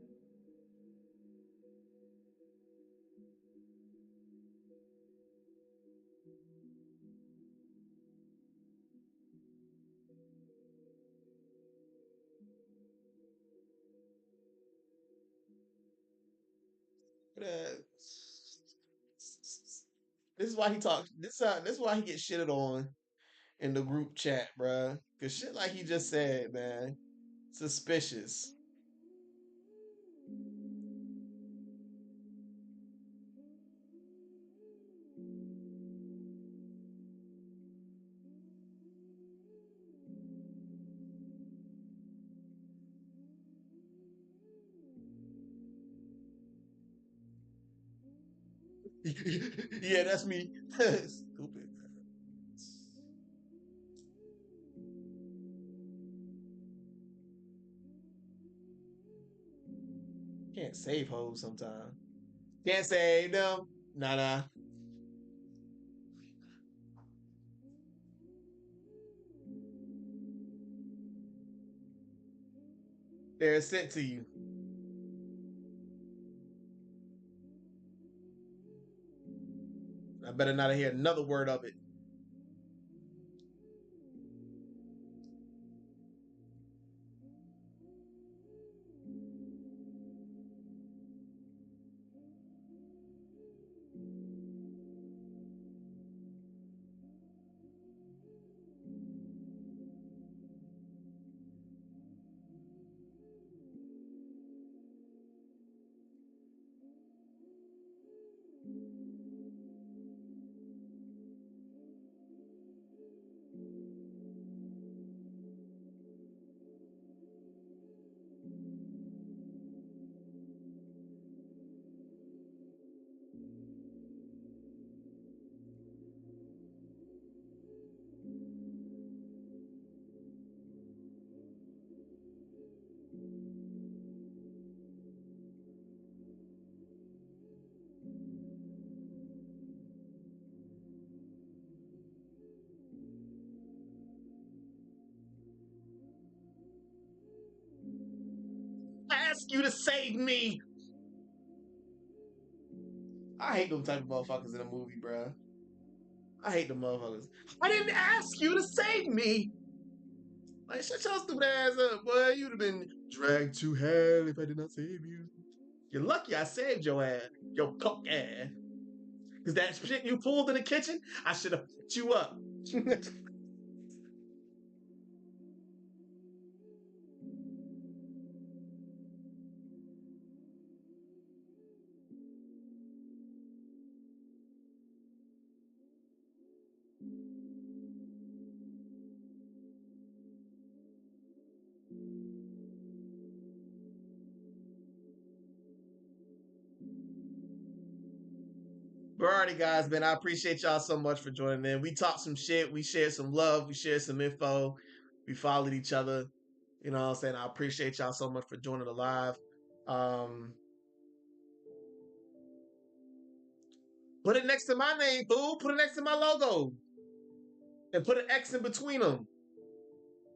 A: This is why he talks. This is why he gets shitted on in the group chat, bruh. Cause shit like he just said, man, suspicious. Yeah, that's me. Stupid. Can't save hoes sometimes. Can't save them. Nah, nah. They're sent to you. I better not hear another word of it. I ask you to save me. I hate them type of motherfuckers in a movie, bruh. I hate them motherfuckers. I didn't ask you to save me. Like, shut your stupid ass up, boy. You'd have been dragged to hell if I did not save you. You're lucky I saved your ass, your cock ass. Because that shit you pulled in the kitchen, I should have picked you up. But alrighty, guys, man, I appreciate y'all so much for joining in. We talked some shit. We shared some love. We shared some info. We followed each other. You know what I'm saying? I appreciate y'all so much for joining the live. Um, Put it next to my name, fool. Put it next to my logo. And put an X in between them.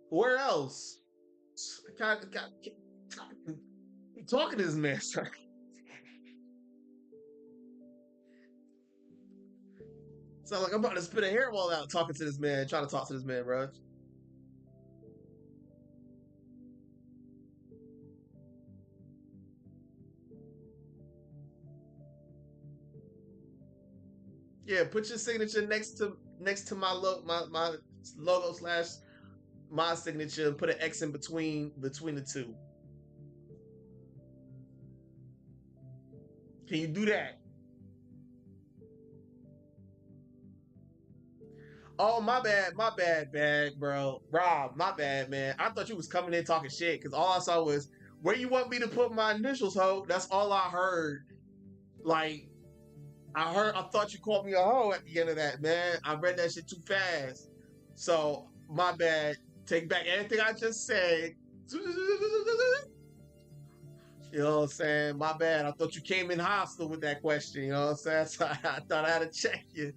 A: Where else? Talking to this man. Sound like I'm about to spit a hairball out talking to this man, trying to talk to this man, bro. Yeah, put your signature next to my logo slash my signature and put an X in between the two. Can you do that? Oh, my bad, bro. Rob, my bad, man. I thought you was coming in talking shit because all I saw was where you want me to put my initials, ho. That's all I heard. Like, I thought you called me a hoe at the end of that, man. I read that shit too fast. So, my bad. Take back everything I just said. You know what I'm saying? My bad. I thought you came in hostile with that question. You know what I'm saying? So I thought I had to check you.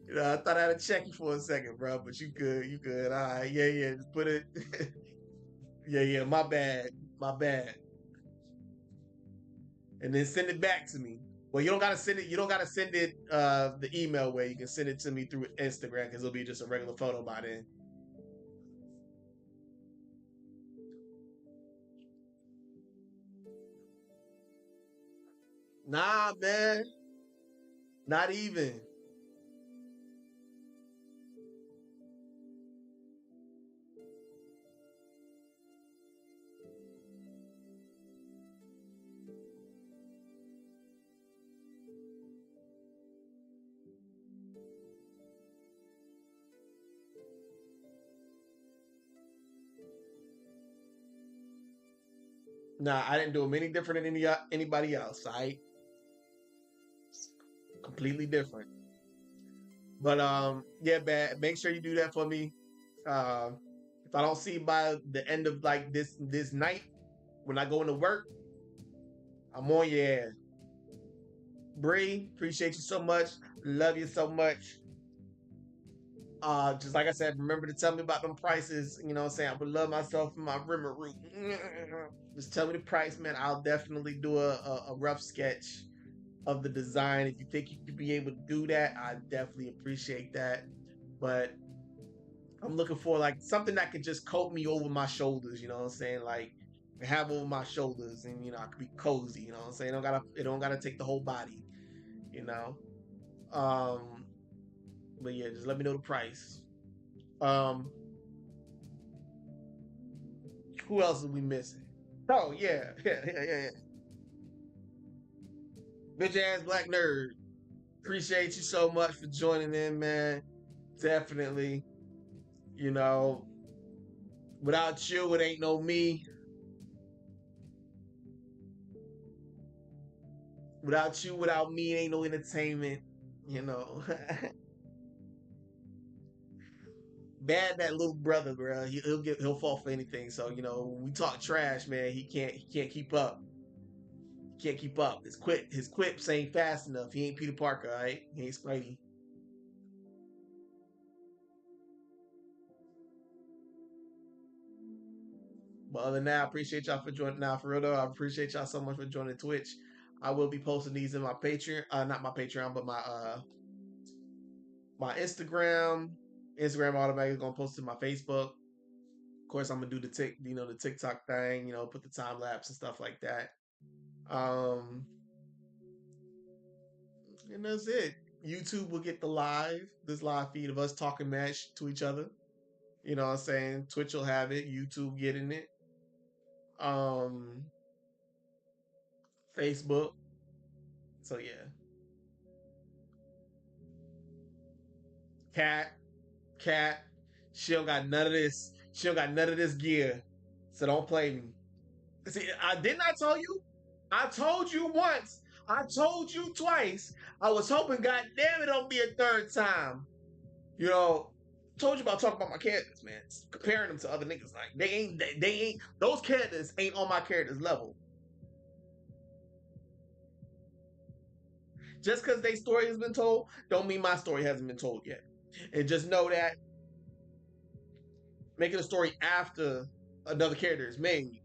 A: You know, I thought I had to check you for a second, bro. But you good. You good. All right. Yeah, yeah. Just put it. Yeah, yeah. My bad. My bad. And then send it back to me. Well, you don't gotta send it. You don't gotta send it the email way. You can send it to me through Instagram because it'll be just a regular photo by then. Nah, man. Not even. Nah, I didn't do them any different than anybody else. I completely different. But yeah, bad. Make sure you do that for me. Uh, if I don't see you by the end of like this night when I go into work, I'm on your ass. Bree, appreciate you so much. Love you so much. Just like I said, remember to tell me about them prices. You know what I'm saying? I would love myself and my rimmer root. Just tell me the price, man. I'll definitely do a rough sketch of the design. If you think you could be able to do that, I definitely appreciate that. But I'm looking for like something that could just coat me over my shoulders, you know what I'm saying? Like have over my shoulders and I could be cozy, you know what I'm saying? It don't gotta take the whole body, you know. Um but yeah, just let me know the price. Um who else are we missing? Oh yeah, yeah. Bitch ass black nerd. Appreciate you so much for joining in, man. Definitely. You know, without you, it ain't no me. Without you, without me, it ain't no entertainment. You know, bad that little brother, bro. He'll fall for anything. So when we talk trash, man, he can't keep up. He can't keep up. His quips ain't fast enough. He ain't Peter Parker, all right? He ain't Spidey. But other than that, I appreciate y'all for joining. Now, for real though, I appreciate y'all so much for joining Twitch. I will be posting these in my Patreon, not my Patreon, but my Instagram. Instagram automatically gonna post it to my Facebook. Of course, I'm gonna do the TikTok thing. Put the time lapse and stuff like that. Um, and that's it. YouTube will get this live feed of us talking match to each other. You know what I'm saying? Twitch will have it. YouTube getting it. Um, Facebook. So yeah, cat, cat. She don't got none of this. She don't got none of this gear. So don't play me. See, I didn't I tell you? I told you once. I told you twice. I was hoping, God damn it, don't be a third time. You know, told you about talking about my characters, man. Comparing them to other niggas, like they ain't those characters ain't on my character's level. Just because their story has been told, don't mean my story hasn't been told yet. And just know that making a story after another character is made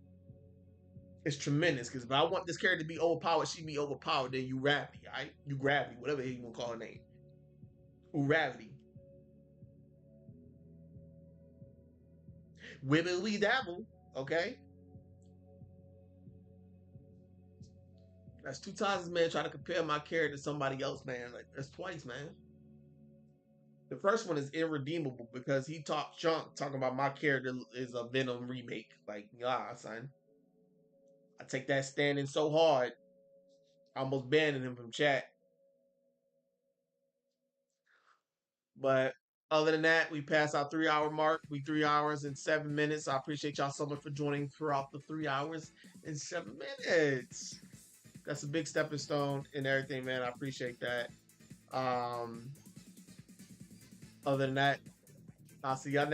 A: is tremendous. Because if I want this character to be overpowered, she be overpowered. Then you Gravity, right? You Gravity, whatever you want to call her name. Gravity. Wibbly dabble, okay? That's 2 times, man. Trying to compare my character to somebody else, man. Like that's twice, man. The first one is irredeemable because he talked junk talking about my character is a Venom remake. Like, nah, son. I take that standing so hard, almost banning him from chat. But other than that, we passed our 3 hour mark. We 3 hours and 7 minutes. I appreciate y'all so much for joining throughout the 3 hours and 7 minutes. That's a big stepping stone and everything, man. I appreciate that. Other than that, I'll see y'all next.